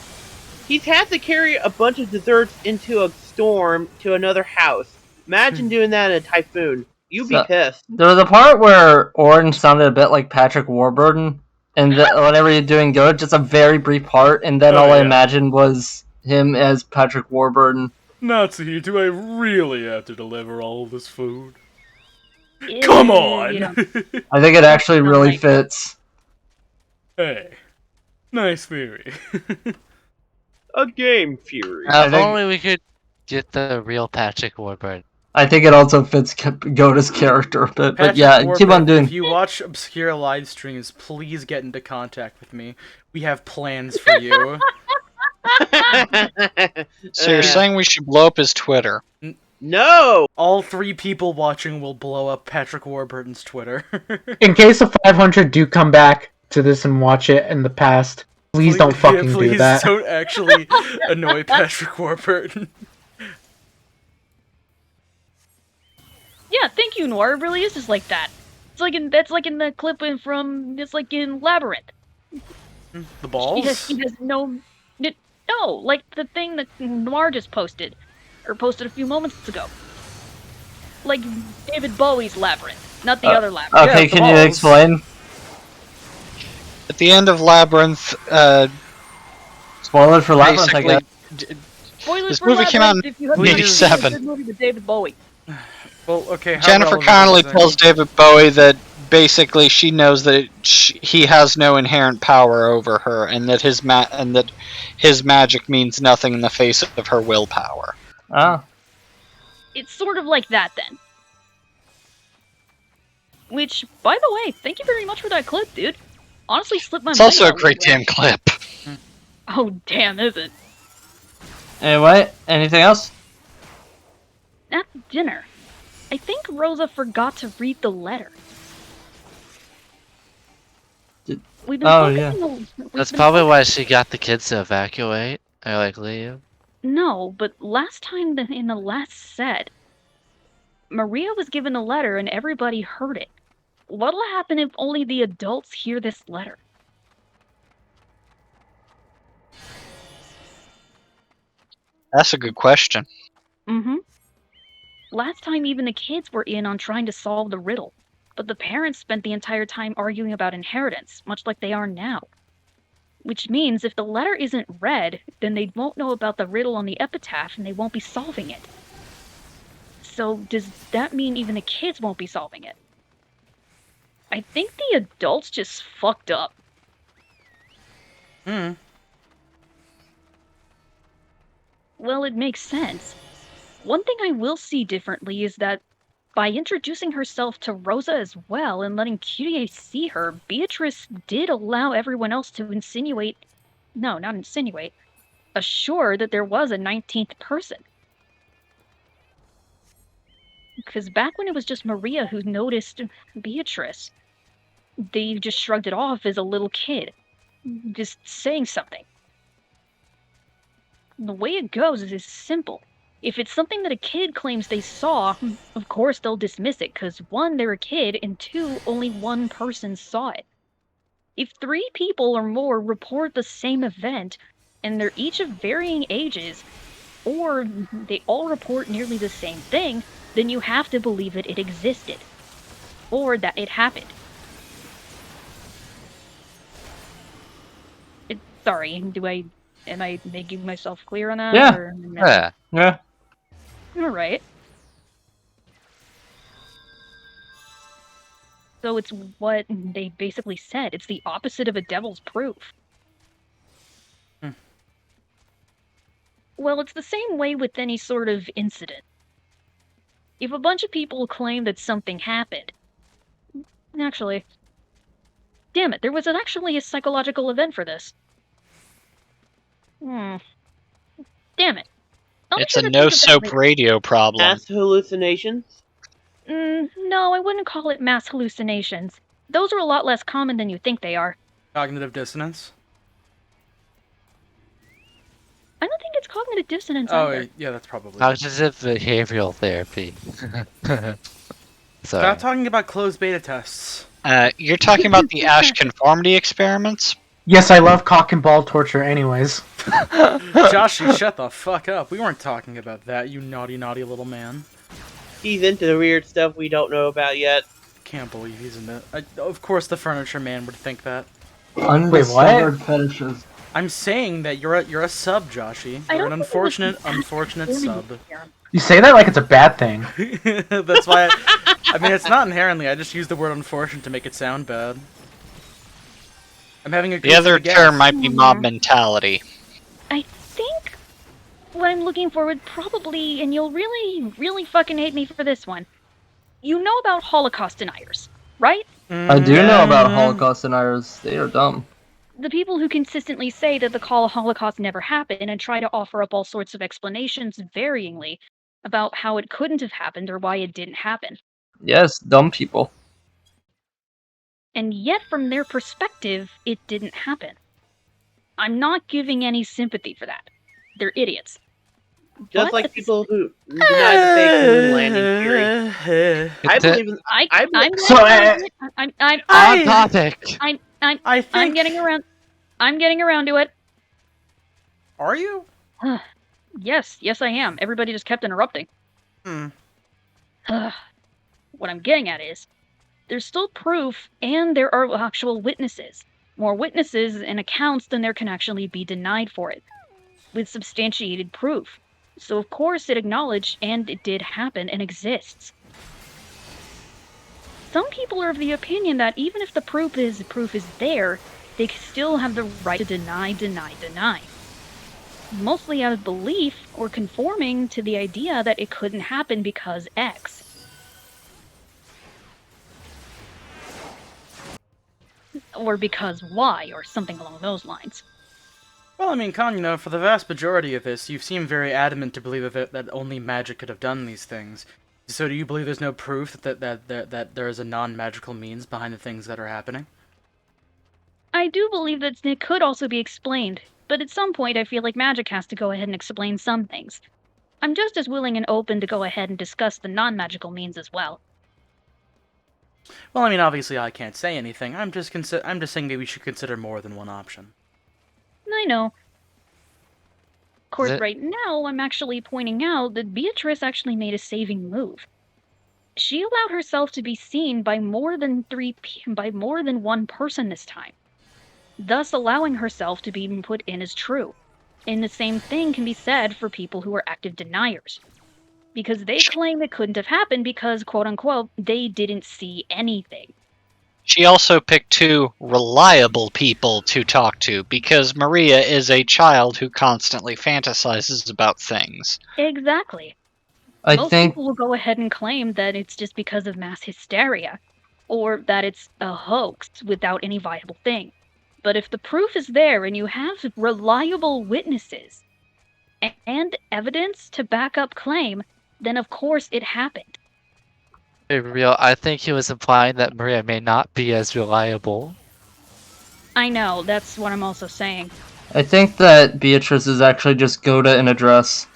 He's had to carry a bunch of desserts into a storm to another house. Imagine doing that in a typhoon. You'd be pissed. There was a part where Orin sounded a bit like Patrick Warburton, and whenever you're doing good, just a very brief part, and then all I imagined was him as Patrick Warburton. Natsuhi, do I really have to deliver all of this food? Come on! I think it actually really fits. Hey, nice theory. A game theory. If only we could get the real Patrick Warburton. I think it also fits Goda's character a bit, but Patrick yeah, Warburton, keep on doing. If you watch obscure live streams, please get into contact with me. We have plans for you. So you're saying we should blow up his Twitter? No! All 3 people watching will blow up Patrick Warburton's Twitter. In case the 500 do come back to this and watch it in the past, please don't fucking do that. Please don't actually annoy Patrick Warburton. Yeah, thank you, Noir. It really is just like that. It's like that's like in the clip it's like in Labyrinth. The balls? He has no, like the thing that Noir just posted a few moments ago. Like David Bowie's Labyrinth, not the other Labyrinth. Okay, can you explain? At the end of Labyrinth, spoiler for Labyrinth, I guess. Spoilers This for movie came out in Labyrinth if you have 87. This movie with David Bowie. Well, okay. How Jennifer relevant Connelly is it? tells David Bowie that basically she knows that he has no inherent power over her, and that his magic means nothing in the face of her willpower. Oh. It's sort of like that then. Which, by the way, thank you very much for that clip, dude. Honestly, slipped my mind. It's also a out great that way. damn clip. Oh, damn, is it? Anyway, anything else? At dinner, I think Rosa forgot to read the letter. We've been focusing That's probably why she got the kids to evacuate or like leave. No, but last time in the last set, Maria was given a letter and everybody heard it. What'll happen if only the adults hear this letter? That's a good question. Mm-hmm. Last time even the kids were in on trying to solve the riddle, but the parents spent the entire time arguing about inheritance, much like they are now. Which means if the letter isn't read, then they won't know about the riddle on the epitaph and they won't be solving it. So does that mean even the kids won't be solving it? I think the adults just fucked up. Well, it makes sense. One thing I will see differently is that by introducing herself to Rosa as well and letting QDA see her, Beatrice did allow everyone else to assure that there was a 19th person. Because back when it was just Maria who noticed Beatrice, they just shrugged it off as a little kid, just saying something. The way it goes is simple. If it's something that a kid claims they saw, of course they'll dismiss it, because 1, they're a kid, and 2, only one person saw it. If 3 people or more report the same event, and they're each of varying ages, or they all report nearly the same thing, then you have to believe that it existed, or that it happened. Sorry, am I making myself clear on that? Yeah. Or... Yeah. Alright. So it's what they basically said. It's the opposite of a devil's proof. Well, it's the same way with any sort of incident. If a bunch of people claim that something happened... Actually... Damn it, there was actually a psychological event for this. Damn it. It's a no-soap radio problem. Mass hallucinations? No, I wouldn't call it mass hallucinations. Those are a lot less common than you think they are. Cognitive dissonance? I don't think it's cognitive dissonance Oh, either. yeah, that's probably... Cognitive behavioral therapy. Sorry. Stop talking about closed beta tests. You're talking about the Ash conformity experiments? Yes, I love cock and ball torture anyways. Joshy, shut the fuck up. We weren't talking about that, you naughty, naughty little man. He's into the weird stuff we don't know about yet. Can't believe he's into it. Of course the furniture man would think that. Undiscovered fetishes. I'm saying that you're a sub, Joshy. You're an unfortunate sub. You say that like it's a bad thing. That's why I mean, it's not inherently. I just use the word unfortunate to make it sound bad. I'm having a The other term might be mob mentality. I think what I'm looking for would probably, and you'll really, really fucking hate me for this one. You know about Holocaust deniers, right? I do know about Holocaust deniers. They are dumb. The people who consistently say that the Holocaust never happened and try to offer up all sorts of explanations varyingly about how it couldn't have happened or why it didn't happen. Yes, dumb people. And yet, from their perspective, it didn't happen. I'm not giving any sympathy for that. They're idiots. Just like people who deny the fake moon landing theory. I believe in... On topic. I'm getting around to it. Are you? Yes, I am. Everybody just kept interrupting. What I'm getting at is, there's still proof, and there are actual witnesses. More witnesses and accounts than there can actually be denied for it, with substantiated proof. So of course it acknowledged, and it did happen, and exists. Some people are of the opinion that even if the proof is there, they still have the right to deny. Mostly out of belief, or conforming to the idea that it couldn't happen because X. Or because Y, or something along those lines. Well, I mean, Con, for the vast majority of this, you seem very adamant to believe that only magic could have done these things. So do you believe there's no proof that there is a non-magical means behind the things that are happening? I do believe that it could also be explained, but at some point I feel like magic has to go ahead and explain some things. I'm just as willing and open to go ahead and discuss the non-magical means as well. Well, I mean, obviously I can't say anything. I'm just saying maybe we should consider more than one option. I know. Of course, right now I'm actually pointing out that Beatrice actually made a saving move. She allowed herself to be seen by more than one person this time, thus allowing herself to be put in as true. And the same thing can be said for people who are active deniers, because they claim it couldn't have happened because, quote-unquote, they didn't see anything. She also picked 2 reliable people to talk to, because Maria is a child who constantly fantasizes about things. Exactly. Most people will go ahead and claim that it's just because of mass hysteria, or that it's a hoax without any viable thing. But if the proof is there and you have reliable witnesses and evidence to back up claim, then of course it happened. Be real, I think he was implying that Maria may not be as reliable. I know, that's what I'm also saying. I think that Beatrice is actually just Goda in a dress.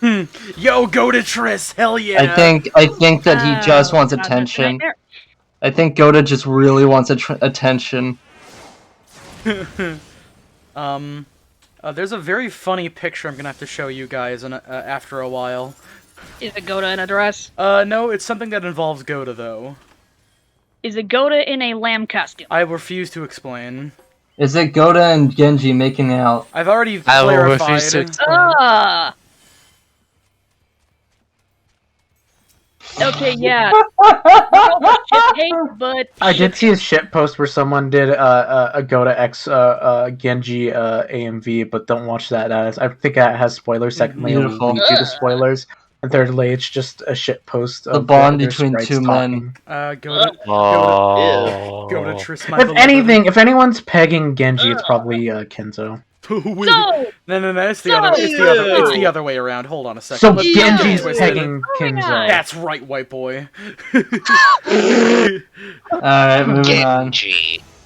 Yo, go to Triss, hell yeah! I think that he just wants God, that's a attention. nightmare. I think Goda just really wants attention. There's a very funny picture I'm gonna have to show you guys after a while. Is it Goda in a dress? No, it's something that involves Goda, though. Is it Goda in a lamb costume? I refuse to explain. Is it Goda and Genji making out? I've already I will clarified. refuse to explain. Okay, yeah. But I did see a shit post where someone did a Goda X Genji AMV, but don't watch that. I think that has spoilers. Secondly, it'll Beautiful. lead you to spoilers. And thirdly, it's just a shit post. The of bond their between sprites two talking. men. Go to Oh. Triss, my If beloved. anything, if anyone's pegging Genji, it's probably Kenzo. No, it's the other way around. Hold on a second. So Let's Genji's twist it. pegging Kenzo. That's right, white boy. Alright, moving on.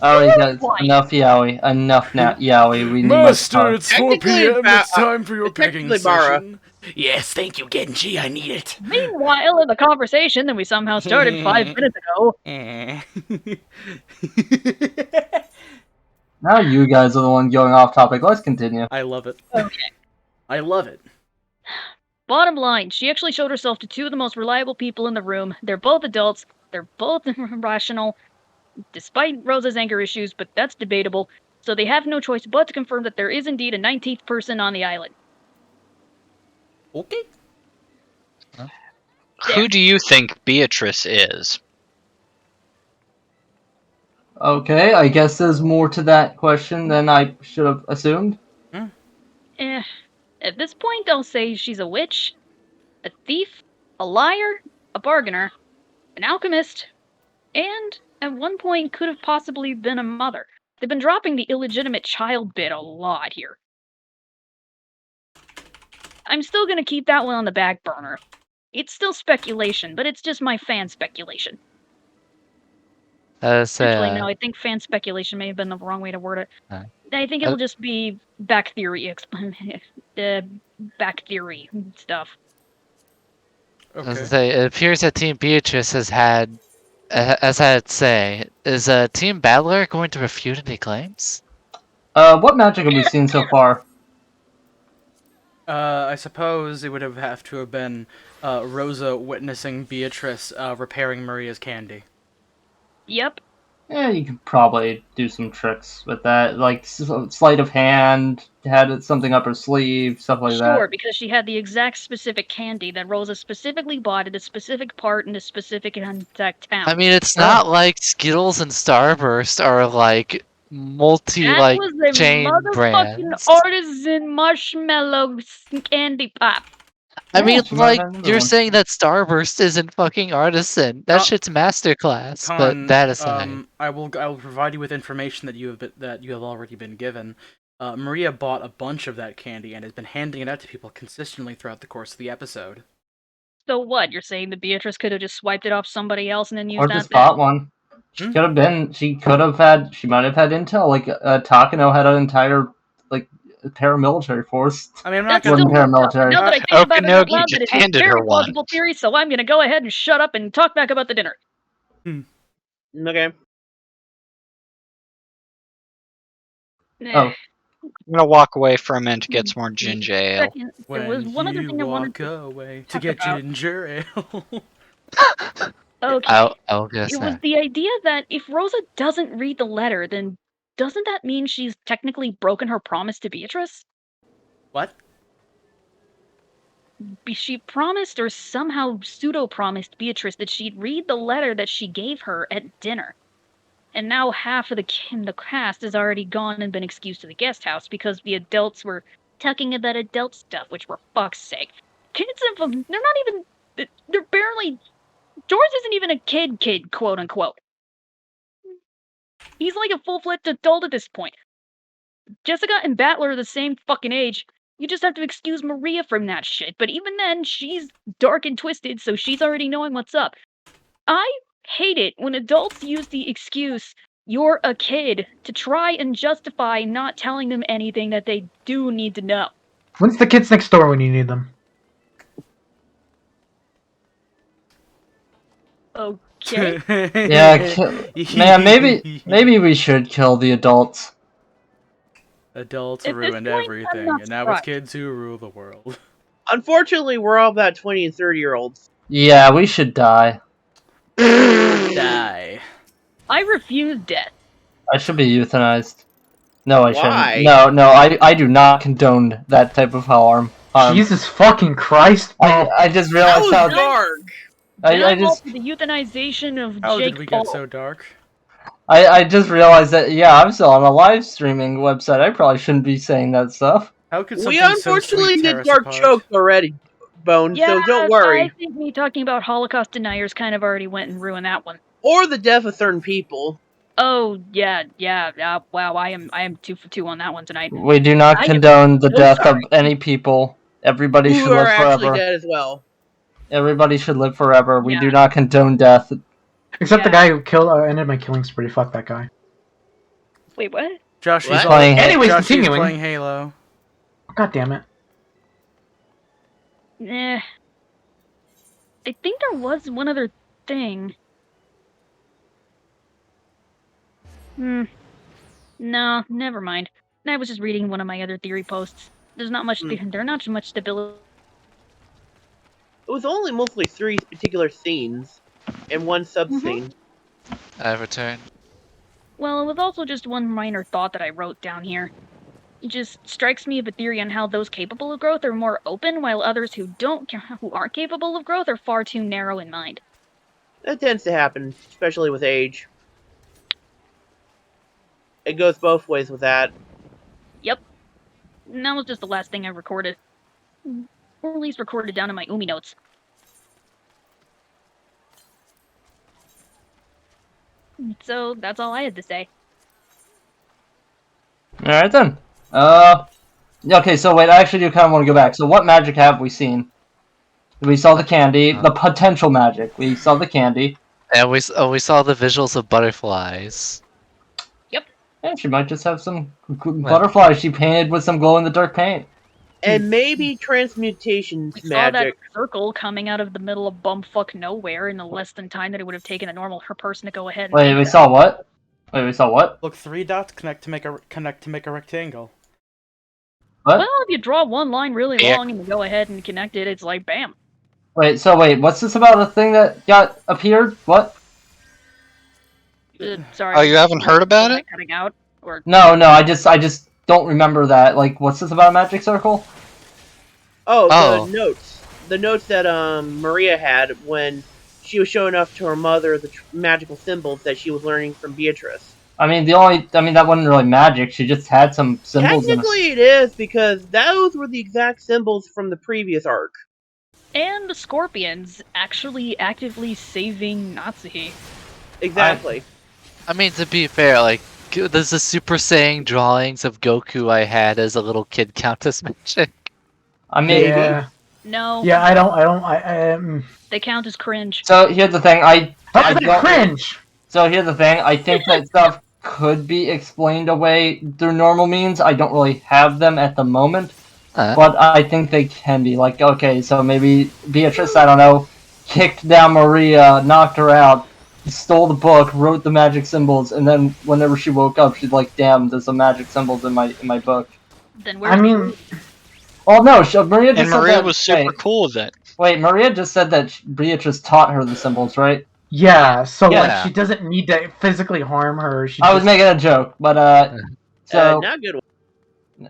Alright guys, enough yaoi. Enough yaoi. We need Master, more it's 4 p.m. It's time for your pegging technically Bara. session. Yes, thank you, Genji. I need it. Meanwhile, in the conversation that we somehow started 5 minutes ago. Now you guys are the one going off topic. Let's continue. I love it. Okay. I love it. Bottom line, she actually showed herself to two of the most reliable people in the room. They're both adults. They're both rational, despite Rosa's anger issues, but that's debatable. So they have no choice but to confirm that there is indeed a 19th person on the island. Okay. Who do you think Beatrice is? Okay, I guess there's more to that question than I should have assumed. At this point, I'll say she's a witch, a thief, a liar, a bargainer, an alchemist, and at one point could have possibly been a mother. They've been dropping the illegitimate child bit a lot here. I'm still gonna keep that one on the back burner. It's still speculation, but it's just my fan speculation. Actually, no, I think fan speculation may have been the wrong way to word it. I think it'll just be back theory, back theory stuff. I was gonna say, it appears that Team Beatrice has had say, is Team Battler going to refute any claims? What magic have we seen so far? I suppose it would have to have been Rosa witnessing Beatrice repairing Maria's candy. Yep. Yeah, you could probably do some tricks with that, like sleight of hand, had something up her sleeve, stuff like that. Sure, because she had the exact specific candy that Rosa specifically bought at a specific part in a specific exact town. I mean, it's not like Skittles and Starburst are like that multi was a chain motherfucking brands. artisan marshmallow candy pop. I mean, she might like, have another you're one. saying that Starburst isn't fucking artisan. That shit's masterclass. But that aside, I will provide you with information that you have already been given. Maria bought a bunch of that candy and has been handing it out to people consistently throughout the course of the episode. So what? You're saying that Beatrice could have just swiped it off somebody else and then used Or that? just bought one. She could have been. She might have had intel. Like Takano had an entire paramilitary force. I mean, I'm That's not still gonna. paramilitary. Now that I think about it out Okanogi loud, just that is a handed her very one. plausible theory, so I'm gonna go ahead and shut up and talk back about the dinner. Okay. Nah. I'm gonna walk away for a minute to get some more ginger ale. Second, there was one other thing I wanted to away talk get about. ginger ale. Okay. I'll guess It was that. the idea that if Rosa doesn't read the letter, then doesn't that mean she's technically broken her promise to Beatrice? What? She promised or somehow pseudo-promised Beatrice that she'd read the letter that she gave her at dinner. And now half of the cast has already gone and been excused to the guest house because the adults were talking about adult stuff, which for fuck's sake. Kids, they're not even, they're barely, George isn't even a kid, quote unquote. He's like a full-fledged adult at this point. Jessica and Battler are the same fucking age. You just have to excuse Maria from that shit. But even then, she's dark and twisted, so she's already knowing what's up. I hate it when adults use the excuse You're a kid to try and justify not telling them anything that they do need to know. When's the kids next door when you need them? Okay. Yeah, man. Maybe we should kill the adults. Adults At this ruined point, I'm everything, not and now it's surprised. kids who rule the world. Unfortunately, we're all about 20 and 30-year-olds. Yeah, we should die. Die. I refuse death. I should be euthanized. No, I Why? shouldn't. No, I do not condone that type of harm. Jesus fucking Christ! I just realized That how was dark. I just the euthanization of How Jake did we Paul. get so dark? I just realized that I'm still on a live streaming website. I probably shouldn't be saying that stuff. How could We something so unfortunately sweet tear get us dark apart? choked already, Bone, Yeah, so don't worry. I think me talking about Holocaust deniers kind of already went and ruined that one. Or the death of certain people. Oh yeah. Wow, I am 2 for 2 on that one tonight. We do not I am condone the so death sorry. of any people. Everybody should Who are live actually forever. dead as well. Everybody should live forever. We Yeah. do not condone death. Except the guy who ended my killing spree. Fuck that guy. Wait, what? Josh, What? he's Playing Anyways, Josh, he's continuing. playing Halo. God damn it. Eh. I think there was one other thing. No, never mind. I was just reading one of my other theory posts. There's not much. There's not much stability. It was only mostly 3 particular scenes and 1 sub-scene. I return. Well, it was also just one minor thought that I wrote down here. It just strikes me of a theory on how those capable of growth are more open, while others who aren't capable of growth are far too narrow in mind. That tends to happen, especially with age. It goes both ways with that. Yep. And that was just the last thing I recorded. Or at least recorded down in my Umi notes. So, that's all I had to say. Alright then. Okay, so wait, I actually do kind of want to go back. So what magic have we seen? We saw the candy, the potential magic. We saw the candy. And we saw the visuals of butterflies. Yeah, she might just have some butterflies she painted with some glow-in-the-dark paint. And maybe transmutation We saw that magic. circle coming out of the middle of bumfuck nowhere in less than time that it would have taken a normal person to go ahead and Wait, make we that. saw what? Wait, we saw what? Look, 3 dots connect to make a rectangle. What? Well, if you draw one line really Yeah. long and you go ahead and connect it, it's like bam. Wait, what's this about a thing that appeared? What? Sorry. Oh, you haven't heard about am I it? Cutting out or No, I just don't remember that. Like, what's this about a magic circle? Oh, the notes. The notes that Maria had when she was showing off to her mother the magical symbols that she was learning from Beatrice. I mean, that wasn't really magic. She just had some symbols. Technically, it is because those were the exact symbols from the previous arc. And the Scorpions actually actively saving Natsuhi. Exactly. I mean, to be fair, like, does the Super Saiyan drawings of Goku I had as a little kid count as magic? I mean, Yeah. No. Yeah, I They count as cringe. So here's the thing, I That's don't- cringe! So here's the thing, I think that stuff could be explained away through normal means. I don't really have them at the moment, but I think they can be. Like, okay, so maybe Beatrice, I don't know, kicked down Maria, knocked her out, stole the book, wrote the magic symbols, and then whenever she woke up, she's like, "Damn, there's some magic symbols in my book." Then I mean, oh no, Maria just And said Maria that, was super cool with it. Wait, Maria just said that Beatrice taught her the symbols, right? yeah, so Yeah. like she doesn't need to physically harm her. She I was just- making a joke, but so Not a good one.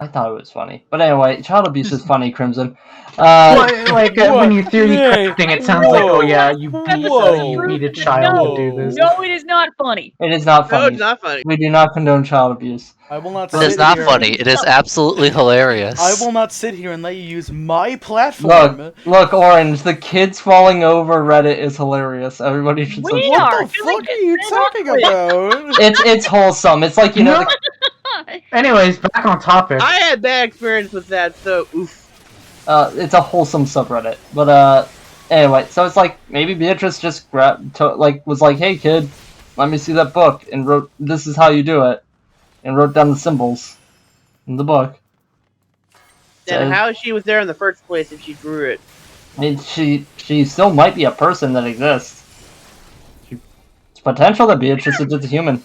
I thought it was funny. But anyway, child abuse is funny, Crimson. Well, like when you theory crafting, it sounds like, oh yeah, you beat a child to do this. No, it is not funny. It is not funny. No, it's not funny. We do not condone child abuse. I will not It is sit not here. funny. It is absolutely hilarious. I will not sit here and let you use my platform. Look, Orange, the kids falling over Reddit is hilarious. Everybody should We subscribe. are. What the fuck are you talking about? It's wholesome. It's like, you know, Anyways, back on topic. I had bad experience with that, so oof. it's a wholesome subreddit. But anyway, so it's like maybe Beatrice just was like, "Hey kid, let me see that book, and wrote, this is how you do it, and wrote down the symbols in the book. Then So, how she was there in the first place if she drew it? I mean, she still might be a person that exists. It's potential that Beatrice is just a human.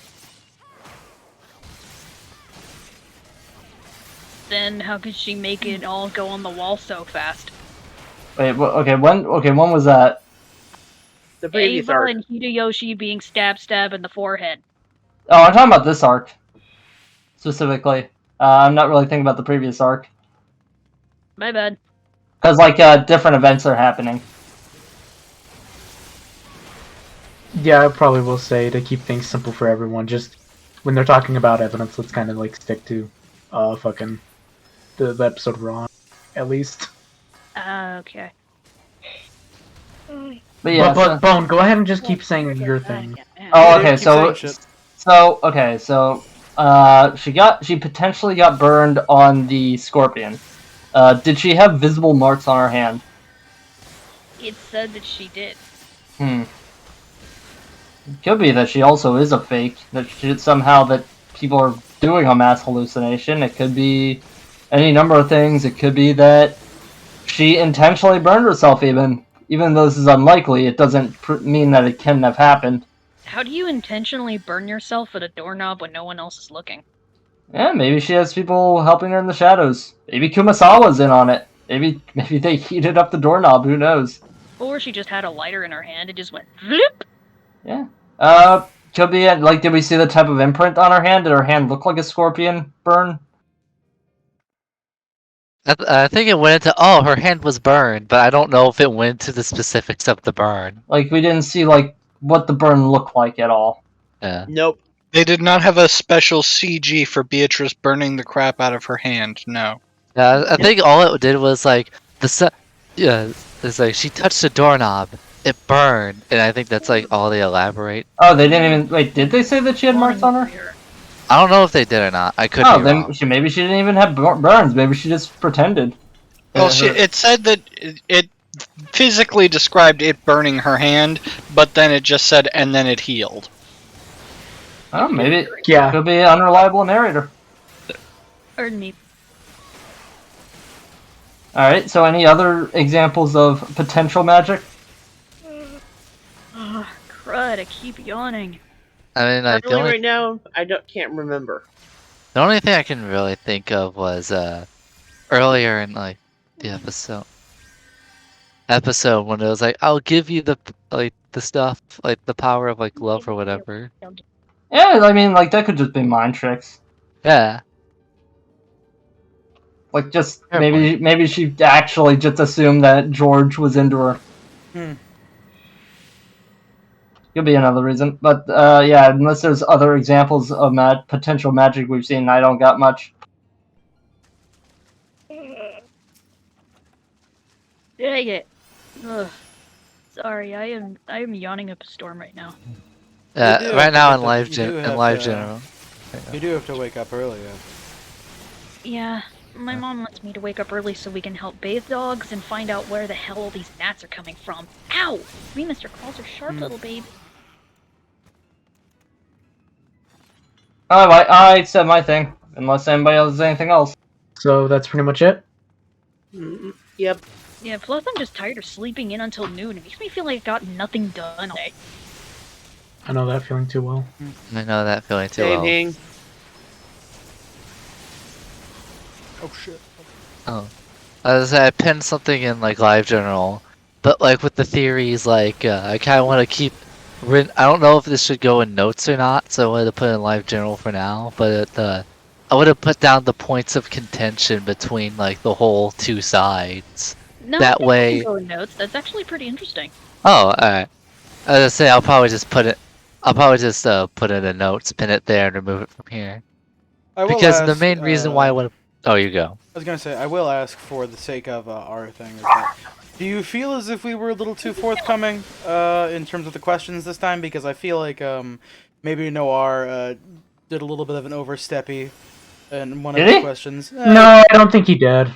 Then how could she make it all go on the wall so fast? Wait, okay, when was that? The previous Ava arc. and Hideyoshi being stab in the forehead. Oh, I'm talking about this arc. Specifically. I'm not really thinking about the previous arc. My bad. Because, like, different events are happening. Yeah, I probably will say, to keep things simple for everyone, just when they're talking about evidence, let's kind of like stick to fucking the episode we're on, at least. Okay. But yeah, but Bone, go ahead and just keep saying your thing. Oh, okay, so she potentially got burned on the scorpion. Did she have visible marks on her hand? It said that she did. Could be that she also is a fake. That people are doing a mass hallucination. It could be any number of things. It could be that she intentionally burned herself. Even though this is unlikely, it doesn't mean that it couldn't have happened. How do you intentionally burn yourself with a doorknob when no one else is looking? Yeah, maybe she has people helping her in the shadows. Maybe Kumasawa's in on it. Maybe they heated up the doorknob. Who knows? Or she just had a lighter in her hand and just went flip. Yeah. Could be like, did we see the type of imprint on her hand? Did her hand look like a scorpion burn? I think it went into, her hand was burned, but I don't know if it went to the specifics of the burn. Like, we didn't see, like, what the burn looked like at all. Yeah. Nope. They did not have a special CG for Beatrice burning the crap out of her hand, no. Yeah, I think all it did was, like, it's like, she touched the doorknob, it burned, and I think that's, like, all they elaborate. Oh, they didn't even, wait, did they say that she had marks on her? I don't know if they did or not. I could be wrong. Maybe she didn't even have burns. Maybe she just pretended. Well, it said that it physically described it burning her hand, but then it just said, and then it healed. Oh, maybe it could be an unreliable narrator. Pardon me. Alright, so any other examples of potential magic? Oh, crud, I keep yawning. I mean, like, right now, can't remember. The only thing I can really think of was earlier in like the episode when it was like, I'll give you the stuff, like the power of like love or whatever. Yeah, I mean, like, that could just be mind tricks. Yeah. Like, just maybe she actually just assumed that George was into her. Could be another reason, but yeah, unless there's other examples of potential magic we've seen, I don't got much. Dang it. Ugh. Sorry, I am yawning up a storm right now. Right now in live general. You do have to wake up early. Yeah, my mom wants me to wake up early so we can help bathe dogs and find out where the hell all these gnats are coming from. Ow! Me, Mr. Claws are sharp, little babe. Oh, I said my thing, unless anybody else has anything else. So that's pretty much it? Yep. Yeah, plus I'm just tired of sleeping in until noon. It makes me feel like I got nothing done all day. I know that feeling too well. I know that feeling too well. Oh shit. Oh. I pinned something in like live general, but like with the theories, like I kind of want to keep written. I don't know if this should go in notes or not, so I wanted to put it in live general for now. But I would have put down the points of contention between like the whole two sides. No, that way. Go in notes. That's actually pretty interesting. Oh, alright. I was gonna say I'll probably just put it. I'll probably just put it in notes, pin it there, and remove it from here. Because the main reason why I would. Oh, you go. I was gonna say I will ask for the sake of our thing. Do you feel as if we were a little too forthcoming in terms of the questions this time? Because I feel like maybe Noir did a little bit of an oversteppy in one of the questions. No, I don't think he did.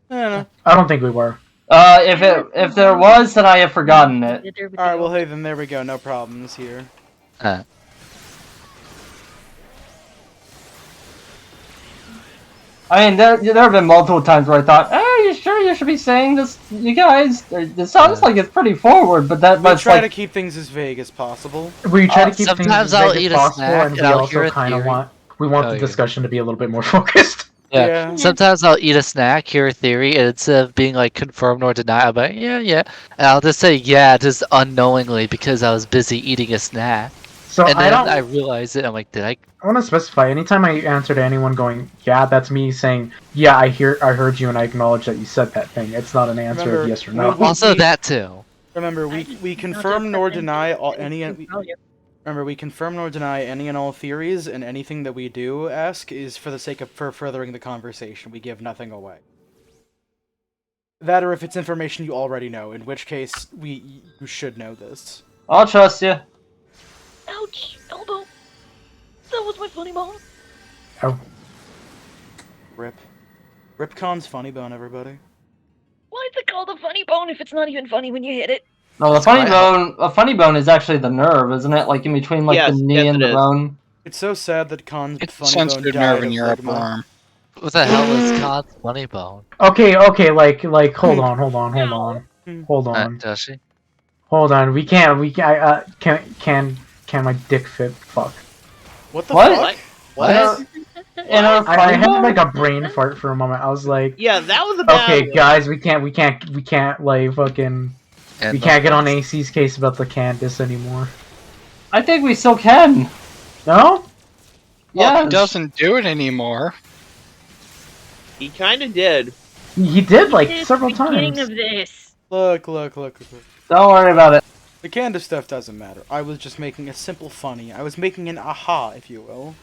I don't think we were. If there was, then I have forgotten it. Alright, well, hey, then there we go. No problems here. I mean, there have been multiple times where I thought, "Are you sure you should be saying this, you guys? It sounds like it's pretty forward, but that We was try like to keep things as vague as possible. We try to keep things sometimes as I'll vague eat as a possible, snack and and we I'll also hear a kind of theory. want the yeah. discussion to be a little bit more focused. Yeah. Sometimes I'll eat a snack, hear a theory, and instead of being like confirmed or denied, I'm like, yeah. And I'll just say yeah, just unknowingly because I was busy eating a snack. So and I then don't. I realize it. I'm like, did I? I want to specify. Anytime I answer to anyone going, "Yeah, that's me," saying, "Yeah, I heard you, and I acknowledge that you said that thing." It's not an answer Remember, of yes or no. Also that too. Remember, we confirm nor deny Remember, we confirm nor deny any and all theories, and anything that we do ask is for the sake of furthering the conversation. We give nothing away. That, or if it's information you already know, in which case you should know this. I'll trust you. Ouch! Elbow! That was my funny bone! Oh. Rip. Ripcon's funny bone, everybody. Why is it called a funny bone if it's not even funny when you hit it? No, a funny bone is actually the nerve, isn't it? Like in between like the knee and the bone. It's so sad that Khan's funny bone sensitive died nerve in of your upper ligma. arm. What the hell is Khan's funny bone? Okay, like, hold on. Hold on. Joshi? Hold on. Can my dick fit? Fuck. What the What? fuck? What? I had like a brain fart for a moment. I was like, Yeah, that was a bad okay, one. guys, we can't like fucking. We can't get on AC's case about the Candace anymore. I think we still can. No? Well, he doesn't do it anymore. He kind of did. He did like This is several the beginning times. of this. Look. Don't worry about it. The Candace stuff doesn't matter. I was just making a simple funny. I was making an aha, if you will.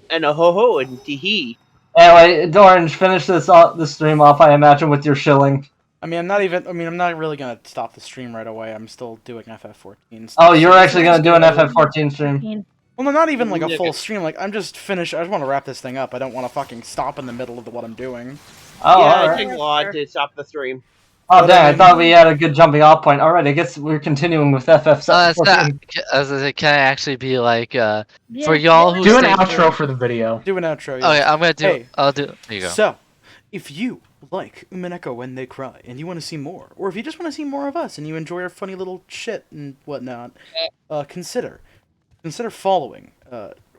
And a ho-ho and tee-hee. Anyway, Orange, finish this stream off, I imagine, with your shilling. I'm not really gonna stop the stream right away. I'm still doing FF14. Oh, you're actually gonna do an FF14 stream? Well, no, not even like a full stream. Like, I'm just finished. I just want to wrap this thing up. I don't want to fucking stop in the middle of what I'm doing. Oh, yeah, alright. it takes a lot to stop the stream. Oh, dang, I thought we had a good jumping off point. Alright, I guess we're continuing with FF14. Can I actually be like, for y'all who do an stay outro for the video. Do an outro. Okay, Yes. I'm gonna do. Hey, I'll do. There you go. So, if you like Umineko When They Cry and you want to see more, or if you just want to see more of us and you enjoy our funny little shit and whatnot, consider following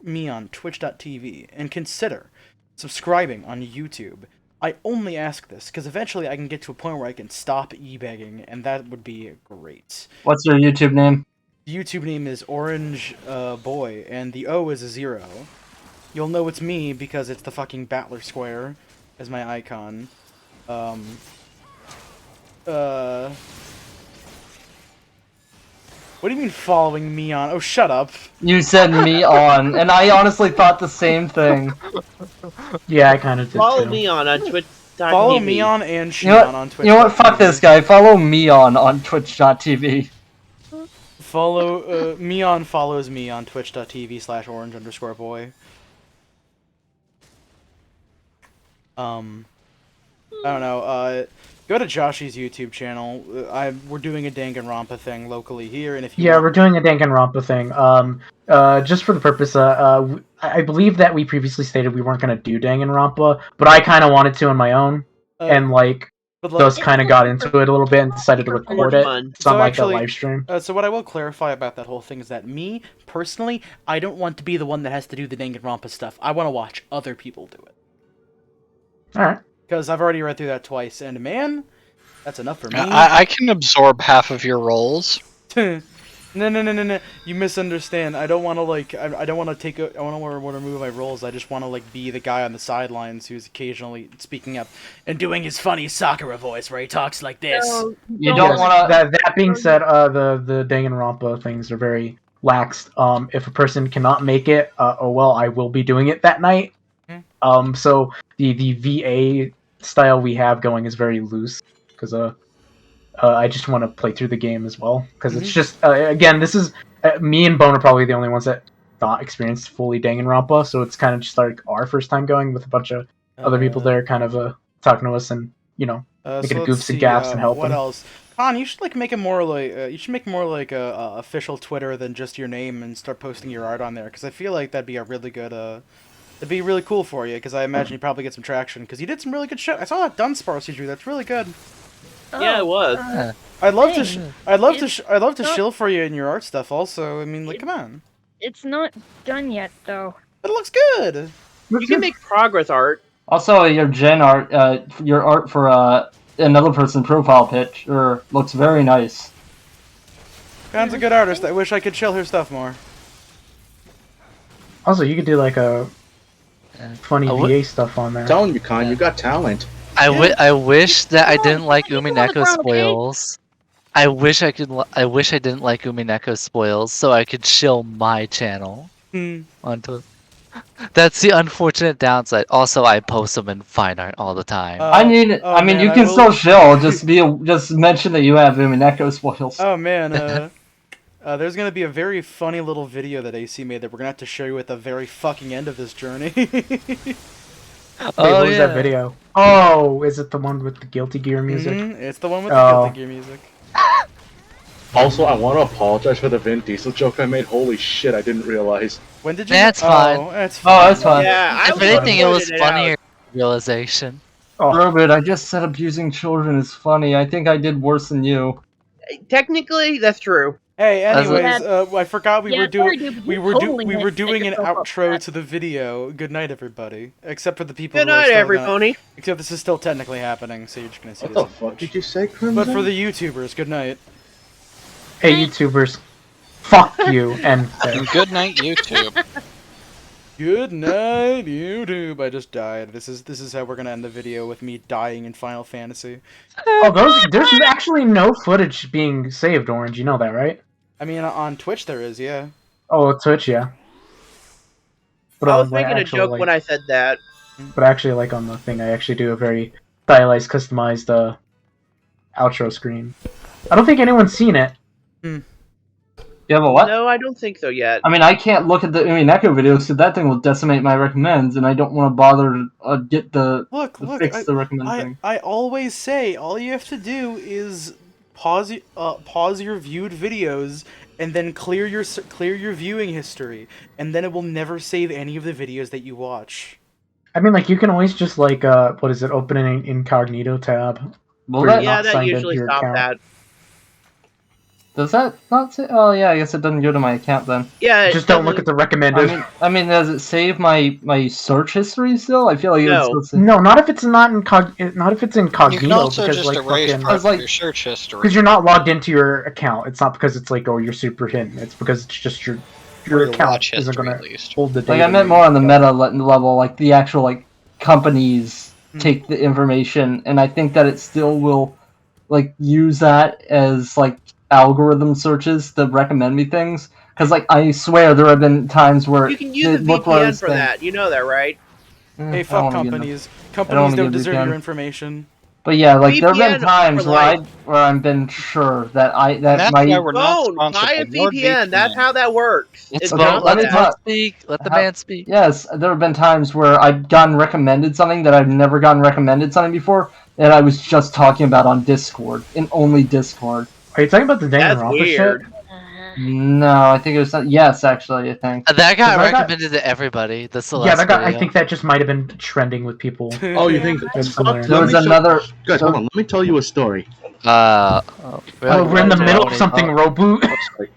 me on Twitch.tv and consider subscribing on YouTube. I only ask this because eventually I can get to a point where I can stop e-begging, and that would be great. What's your YouTube name? The YouTube name is Orange Boy, and the O is a 0. You'll know it's me because it's the fucking Battler Square as my icon. What do you mean following me on? Oh, shut up. You said me on, and I honestly thought the same thing. Yeah, I kind of did Follow too. me on Twitch. Follow me on and You know Shion what? on Twitch. You know what? Fuck this guy. Follow me on Twitch.tv. Follow Meon follows me on twitch.tv/orange_boy. I don't know. Go to Joshy's YouTube channel. We're doing a Danganronpa thing locally here, and if you we're doing a Danganronpa thing. Just for the purpose, I believe that we previously stated we weren't gonna do Danganronpa, but I kind of wanted to on my own, and just kind of got into it a little bit and decided to record it. So like a live stream. So what I will clarify about that whole thing is that me personally, I don't want to be the one that has to do the Danganronpa stuff. I want to watch other people do it. All right. Because I've already read through that twice, and man, that's enough for me. I can absorb half of your roles. No. You misunderstand. I don't want to I don't want to take. I want to remove my roles. I just want to be the guy on the sidelines who's occasionally speaking up and doing his funny Sakura voice where he talks like this. You don't want to. That being said, the Danganronpa things are very lax. If a person cannot make it, oh well, I will be doing it that night. So the VA style we have going is very loose because I just want to play through the game as well because it's just again, this is me and Bone are probably the only ones that not experienced fully Danganronpa, so it's kind of just like our first time going with a bunch of other people there kind of talking to us and Making So a let's goofs and see, gaffs and help what them. else? Con, you should like make it more like you should make more like a official Twitter than just your name and start posting your art on there because I feel like that'd be a really good it'd be really cool for you because I imagine you'd probably get some traction because you did some really good shit. I saw that Dunsparce you drew. That's really good. Yeah, it was. I'd love thanks. to I'd love to I'd love to not- shill for you in your art stuff also. I mean, like, come on. It's not done yet, though. It looks good. You can make progress art. Also, your gen art, your art for another person's profile picture looks very nice. Con's a good artist. I wish I could shill her stuff more. Also, you could do like a funny VA stuff on there. I'm telling you, Con, you got talent. I wish that I didn't like on the Umineko ground, okay? spoils. I wish I could. I wish I didn't like Umineko spoils, so I could shill my channel onto. That's the unfortunate downside. Also, I post them in fine art all the time. I mean, oh, man, you I can will- still shill. Just mention that you have Umineko spoils. Oh man, there's gonna be a very funny little video that AC made that we're gonna have to show you at the very fucking end of this journey. Wait, what was that video? Oh, is it the one with the Guilty Gear music? It's the one with the Guilty Gear music. Also, I want to apologize for the Vin Diesel joke I made. Holy shit, I didn't realize. When did you? That's fine. That's fine. Oh, that's fine. Yeah, If anything, it was funnier realization. Robert, I just said abusing children is funny. I think I did worse than you. Technically, that's true. Hey, As a- anyways, I forgot we Yeah, were sorry, doing dude, we you were totally we had were to set doing an yourself up for outro that. to the video. Good night, everybody. Except for the people. Good who are night, still everybody. Except this is still technically happening, so you're just gonna see What this. the fuck did you say, Crimson? But for the YouTubers, good night. Hey, YouTubers, fuck you and Good night, YouTube. Good night, YouTube. I just died. This is how we're gonna end the video with me dying in Final Fantasy. Oh, there's actually no footage being saved, Orange. You know that, right? I mean, on Twitch there is, yeah. Oh, Twitch, yeah. But I on, was like, making a actual, joke like- when I said that. But actually, like on the thing, I actually do a very stylized, customized outro screen. I don't think anyone's seen it. You have a what? No, I don't think so yet. I mean, I can't look at the Umineko videos because that thing will decimate my recommends, and I don't want to bother to get the fix the recommend thing. I always say all you have to do is pause your viewed videos and then clear your viewing history, and then it will never save any of the videos that you watch. I mean, like, you can always just, like, what is it, open an incognito tab. Well, where you're Yeah, not that signed usually into your stops account. that. Does that not say? Oh yeah, I guess it doesn't go to my account then. Yeah, it Just don't look doesn't- at the recommended. I mean, does it save my search history still? I feel like No. it's still save. No, not if it's not not if it's You incognito. can also because, just like, erase fucking- part of like- your search history. Because you're not logged into your account. It's not because it's like, oh, you're super hidden. It's because it's just your Or the account watch isn't history, gonna at least. hold the data. Like I meant you more on the got. meta level, like the actual like companies take the information, and I think that it still will like use that as like algorithm searches to recommend me things. Because like I swear there have been times where You can use a it looked like VPN this for thing- that. You know that, right? Hey, I don't fuck wanna get into- companies. I don't Companies wanna don't get deserve VPN. your information. But yeah, like there have VPN been times for where life. I've been sure that And that's my why we're not Phone, sponsored buy by a your VPN. That's how that works. It's Okay, not let me that. talk. Speak. Let the How- man speak. Yes, there have been times where I've gotten recommended something that I've never gotten recommended something before that I was just talking about on Discord, and only Discord. Are you talking about the That's Danganronpa weird. shit? No, I think it was not. Yes, actually, I think. That got 'Cause I got- recommended to everybody. The Celeste Yeah, that got. I video. think that just might have been trending with people. Oh, you think That's similar. There was Let me show- another. Guys, hold on. Let me tell you a story. Oh, we're in the middle of something, Roboot.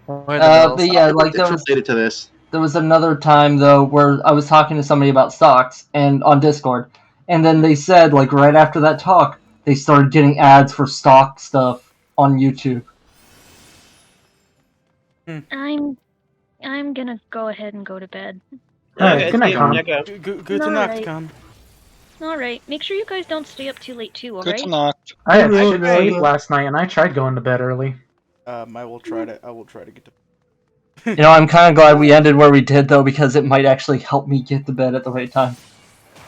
But yeah, like It's there was related to this. there was another time though where I was talking to somebody about stocks and on Discord, and then they said like right after that talk they started getting ads for stock stuff on YouTube. I'm gonna go ahead and go to bed. Alright, good night, Con. Good to knock, Alright. Con. Alright, make sure you guys don't stay up too late too, Good alright? to knock. I had Good shit night. sleep last night, and I tried going to bed early. I will try to get to. You know, I'm kind of glad we ended where we did though because it might actually help me get to bed at the right time.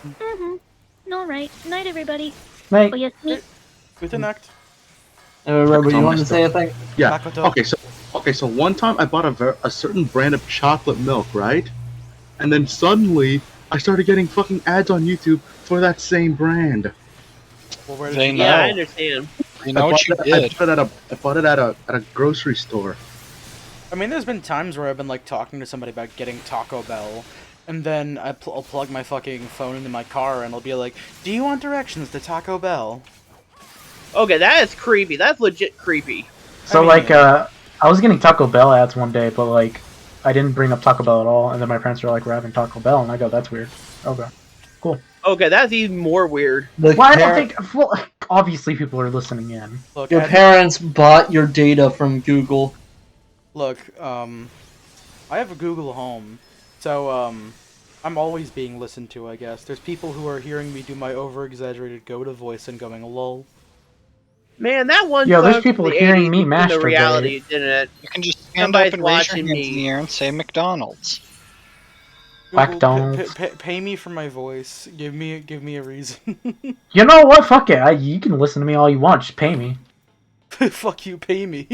Mm-hmm. Alright. Night, everybody. Night. Oh, yes, me. Good to knock. Robert, you want to say a thing? Yeah. Makoto. Okay, so one time I bought a certain brand of chocolate milk, right? And then suddenly I started getting fucking ads on YouTube for that same brand. Well, where did They you know. Yeah, I understand. You know what you did. I bought it at a grocery store. I mean, there's been times where I've been like talking to somebody about getting Taco Bell, and then I'll plug my fucking phone into my car, and I'll be like, "Do you want directions to Taco Bell?" Okay, that is creepy. That's legit creepy. So, I mean, I was getting Taco Bell ads one day, but, like, I didn't bring up Taco Bell at all, and then my parents were like, we're having Taco Bell, and I go, that's weird. Okay. Cool. Okay, that's even more weird. Well, I don't think... Well, obviously people are listening in. Look, Your parents bought your data from Google. Look, I have a Google Home, so, I'm always being listened to, I guess. There's people who are hearing me do my over-exaggerated Goda voice and going, lol. Man, that one. Yo, there's song people from the hearing 80s me became the masturbate. reality, didn't it? You can just stand up Somebody's and raise your watching hands in me. the air and say McDonald's. McDonald's. Pay me for my voice. Give me a reason. You know what? Fuck it. You can listen to me all you want. Just pay me. Fuck you, pay me.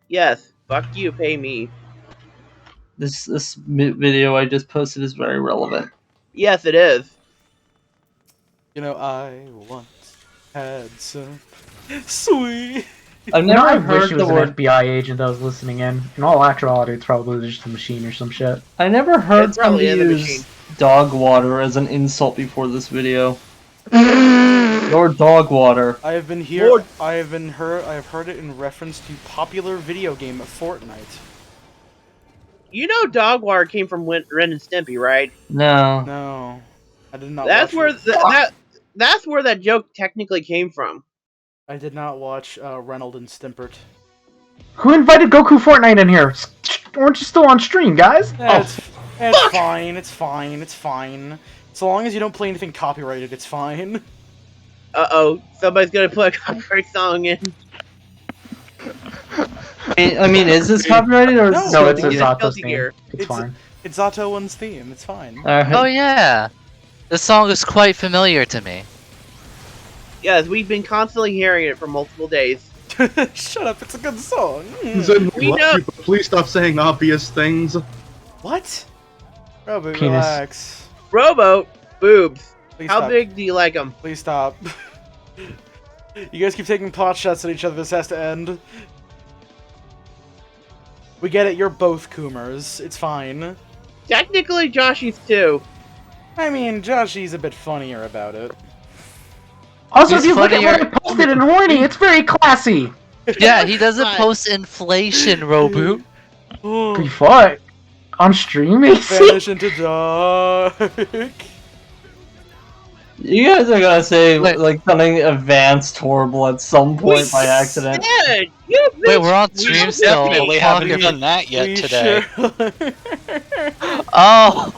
Yes, fuck you, pay me. This video I just posted is very relevant. Yes, it is. You know, I once had some sweet. I've You know, never I heard wish it the was an word. FBI agent that was listening in. In all actuality, it's probably just a machine or some shit. I never heard It probably somebody is a use machine. dog water as an insult before this video. Your dog water. I have been here. Lord. I have heard it in reference to popular video game Fortnite. You know, dog water came from Ren and Stimpy, right? No. No, I did not. That's watch where that's where that joke technically came from. I did not watch Reynold and Stimpert. Who invited Goku Fortnite in here? Aren't you still on stream, guys? It's fine. It's fine. It's fine. So long as you don't play anything copyrighted, it's fine. Uh-oh, somebody's gonna put a copyright song in. I mean, is this copyrighted or No, No, it's a It's Zato's Guilty theme. Gear. It's fine. It's Zato One's theme. It's fine. Oh yeah, the song is quite familiar to me. Yes, we've been constantly hearing it for multiple days. Shut up! It's a good song. Zen, We love know- you, but please stop saying obvious things. What? Robo, Penis. relax. Robo, boobs. Please How stop. big do you like them? Please stop. You guys keep taking pot shots at each other. This has to end. We get it. You're both Coomers. It's fine. Technically, Joshy's too. I mean, Joshy's a bit funnier about it. Also, He's if you look at what I funnier. posted in Horny, it's very classy. Yeah, he doesn't Fine. post inflation, Roboot. Pretty fuck. On stream, AC? Vanish into dark. You guys are gonna say Wait. like something advanced horrible at some point by accident. Yeah, you Wait, we're on we stream should still. Definitely Talking haven't done that yet We today. should- Oh,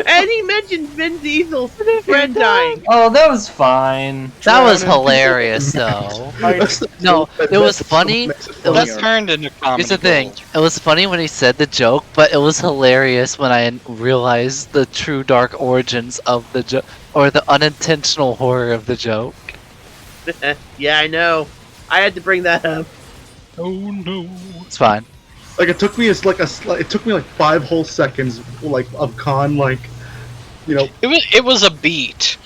And he mentioned Vin Diesel's friend dying. Oh, that was fine. that was hilarious, though. No, it was funny. That turned into comedy. Here's the thing. gold. It was funny when he said the joke, but it was hilarious when I realized the true dark origins of the joke, or the unintentional horror of the joke. Yeah, I know. I had to bring that up. Oh no. It's fine. Like it took me it took me like 5 whole seconds like of Khan you know. It was a beat.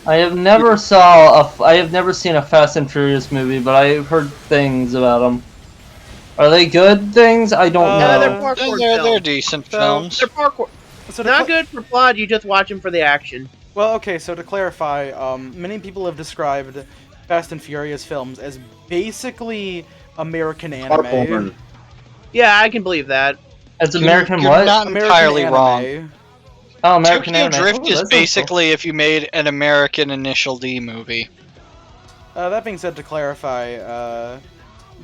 I have never seen a Fast and Furious movie, but I've heard things about them. Are they good things? I don't They're know. parkour They're films. decent So- films. They're parkour. So to Not cl- good for plot. You just watch them for the action. Well, okay, so to clarify, many people have described Fast and Furious films as basically American anime. Popcorn. Yeah, I can believe that. It's American You're what? not American entirely anime. wrong. Oh, American Tokyo anime. Drift Oh, is that sounds basically if you made an American Initial D movie. That being said, to clarify,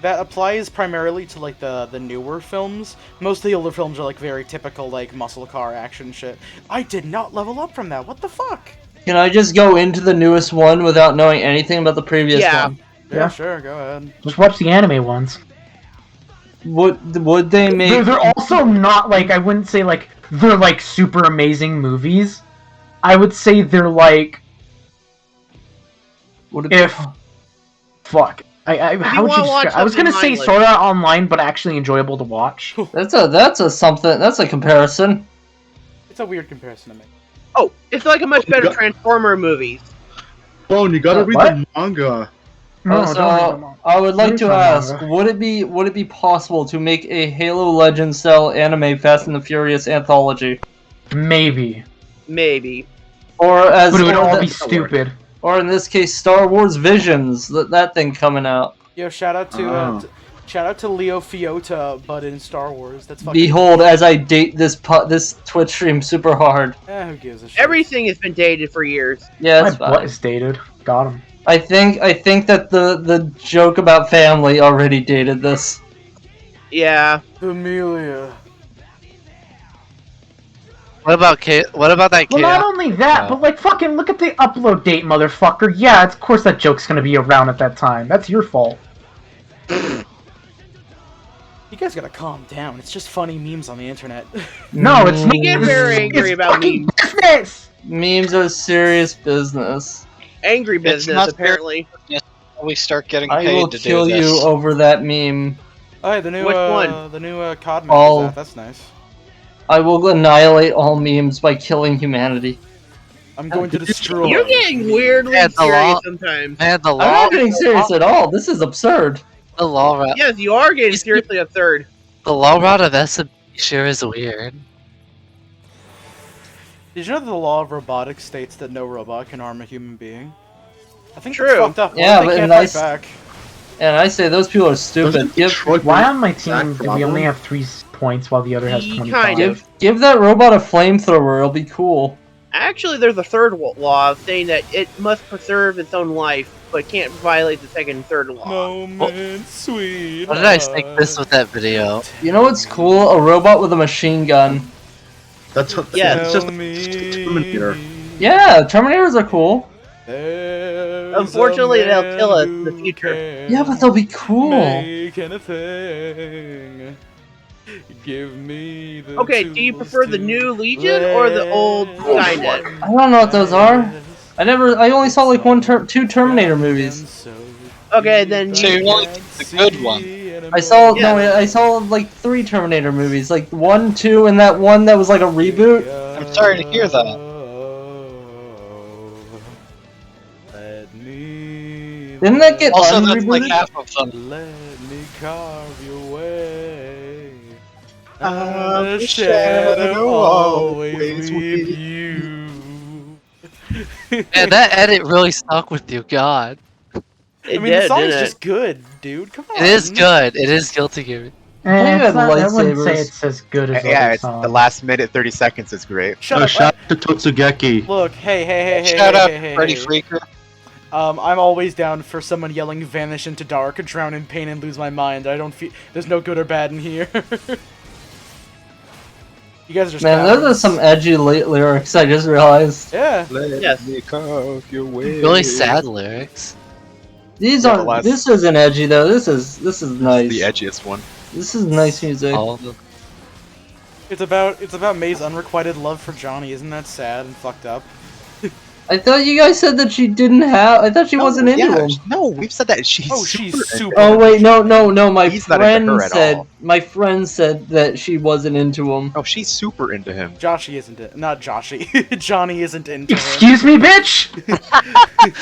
that applies primarily to like the newer films. Most of the older films are like very typical like muscle car action shit. I did not level up from that. What the fuck? cool. Can I just go into the newest one without knowing anything about the previous Yeah. one? Yeah, sure, go ahead. Just watch the anime ones. Would they make? They're also not like, I wouldn't say like they're like super amazing movies. I would say they're like, Would it if fuck. How would you wanna watch describe? I was gonna something say mindless. Sword Art Online, but actually enjoyable to watch. That's a comparison. It's a weird comparison to make. Oh, it's like a much better Transformer movies. Bone, you gotta read What? the manga. No, So, don't read them all. I would like Read to some ask, manga. would it be possible to make a Halo Legends style anime Fast and the Furious anthology? Maybe. Maybe. Or as But it would or all the- be stupid. Or in this case, Star Wars Visions, that thing coming out. Yo, shout out to Oh. shout out to Leo Fiota, but in Star Wars. That's fucking. Behold, as I date this Twitch stream super hard. Who gives a shit? Everything has been dated for years. Yeah, My it's butt fine. is dated. Got him. I think that the joke about family already dated this. Yeah. Amelia. What about that Well, not chaos? only that, but like fucking look at the upload date, motherfucker. Yeah, of course that joke's gonna be around at that time. That's your fault. You guys gotta calm down. It's just funny memes on the internet. No, it's not. We get very angry It's about fucking memes. business. Memes are serious business. Angry It's business, not apparently. We start getting I paid will to kill do this. you over that meme. Oh, hey, the new Which one? The new COD map All- is out. That's nice. I will annihilate all memes by killing humanity. I'm going to destroy. You're getting weirdly Yeah, the serious law- sometimes. Man, the I'm law. not getting serious at all. This is absurd. The law. Yes, you are getting seriously absurd. The law route of SMB sure is weird. Did you know that the law of robotics states that no robot can harm a human being? I think True. that's fucked up. What Yeah, if but they can't nice- fight back? And I say those people are stupid. Doesn't Give Detroit Why bring on my back team do we only problem? have 3 points while the other has Kind 25? of. give that robot a flamethrower. It'll be cool. Actually, there's a third law saying that it must preserve its own life, but can't violate the second and third law. Moment, sweet. What did I think this with that video? You know what's cool? A robot with a machine gun. That's Yeah. it's just a Terminator. Yeah, Terminators are cool. Unfortunately, they'll kill us in the future. Yeah, but they'll be cool. Make anything. Give me the Okay, do you prefer the new Legion or the old Skynet? I don't know what those are. I only saw like two Terminator movies. Okay, then So you only the good one. I saw Yeah. no, I saw like 3 Terminator movies, like 1, 2, and that one that was like a reboot. I'm sorry to hear that. Didn't that get Also, that's like unrebooted? half of them. Let me carve your way. The The shadow shadow always always with with you. And that edit really stuck with you, God. It I mean, did, the song's didn't it? just good, dude. Come on. It is good. It is Guilty Gear. had I wouldn't say lightsabers. it's as good as Yeah, other it's songs. the last minute 30 seconds is great. Shut up. Shout out to Totsugeki. Look, hey. Shout out, hey, Freddy hey. Freaker. I'm always down for someone yelling "vanish into dark," drown in pain, and lose my mind. I don't feel there's no good or bad in here. You guys are just Man, those are cowards. some edgy lyrics. I just realized. Yeah. Let Yes. me carve your way. Really sad lyrics. These Yeah, aren't. the last- This isn't edgy though. This is nice. The edgiest one. This is nice music. All of them. It's about May's unrequited love for Johnny. Isn't that sad and fucked up? I thought you guys said that she didn't have. I thought she wasn't into him. No, we've said that she's Oh, she's super. Oh wait, no. My He's not into friend her at said. all. My friend said that she wasn't into him. Oh, she's super into him. Joshy isn't it? Not Joshy. Johnny isn't into him. Excuse me, bitch!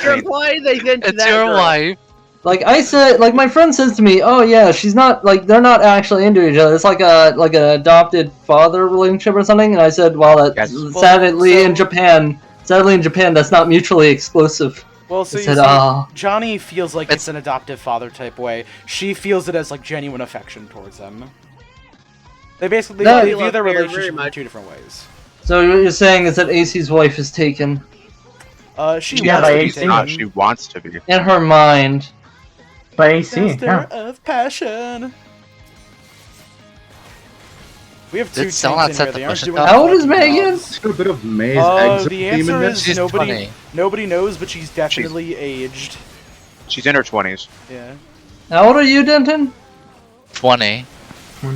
You're why they get to It's that your girl. wife. Like I said, like my friend says to me, "Oh yeah, she's not like they're not actually into each other. It's like an adopted father relationship or something." And I said, "Well, that's Yes. sadly in Japan, that's not mutually exclusive." Well, so I you said, see, "Ah." Johnny feels like it's an adoptive father type way. She feels it as like genuine affection towards him. They basically No, they we view their love her very relationship in much. 2 different ways. So what you're saying is that AC's wife is taken She Yeah, wants by to be AC. taken. Not, she wants to be. in her mind. By AC, Master yeah. of passion. We have 2 Did tanks still not in set here. the They aren't push doing it How old is fucking Megan? jobs. Is there a bit of May's exit The theme in answer this? is She's nobody. 20. Nobody knows, but she's definitely aged. She's in her 20s. Yeah. How old are you, Denton? 20.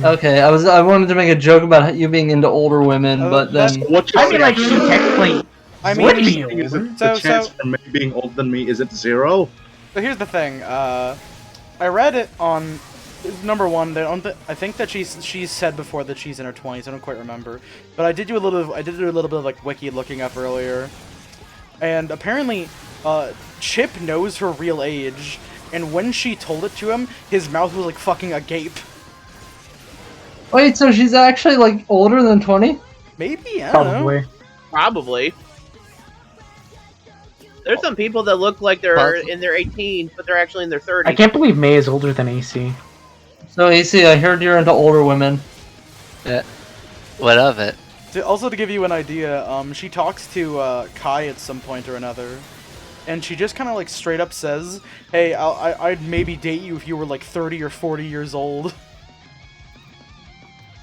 Okay, I wanted to make a joke about you being into older women, but then What you're I mean, like, she technically I would mean, be saying is older. that the chance for May being older than me is at 0? So here's the thing. I read it on number one. I think that she's said before that she's in her 20s. I don't quite remember, but I did do a little bit of like wiki looking up earlier, and apparently, Chip knows her real age, and when she told it to him, his mouth was like fucking agape. Wait, so she's actually like older than 20? Maybe, I don't know. Probably. There's some people that look like they're in their 18s, but they're actually in their 30s. I can't believe May is older than AC. So AC, I heard you're into older women. Yeah. What of it? Also, to give you an idea, she talks to Kai at some point or another, and she just kind of like straight up says, "Hey, I'd maybe date you if you were like 30 or 40 years old."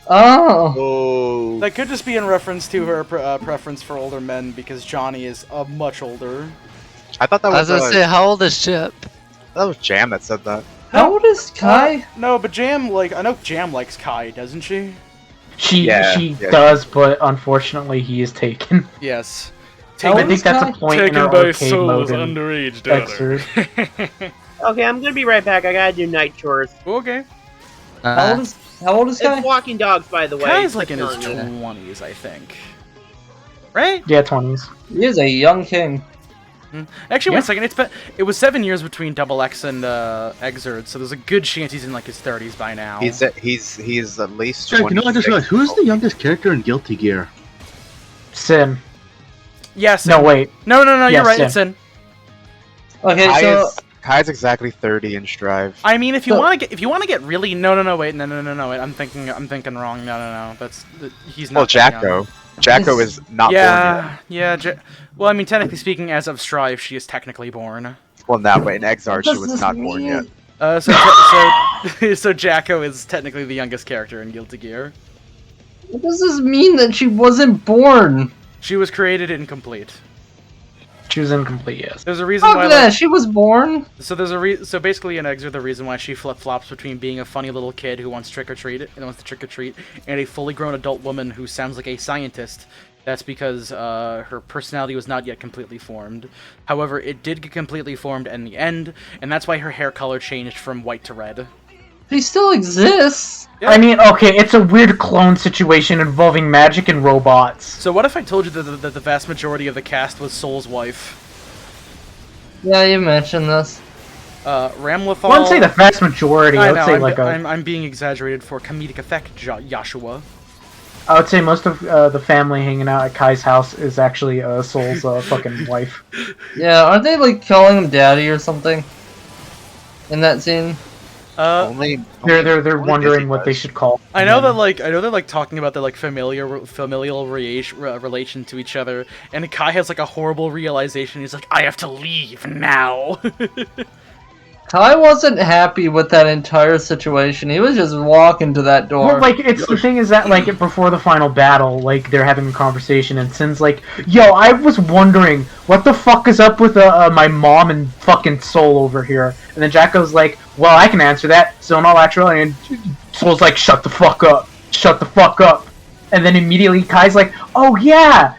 Oh. That could just be in reference to her preference for older men, because Johnny is much older. I thought that was. I was gonna say, how old is Chip? That was Jam that said that. How old is Kai? No, but Jam, like, I know Jam likes Kai, doesn't she? She does, but unfortunately he is taken. Yes. I think that's a point in our arcade mode in underage daughter. Okay, I'm gonna be right back. I gotta do night chores. Okay. How old is Kai? It's walking dogs, by the way. Kai's like in his Telling you. 20s, I think. Right? Yeah, 20s. He is a young king. Actually, wait a second. It was 7 years between Double X and Exerd, so there's a good chance he's in like his 30s by now. He's at least. Jack, you know, I just realized, who's the youngest character in Guilty Gear? Sin. Yes. No, wait. No, you're Yes, right. Sin. It's Sin. Okay, Kai's exactly 30 in Strive. I mean, if you want to get really wait, wait. I'm thinking wrong. No. He's not. Well, Jacko. Jacko is not born yet. Yeah. Well, I mean, technically speaking, as of Strive, she is technically born. Well, that way in Exarch, she was not born yet. So Jacko is technically the youngest character in Guilty Gear. What does this mean that she wasn't born? She was created incomplete. She was incomplete, yes. There's a reason why. Like, she was born. So so basically in Exer, the reason why she flip-flops between being a funny little kid who wants to trick or treat and a fully grown adult woman who sounds like a scientist. That's because her personality was not yet completely formed. However, it did get completely formed in the end, and that's why her hair color changed from white to red. He still exists. Yeah. I mean, okay, it's a weird clone situation involving magic and robots. So what if I told you that the vast majority of the cast was Soul's wife? Yeah, you mentioned this. Ramlethal... I wouldn't say the vast majority. I would say I'm being exaggerated for comedic effect, Joshua. I would say most of the family hanging out at Kai's house is actually Soul's fucking wife. Yeah, aren't they like calling him daddy or something? In that scene? They're wondering what they should call. I know that they're like talking about the like familial relation to each other, and Kai has like a horrible realization. He's like, I have to leave now. Kai wasn't happy with that entire situation. He was just walking to that door. Well, like, the thing is that, like, before the final battle, like, they're having a conversation, and Sin's like, yo, I was wondering, what the fuck is up with my mom and fucking Soul over here? And then Jacko's like, well, I can answer that. So in all actuality, and Soul's like, shut the fuck up. Shut the fuck up. And then immediately Kai's like, oh yeah,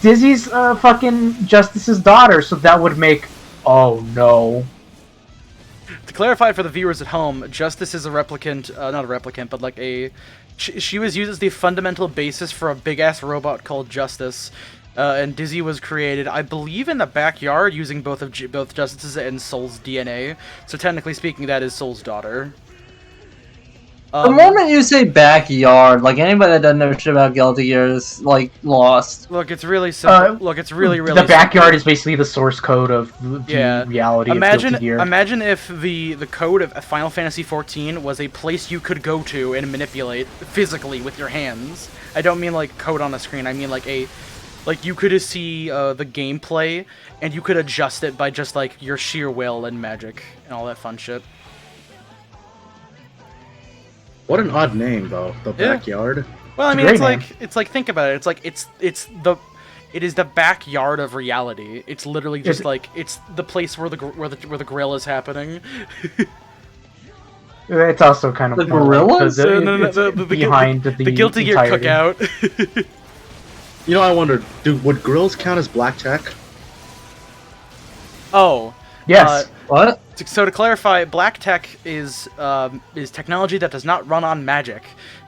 Dizzy's fucking Justice's daughter, so that would make... Oh no. To clarify for the viewers at home, Justice is a replicant, not a replicant, but like a... She was used as the fundamental basis for a big-ass robot called Justice, and Dizzy was created, I believe, in the backyard using both Justice's and Soul's DNA, so technically speaking, that is Soul's daughter. The moment you say backyard, like anybody that doesn't know shit about Guilty Gear is like lost. Look, it's really simple. Look, it's really the backyard is basically the source code of the reality of Guilty Gear. Imagine if the code of Final Fantasy XIV was a place you could go to and manipulate physically with your hands. I don't mean like code on a screen. I mean like you could see the gameplay and you could adjust it by just like your sheer will and magic and all that fun shit. What an odd name, though. The backyard. Well, I mean, it's like think about it. It's like it is the backyard of reality. It's literally just like it's the place where the grill is happening. It's also kind of the gorilla. The behind the Guilty Gear cookout. You know, I wondered, would grills count as blackjack? Oh. Yes. What? So to clarify, black tech is technology that does not run on magic,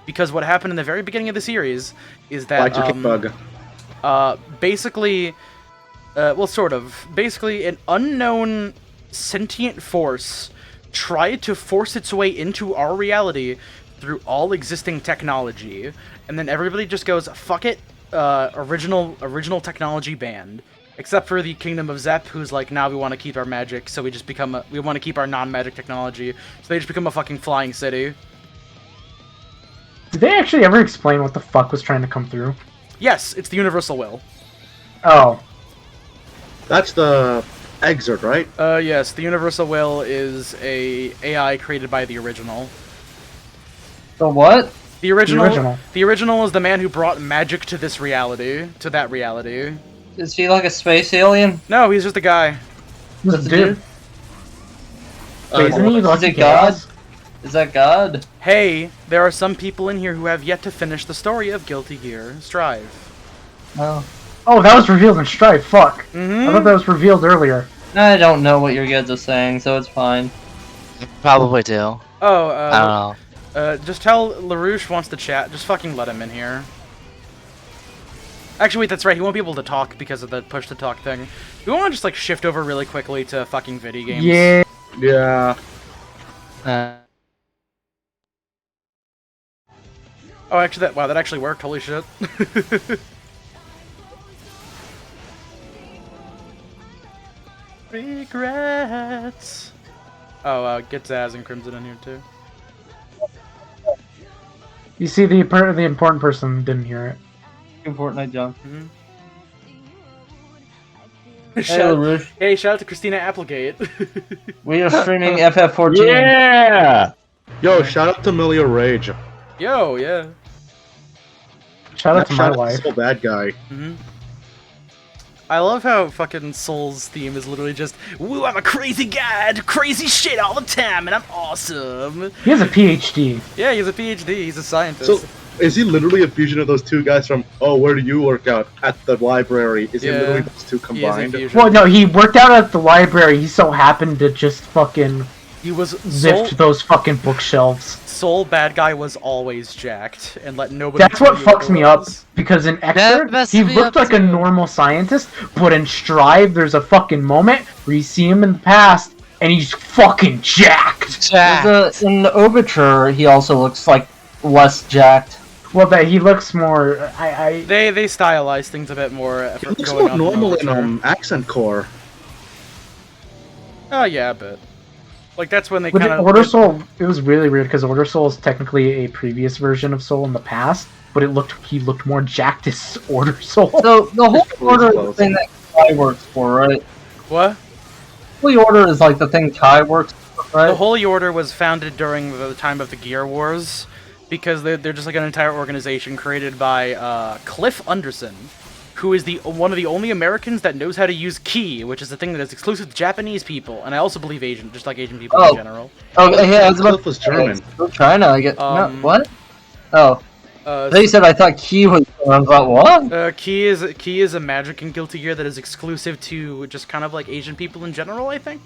because what happened in the very beginning of the series is that bug. Basically, Well, sort of. Basically, an unknown sentient force tried to force its way into our reality through all existing technology, and then everybody just goes, fuck it, original technology banned. Except for the Kingdom of Zep, who's like, now we want to keep our magic, so we want to keep our non-magic technology, so they just become a fucking flying city. Did they actually ever explain what the fuck was trying to come through? Yes, it's the universal will. Oh. That's the excerpt, right? Yes, the universal will is a AI created by the original. The what? The original. The original is the man who brought magic to this reality, to that reality. Is he like a space alien? No, he's just a guy. Just a dude. Isn't he Is Lucky it God? Chaos? Is that God? Hey, there are some people in here who have yet to finish the story of Guilty Gear Strive. Oh. Oh, that was revealed in Strive. Fuck. Mm-hmm. I thought that was revealed earlier. I don't know what your kids are saying, so it's fine. Probably do. Oh, I don't know. Just tell LaRouche wants to chat. Just fucking let him in here. Actually, wait, that's right. He won't be able to talk because of the push-to-talk thing. We want to just, like, shift over really quickly to fucking video games. Yeah. Yeah. Oh, actually, that actually worked. Holy shit. Regrets. Oh, get Zaz and Crimson in here, too. You see, the important person didn't hear it. Fortnite jump. Mm-hmm. Hey, shout out to Christina Applegate. We are streaming FF14. Yeah! Yo, shout out to Millia Rage. Yo, yeah. Shout out to my wife. So bad guy. Mm-hmm. I love how fucking Soul's theme is literally just, woo, I'm a crazy guy, I do crazy shit all the time, and I'm awesome. He has a PhD. Yeah, he's a PhD, he's a scientist. So, is he literally a fusion of those two guys from, oh, where do you work out? At the library. Is he literally those two combined? Well, no, he worked out at the library. He so happened to just fucking lift those fucking bookshelves. Soul bad guy was always jacked, and let nobody. That's what fucks me up, because in Excerpt, he looked like a normal scientist, but in Strive, there's a fucking moment where you see him in the past, and he's fucking jacked. In the Overture, he also looks like less jacked. Well, that he looks more. They stylize things a bit more. He looks more normal in Accent Core. Oh yeah, a bit. Like that's when they But kind in of. Order Soul, it was really weird because Order Soul is technically a previous version of Soul in the past, but he looked more jacked as Order Soul. So the whole Order is the thing that Kai works for, right? What? Holy Order is like the thing Kai works for, right? The Holy Order was founded during the time of the Gear Wars, because they're just like an entire organization created by Cliff Underson, who is one of the only Americans that knows how to use Ki, which is a thing that is exclusive to Japanese people, and I also believe Asian, just like Asian people in general. Oh, yeah, I was about Cliff was German. China, I get. No, what? Oh. They said I thought Ki was. I thought what? Ki is a magic in Guilty Gear that is exclusive to just kind of like Asian people in general, I think.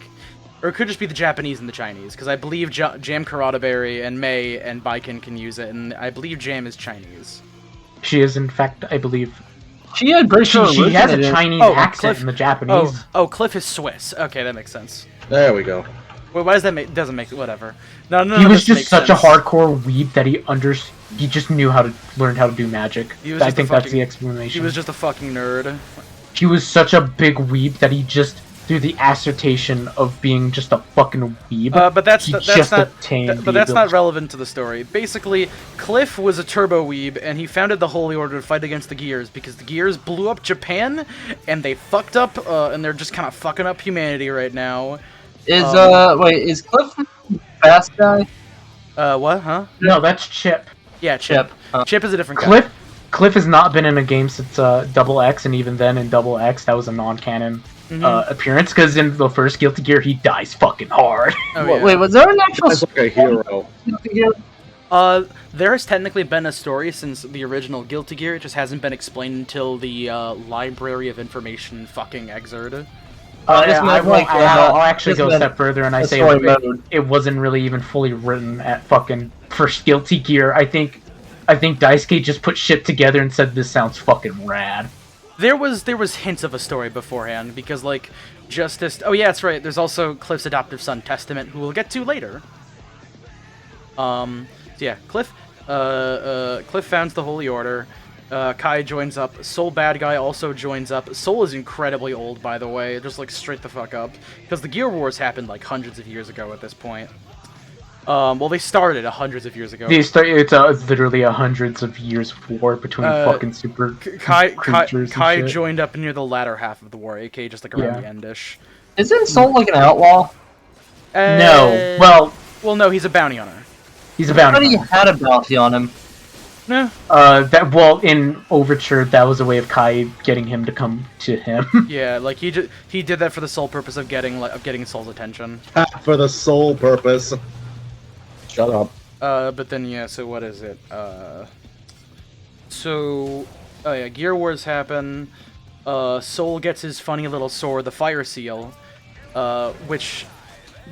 Or it could just be the Japanese and the Chinese, because I believe Jam Karadaberry and Mei and Baiken can use it, and I believe Jam is Chinese. She is, in fact, I believe. She has a Chinese accent in the Japanese. Oh, Cliff is Swiss. Okay, that makes sense. There we go. Wait, why does that make? Doesn't make whatever. No, He was just such a hardcore weeb that he just knew how to learn how to do magic. I think that's the explanation. He was just a fucking nerd. He was such a big weeb that he just, through the assertion of being just a fucking weeb, but that's not not relevant to the story. Basically, Cliff was a turbo weeb, and he founded the Holy Order to fight against the Gears because the Gears blew up Japan, and they fucked up, and they're just kind of fucking up humanity right now. Is Cliff the fast guy? What? Huh? No, that's Chip. Yeah, Chip. Chip is a different guy. Cliff has not been in a game since Double X, and even then in Double X, that was a non-canon appearance, because in the first Guilty Gear, he dies fucking hard. Oh, yeah. Wait, was there an actual That's like a hero. There has technically been a story since the original Guilty Gear, it just hasn't been explained until the Library of Information fucking Excerpt. I'll actually go a step further, and I say it wasn't really even fully written at fucking first Guilty Gear. I think Daisuke just put shit together and said, this sounds fucking rad. There was hints of a story beforehand, because, like, Justice... Oh, yeah, that's right. There's also Cliff's adoptive son, Testament, who we'll get to later. So yeah, Cliff founds the Holy Order. Kai joins up. Soul bad guy also joins up. Soul is incredibly old, by the way, just, like, straight the fuck up. Because the Gear Wars happened, like, hundreds of years ago at this point. Well, they started hundreds of years ago. It's literally hundreds of years of war between fucking super creatures. Kai joined up near the latter half of the war, aka just like around the endish. Isn't Soul like an outlaw? No. Well, no, he's a bounty hunter. He's a bounty hunter. He had a bounty on him. No. In Overture, that was a way of Kai getting him to come to him. Yeah, like he did that for the sole purpose of getting Soul's attention. For the sole purpose. Shut up. But then, yeah, so what is it? Gear Wars happen. Soul gets his funny little sword, the Fire Seal, which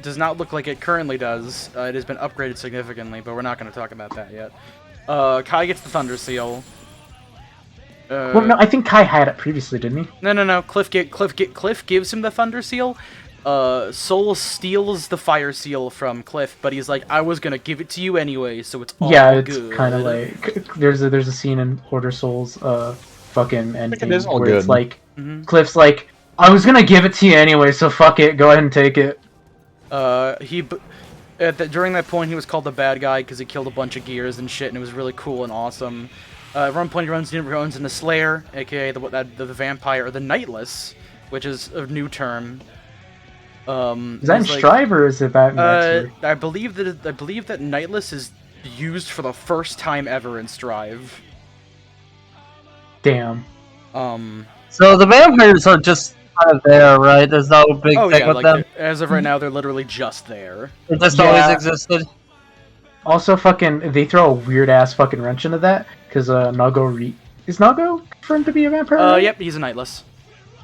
does not look like it currently does. It has been upgraded significantly, but we're not going to talk about that yet. Kai gets the Thunder Seal. Well, no, I think Kai had it previously, didn't he? No. Cliff gives him the Thunder Seal. Soul steals the Fire Seal from Cliff, but he's like, I was gonna give it to you anyway, so it's all good. It's kind of like there's a scene in Order Souls fucking ending where it's like Cliff's like, I was gonna give it to you anyway, so fuck it, go ahead and take it. During that point, he was called the bad guy because he killed a bunch of gears and shit, and it was really cool and awesome. At one point, he runs into Slayer, aka the vampire, or the Nightless, which is a new term. Is that in Strive or is it that? I believe that Nightless is used for the first time ever in Strive. Damn. So the vampires are just kind of there, right? There's no big thing with them. As of right now, they're literally just there. They just always existed. Also, fucking, they throw a weird ass fucking wrench into that because Nago is Nago confirmed to be a vampire? Right? Yep, he's a Nightless.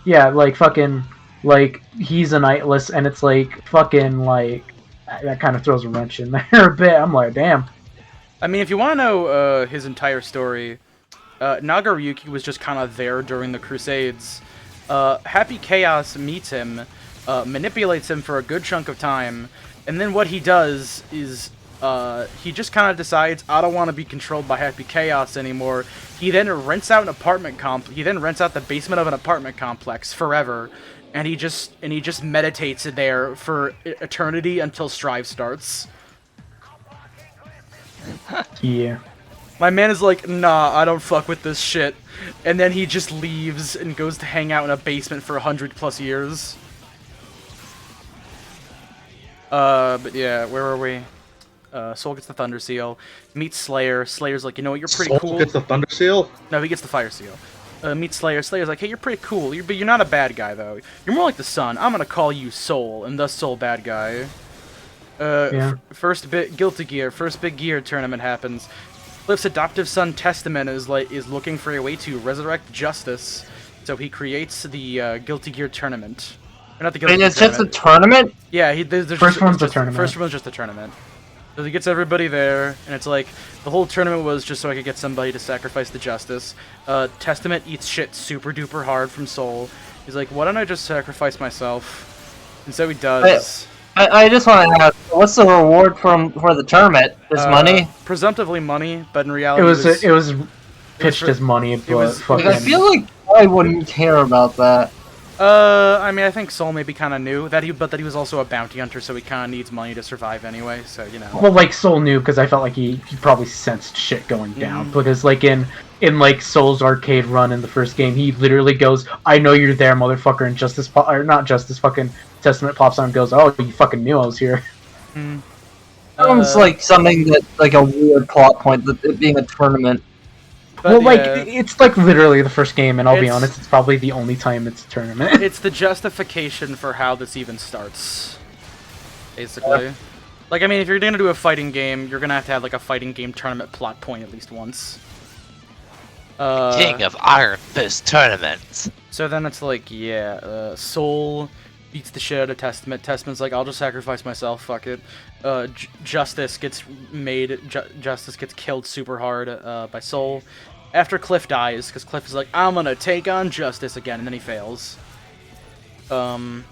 Yeah, like fucking. Like, he's a Nightless, and it's like, fucking, like, that kind of throws a wrench in there a bit. I'm like, damn. I mean, if you want to know his entire story, Nagaryuki was just kind of there during the Crusades. Happy Chaos meets him, manipulates him for a good chunk of time, and then what he does is he just kind of decides, I don't want to be controlled by Happy Chaos anymore. He then rents out the basement of an apartment complex forever. And he just meditates there for eternity until Strive starts. Yeah. My man is like, nah, I don't fuck with this shit. And then he just leaves and goes to hang out in a basement for 100+ years. But yeah, where were we? Soul gets the Thunder Seal. Meets Slayer. Slayer's like, you know what, you're pretty cool. Soul gets the Thunder Seal? No, he gets the Fire Seal. Meets Slayer. Slayer's like, hey, you're pretty cool, but you're not a bad guy, though. You're more like the sun. I'm gonna call you Soul, and thus Soul bad guy. First big gear tournament happens. Cliff's adoptive son, Testament, is looking for a way to resurrect justice, so he creates the Guilty Gear tournament. Or not the Guilty Gear it's just a tournament? Yeah, first one's the tournament. First one's just a tournament. So he gets everybody there, and it's like, the whole tournament was just so I could get somebody to sacrifice the justice. Testament eats shit super duper hard from Soul. He's like, why don't I just sacrifice myself? And so he does. I just want to ask, what's the reward for the tournament? Is money? Presumptively money, but in reality it was pitched as money, but fucking... I feel like I wouldn't care about that. I mean, I think Soul maybe kind of knew that he was also a bounty hunter, so he kind of needs money to survive anyway. So you know. Well, like Soul knew because I felt like he probably sensed shit going down. Because like in like Soul's arcade run in the first game, he literally goes, "I know you're there, motherfucker," and not Justice, fucking Testament pops on and goes, "Oh, you fucking knew I was here." Sounds like something that like a weird plot point, that it being a tournament. But, well, like, it's like literally the first game, and I'll be honest, it's probably the only time it's a tournament. It's the justification for how this even starts, basically. Yeah. Like, I mean, if you're gonna do a fighting game, you're gonna have to have, like, a fighting game tournament plot point at least once. King of Iron Fist tournaments. So then it's like, yeah, Soul beats the shit out of Testament. Testament's like, I'll just sacrifice myself, fuck it. Justice gets killed super hard by Soul. after Cliff dies, because Cliff is like, I'm gonna take on Justice again, and then he fails. Job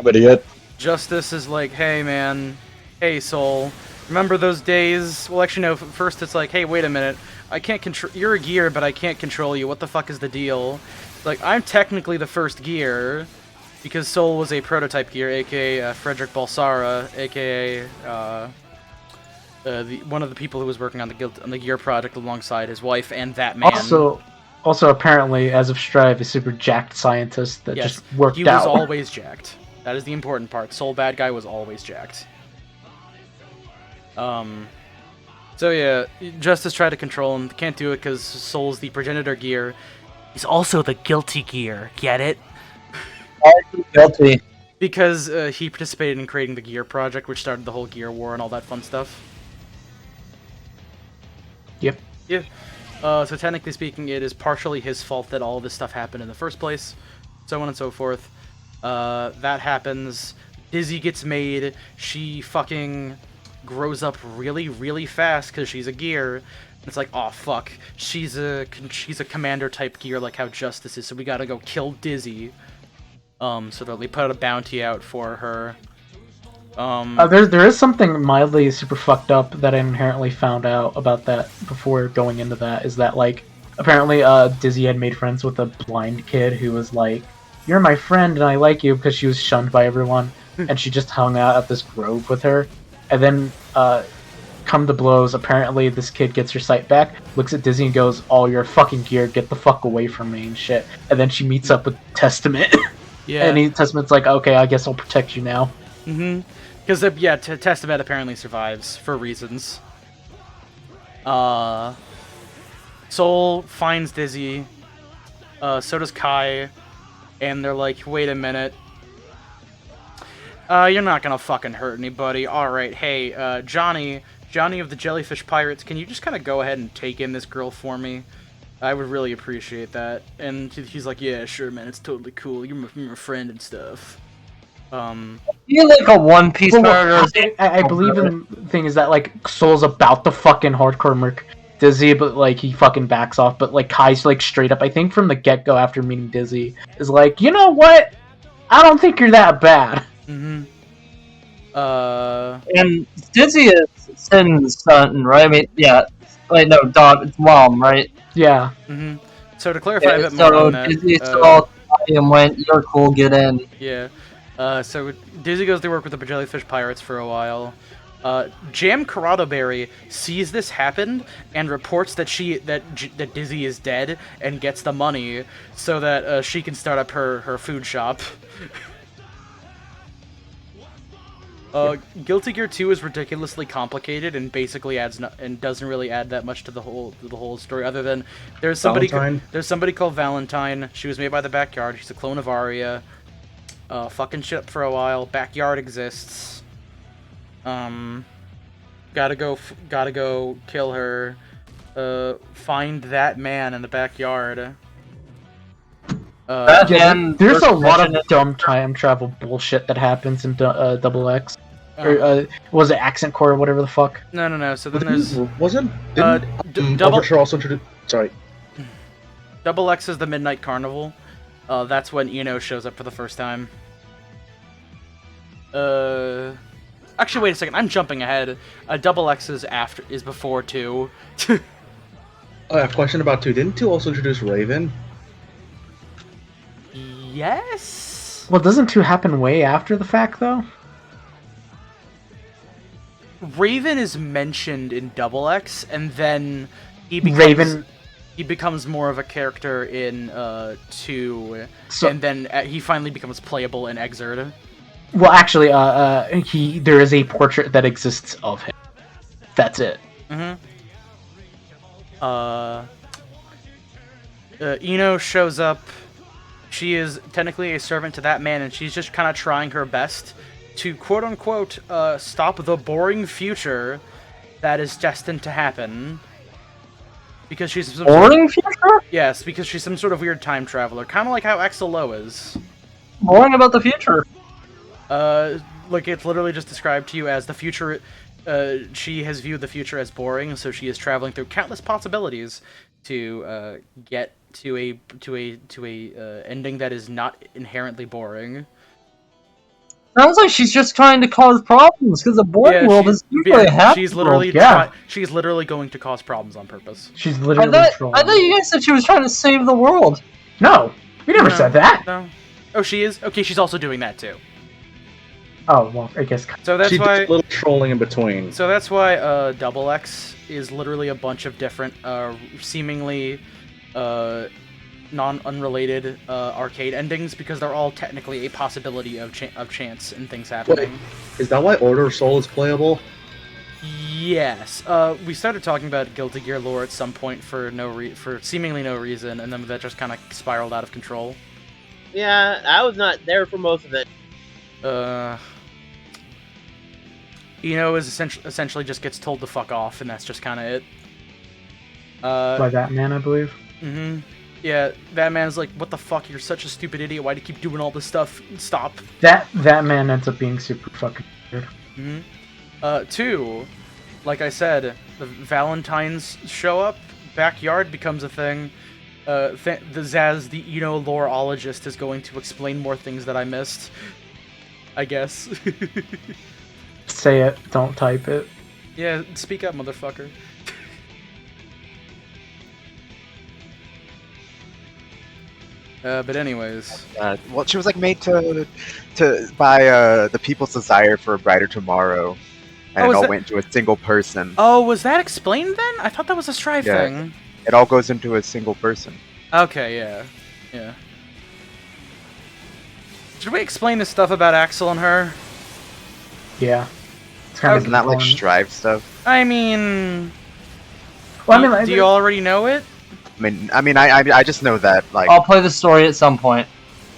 idiot. Justice is like, hey man, hey Soul, remember those days? Well, actually no, first it's like, hey, wait a minute, I can't control, you're a gear, but I can't control you, what the fuck is the deal? Like, I'm technically the first gear, because Soul was a prototype gear, aka Frederick Balsara, aka one of the people who was working on the gear project alongside his wife and that man. Also apparently, as of Strive, a super jacked scientist that just worked he out. was always jacked. That is the important part. Soul bad guy was always jacked. So yeah, Justice tried to control him. Can't do it because Soul's the progenitor gear. He's also the guilty gear. Get it? Guilty. Because he participated in creating the Gear Project, which started the whole Gear War and all that fun stuff. Yep. Yeah. So technically speaking, it is partially his fault that all this stuff happened in the first place. So on and so forth. That happens. Dizzy gets made. She fucking grows up really, really fast because she's a gear. It's like, oh fuck, she's a commander type gear like how Justice is, so we gotta go kill Dizzy. So they put a bounty out for her. There is something mildly super fucked up that I inherently found out about that before going into that, is that, like, apparently Dizzy had made friends with a blind kid who was like, you're my friend and I like you, because she was shunned by everyone, and she just hung out at this grove with her. And then, come to blows, apparently this kid gets her sight back, looks at Dizzy and goes, oh, you're fucking gear, get the fuck away from me and shit. And then she meets up with Testament. Yeah. And Testament's like, okay, I guess I'll protect you now. Mm-hmm. Because, Testament apparently survives, for reasons. Soul finds Dizzy, so does Kai, and they're like, wait a minute. You're not gonna fucking hurt anybody. Alright, hey, Johnny of the Jellyfish Pirates, can you just kind of go ahead and take in this girl for me? I would really appreciate that. And he's like, yeah, sure, man, it's totally cool. You're my friend and stuff. You're like a One Piece murderer. I believe in the thing is that, like, Soul's about to fucking hardcore murk Dizzy, but, like, he fucking backs off. But, like, Kai's, like, straight up, I think from the get-go after meeting Dizzy, is like, you know what? I don't think you're that bad. Mm-hmm. And Dizzy is Sin's son, right? I mean, yeah. Wait, no, Dog, it's Mom, right? Yeah. Mm-hmm. So to clarify a bit more on that... Dizzy saw Kai and went, you're cool, get in. Yeah. So Dizzy goes to work with the Jellyfish Pirates for a while. Jam Corradoberry sees this happen and reports that that Dizzy is dead and gets the money so that she can start up her food shop. Guilty Gear 2 is ridiculously complicated and basically doesn't really add that much to the whole story, other than there's somebody called Valentine. She was made by the Backyard. She's a clone of Arya. Fucking shit up for a while. Backyard exists. Gotta go kill her. Find that man in the backyard. There's a lot of dumb time travel bullshit that happens in Double X. Or was it Accent Core or whatever the fuck? No. So then there's Didn't Overture also introduce? Sorry. Double X is the Midnight Carnival. That's when Eno shows up for the first time. Actually, wait a second. I'm jumping ahead. Double X is before 2. I have a question about 2. Didn't 2 also introduce Raven? Yes. Well, doesn't 2 happen way after the fact, though? Raven is mentioned in Double X, and then he becomes more of a character in 2, and then he finally becomes playable in Exerd. Well, actually, there is a portrait that exists of him. That's it. Mm-hmm. Eno shows up. She is technically a servant to that man, and she's just kind of trying her best to quote-unquote stop the boring future that is destined to happen. Because she's some boring future? Yes, because she's some sort of weird time traveler, kind of like how XLO is. Boring about the future? Like, it's literally just described to you as the future. She has viewed the future as boring, so she is traveling through countless possibilities to get to a ending that is not inherently boring. Sounds like she's just trying to cause problems because the boring world is usually a happy she's literally world. she's literally going to cause problems on purpose. She's I literally thought you guys said she was trying to save the world. No, we never said that. No. Oh, she is? Okay, she's also doing that too. Oh, well, I guess. So that's she why does a little trolling in between. So that's why Double X is literally a bunch of different seemingly unrelated arcade endings, because they're all technically a possibility of chance and things happening. Wait, is that why Order of Soul is playable? Yes. We started talking about Guilty Gear lore at some point for seemingly no reason, and then that just kind of spiraled out of control. Yeah, I was not there for most of it. Is essentially just gets told to fuck off, and that's just kind of it. By that man, I believe. Mm-hmm. Yeah, that man's like, what the fuck, you're such a stupid idiot, why do you keep doing all this stuff? Stop. That man ends up being super fucking weird. Mm-hmm. Two, like I said, the Valentines show up, backyard becomes a thing. The Zaz, the loreologist, is going to explain more things that I missed. I guess. Say it, don't type it. Yeah, speak up, motherfucker. But anyways. Well, she was like made to by the people's desire for a brighter tomorrow, and it all went to a single person. Oh, was that explained then? I thought that was a Strive thing. It all goes into a single person. Okay, yeah. Should we explain this stuff about Axel and her? Yeah. It's kind of isn't that like Strive stuff? I mean, well, do you already know it? I just know that, like... I'll play the story at some point.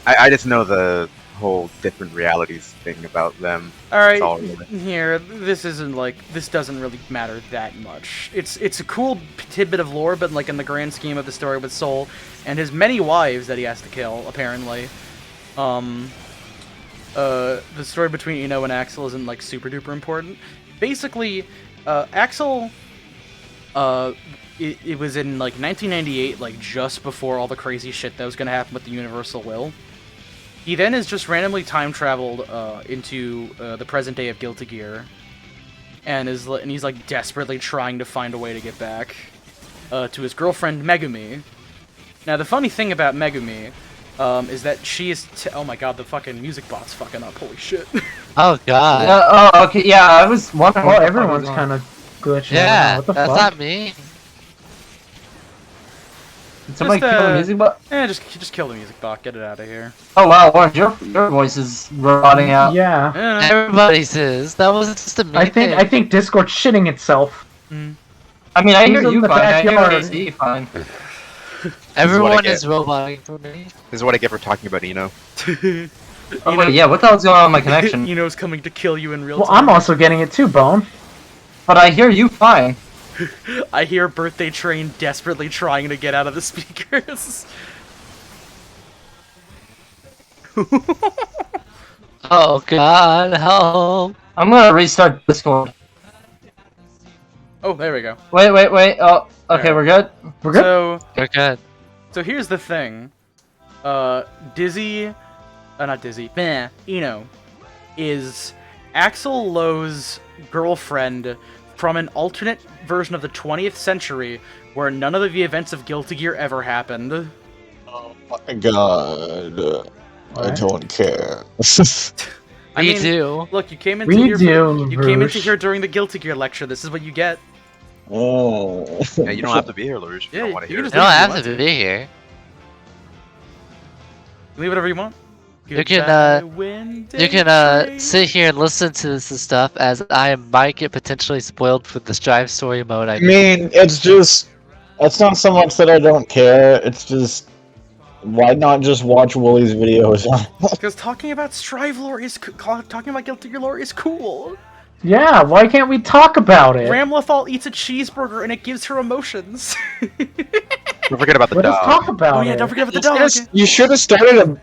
I just know the whole different realities thing about them. Alright, really. Here, this doesn't really matter that much. It's a cool tidbit of lore, but like in the grand scheme of the story with Soul and his many wives that he has to kill, apparently. The story between Ino and Axel isn't like super duper important. Basically, Axel, it was in like 1998, like just before all the crazy shit that was gonna happen with the Universal Will. He then has just randomly time traveled into the present day of Guilty Gear, and he's like desperately trying to find a way to get back to his girlfriend Megumi. Now the funny thing about Megumi is that she is. Oh my god, the fucking music bot's fucking up. Holy shit. Oh god. Oh, okay. Yeah, I was wondering. Well, everyone's kind of glitching. Yeah, what the that's fuck? not me. Did somebody kill the music bot? Yeah, just kill the music bot. Get it out of here. Oh wow, Orange, your voice is rotting out. Yeah. Everybody's is. That wasn't just a me I think Discord's shitting itself. I mean, I hear Who's in you the fine. I hear backyard? AC fine. Everyone is roboting for me. This is what I get for talking about Ino. Oh wait, yeah. What the hell's going on with my connection? Ino's coming to kill you in real Well, time. I'm also getting it too, Bone. But I hear you fine. I hear Birthday Train desperately trying to get out of the speakers. Oh god, help. I'm gonna restart Discord. Oh, there we go. Wait. Oh, okay, we're good. We're good. So We're good. So here's the thing. Not Dizzy. Ino is Axel Lowe's girlfriend from an alternate version of the 20th century where none of the events of Guilty Gear ever happened. Oh my god. I don't care. We do. Look, you came into here during the Guilty Gear lecture. This is what you get. Oh. Yeah, you don't have to be here, Luge. Yeah, You don't want to you hear can it. You don't have to be here. Leave whatever you want. You can sit here and listen to this and stuff, as I might get potentially spoiled for the Strive story mode. I mean, it's not so much that I don't care, it's just, why not just watch Wooly's videos? Because talking about Strive lore is talking about Guilty Gear lore is cool. Yeah, why can't we talk about it? Ramlethal eats a cheeseburger and it gives her emotions. Don't forget about the Let dog. us talk about it. Yeah, don't forget about the dog. You should have started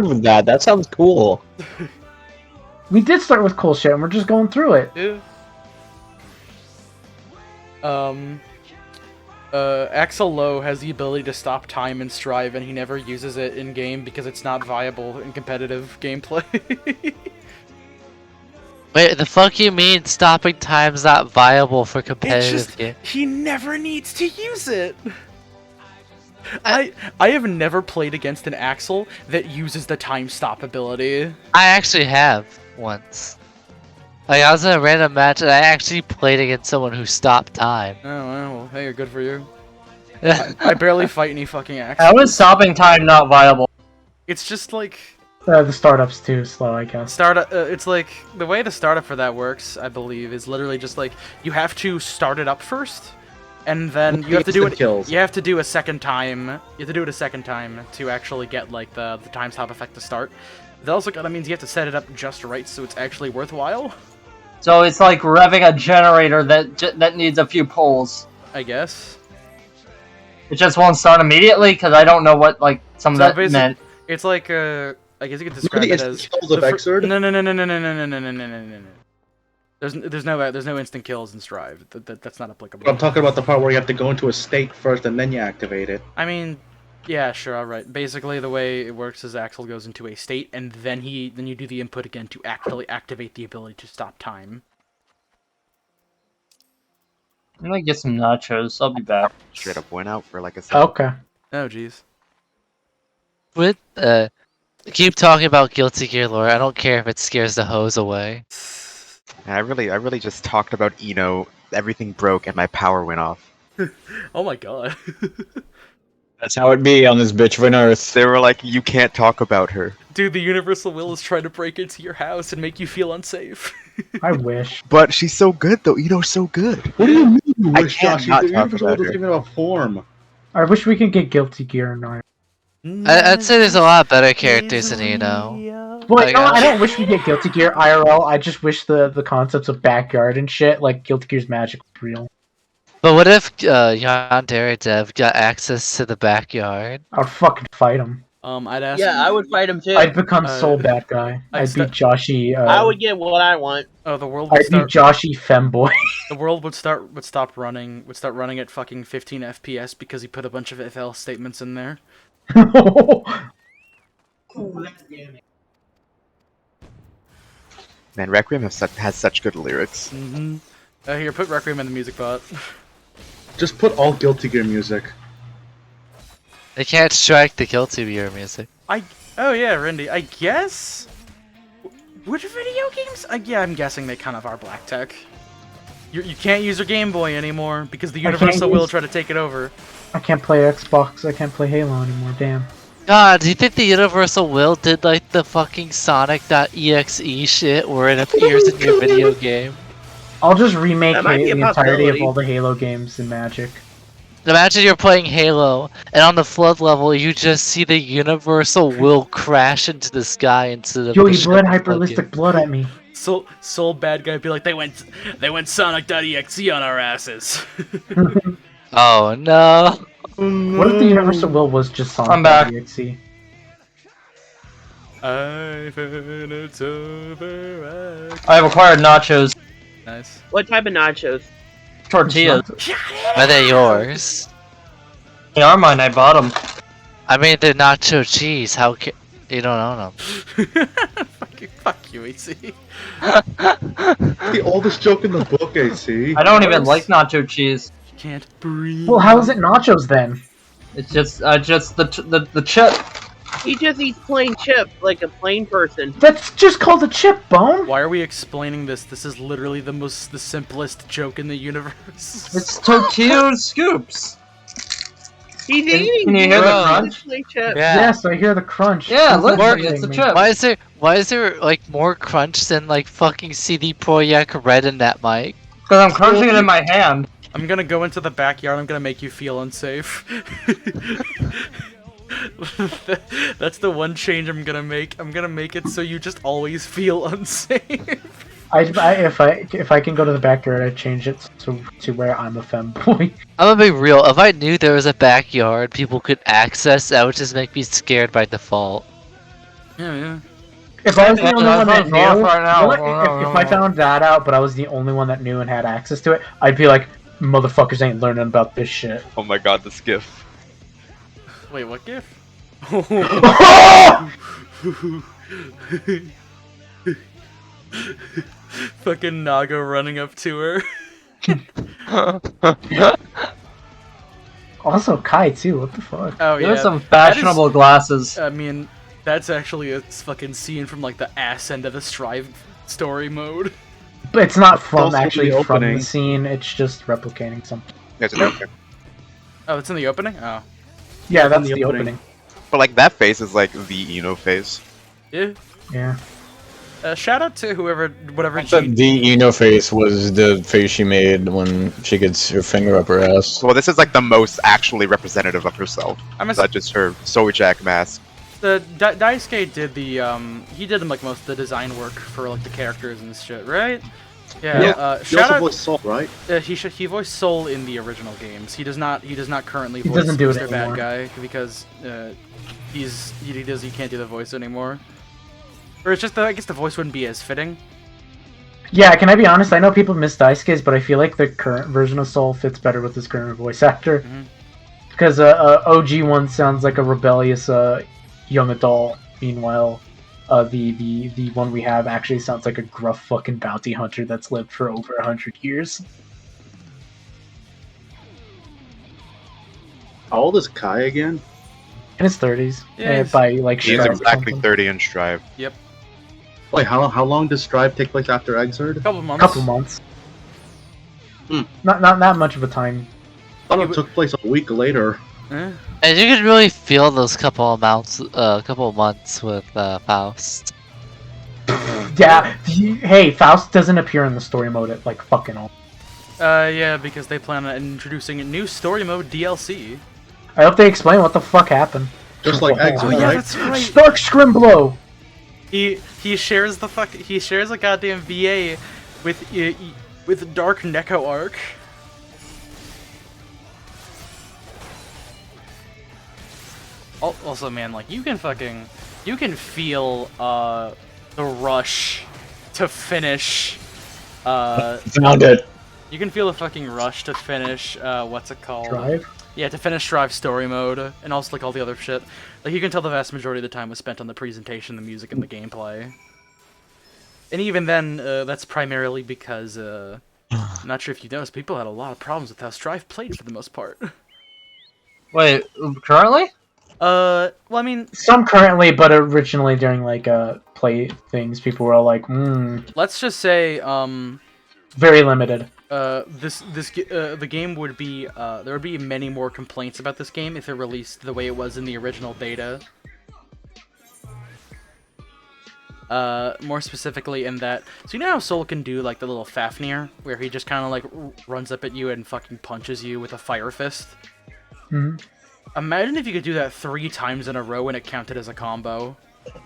with that. That sounds cool. We did start with cool shit, and we're just going through it. Yeah. Axel Lowe has the ability to stop time in Strive, and he never uses it in game because it's not viable in competitive gameplay. Wait, the fuck you mean stopping time's not viable for competitive game? He never needs to use it. I have never played against an Axel that uses the time stop ability. I actually have once. Like, I was in a random match and I actually played against someone who stopped time. Oh, well, hey, good for you. I barely fight any fucking Axel. How is stopping time not viable? It's just like... the startup's too slow, I guess. It's like, the way the startup for that works, I believe, is literally just like, you have to start it up first, and then you have to do it. You have to do a second time. You have to do it a second time to actually get like the time stop effect to start. That also kind of means you have to set it up just right so it's actually worthwhile. So it's like revving a generator that needs a few pulls. I guess. It just won't start immediately because I don't know what like some of that meant. It's like I guess you could describe it as kills of Xrd? No. There's no instant kills in Strive. That's not applicable. I'm talking about the part where you have to go into a state first and then you activate it. I mean, yeah, sure, alright. Basically, the way it works is Axel goes into a state, and then you do the input again to actually activate the ability to stop time. I'm gonna get some nachos. I'll be back. Straight up went out for like a second. Okay. Oh, jeez. Keep talking about Guilty Gear lore. I don't care if it scares the hose away. And I really just talked about Eno. Everything broke and my power went off. Oh my god. That's how it be on this bitch of an earth. They were like, you can't talk about her. Dude, the Universal Will is trying to break into your house and make you feel unsafe. I wish. But she's so good, though. Eno's so good. What do you mean you I wish, can't Josh? not The talk Universal about doesn't her. even have a form. I wish we could get Guilty Gear in our... I'd say there's a lot better characters than Eno. Well, no, I don't wish we get Guilty Gear IRL. I just wish the concepts of backyard and shit, like Guilty Gear's magic, was real. But what if Yandere Dev got access to the backyard? I'd fucking fight him. I'd ask. Yeah, I would fight him too. I'd become Soul Bad Guy. I'd be Joshy. I would get what I want. Oh, the world would I'd be Joshy Femboy. The world would stop running at fucking 15 FPS because he put a bunch of if else statements in there. Man, Requiem has such good lyrics. Mm-hmm. Here, put Requiem in the music bot. Just put all Guilty Gear music. They can't strike the Guilty Gear music. Oh yeah, Rindy. I guess. Which video games? Yeah, I'm guessing they kind of are black tech. You can't use your Game Boy anymore because the Universal will try to take it over. I can't play Xbox. I can't play Halo anymore. Damn. God, do you think the Universal Will did like the fucking Sonic.exe shit where it appears in your video game? I'll just remake That might be a the entirety of possibility. all the Halo games in Magic. Imagine you're playing Halo, and on the flood level, you just see the Universal Will crash into the sky instead of Yo, the you ship bled plugging. hyperlistic blood at me. Soul Bad Guy be like, they went Sonic.exe on our asses. Oh no. What if the Universal Will was just Sonic? I'm back. .exe? I've heard it's over. I have acquired nachos. Nice. What type of nachos? Tortillas. Are they yours? They are mine. I bought them. I mean, they're nacho cheese. How can you don't own them? Fuck you, AC. The oldest joke in the book, AC. I don't even like nacho cheese. Can't breathe. Well, how is it nachos then? It's just the chip. He just eats plain chip like a plain person. That's just called a chip, Bone. Why are we explaining this? This is literally the simplest joke in the universe. It's tortilla scoops. He's eating can you hear the crunch? plain chip. Yeah. Yes, I hear the crunch. Yeah, It's look, like it's a me. chip. Why is there like more crunch than like fucking CD Projekt Red in that mic? Because I'm crunching it in my hand. I'm gonna go into the backyard. I'm gonna make you feel unsafe. That's the one change I'm gonna make. I'm gonna make it so you just always feel unsafe. If I can go to the backyard, I change it to where I'm a femboy. I'm gonna be real. If I knew there was a backyard people could access, that would just make me scared by default. Yeah. If I was the only one that knew, right now. if I found that out, but I was the only one that knew and had access to it, I'd be like, Motherfuckers ain't learning about this shit. Oh my god, the skiff. Wait, what gif? Fucking Naga running up to her. Also, Kai too. What the fuck? Oh yeah. There's some fashionable glasses. I mean, that's actually a fucking scene from like the ass end of the Strive story mode. But it's not from also actually the from the opening. scene. It's just replicating something. It's an opening. Oh, it's in the opening. Oh. Yeah, It's in that's the the opening. opening. But like that face is like the Eno face. Yeah. Yeah. Shout out to whoever, whatever. The Eno face was the face she made when she gets her finger up her ass. Well, this is like the most actually representative of herself. Not just her Soul Jack mask. The Daisuke did the he did like most of the design work for like the characters and shit, right? Yeah. He Shout also out. voiced Soul, right? He voiced Soul in the original games. He does not currently He voice doesn't do it Mr. Bad anymore. Guy because he can't do the voice anymore. Or it's just that I guess the voice wouldn't be as fitting. Yeah, can I be honest? I know people miss Daisuke's, but I feel like the current version of Soul fits better with his current voice actor. Because OG one sounds like a rebellious young adult. Meanwhile, the one we have actually sounds like a gruff fucking bounty hunter that's lived for over 100 years. How old is Kai again? In his 30s. Yeah, by like He's Strive or exactly something. 30 in Strive. Yep. Wait, how long does Strive take place after Exerd? Couple months. Couple months. Not that much of a time. I thought it took place a week later. Eh? And you could really feel those couple of months with Faust. Yeah. Hey, Faust doesn't appear in the story mode at like fucking all. Yeah, because they plan on introducing a new story mode DLC. I hope they explain what the fuck happened. Just like Exerd, Oh yeah, right? that's right. Stark Scrimblow! He shares a goddamn VA with Dark Neko Arc. Also, man, like you can feel the rush to finish. Found it. You can feel the fucking rush to finish. What's it called? Strive? Yeah, to finish Strive story mode, and also like all the other shit. Like you can tell the vast majority of the time was spent on the presentation, the music, and the gameplay. And even then, that's primarily because I'm not sure if you noticed, people had a lot of problems with how Strive played for the most part. Wait, currently? Well, I mean, Some currently, but originally during like play things, people were all like, let's just say, very limited. the game would be, there would be many more complaints about this game if it released the way it was in the original beta. More specifically in that, so you know how Soul can do like the little Fafnir, where he just kind of like runs up at you and fucking punches you with a fire fist? Mhm. Imagine if you could do that 3 times in a row and it counted as a combo. That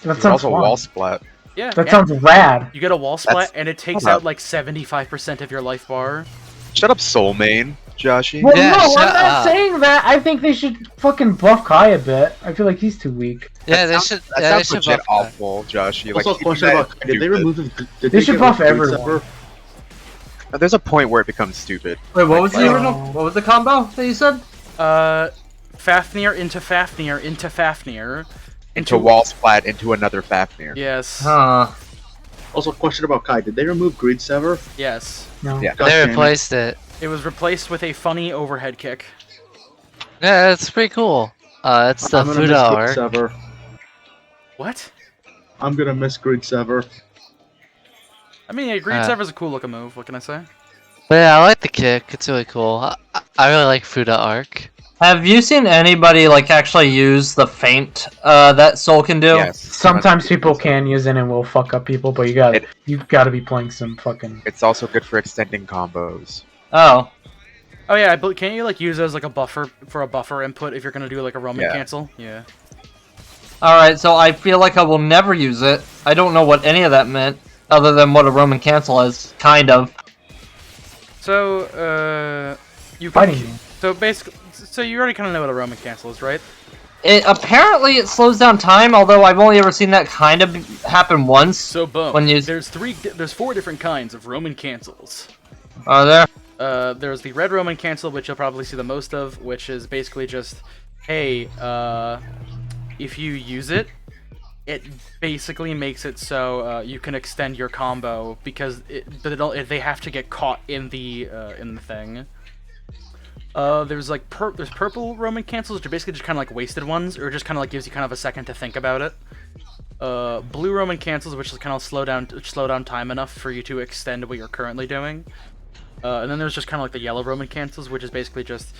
There's sounds also fun. wall splat. Yeah. That and sounds rad. You get a wall splat That's- and it takes hold out up. like 75% of your life bar. Shut up, Soul Main, Joshy. Well, Yeah, no, shut I'm not up. saying that. I think they should fucking buff Kai a bit. I feel like he's too weak. Yeah, they That should. sounds Yeah, they should legit buff that. awful, Joshy. Also, a keep question that about Kai. Did they stupid. remove his? Did They should get buff rid of Greed everyone. Sever? There's a point where it becomes stupid. Wait, what was the Oh. original? What was the combo that you said? Fafnir into Fafnir into Fafnir. Into wall splat into another Fafnir. Yes. Huh. Also, a question about Kai. Did they remove Greed Sever? Yes. No. Yeah. God They damn it. replaced it. It was replaced with a funny overhead kick. Yeah, that's pretty cool. It's the I'm gonna Fuda miss Greed arc. Sever. What? I'm gonna miss Greed Sever. I mean, yeah, Greed Sever's a cool looking move, what can I say? But yeah, I like the kick. It's really cool. I really like Fuda arc. Have you seen anybody like actually use the feint that Soul can do? Yes. Sometimes people can use it and will fuck up people, but you gotta be playing some fucking. It's also good for extending combos. Oh. Oh yeah, but can't you like use it as like a buffer for a buffer input if you're gonna do like a Roman Yeah. cancel? Yeah. Alright, so I feel like I will never use it. I don't know what any of that meant, other than what a Roman cancel is, kind of. So, you Fighting can, game. so basically, so you already kind of know what a Roman cancel is, right? Apparently it slows down time, although I've only ever seen that kind of happen once. So boom. When you... There's 4 different kinds of Roman cancels. Are there? There's the red Roman cancel, which you'll probably see the most of, which is basically just, hey, if you use it, it basically makes it so you can extend your combo because they have to get caught in the thing. There's like there's purple Roman cancels, which are basically just kind of like wasted ones, or just kind of like gives you kind of a second to think about it. Blue Roman cancels, which is kind of slow down time enough for you to extend what you're currently doing. And then there's just kind of like the yellow Roman cancels, which is basically just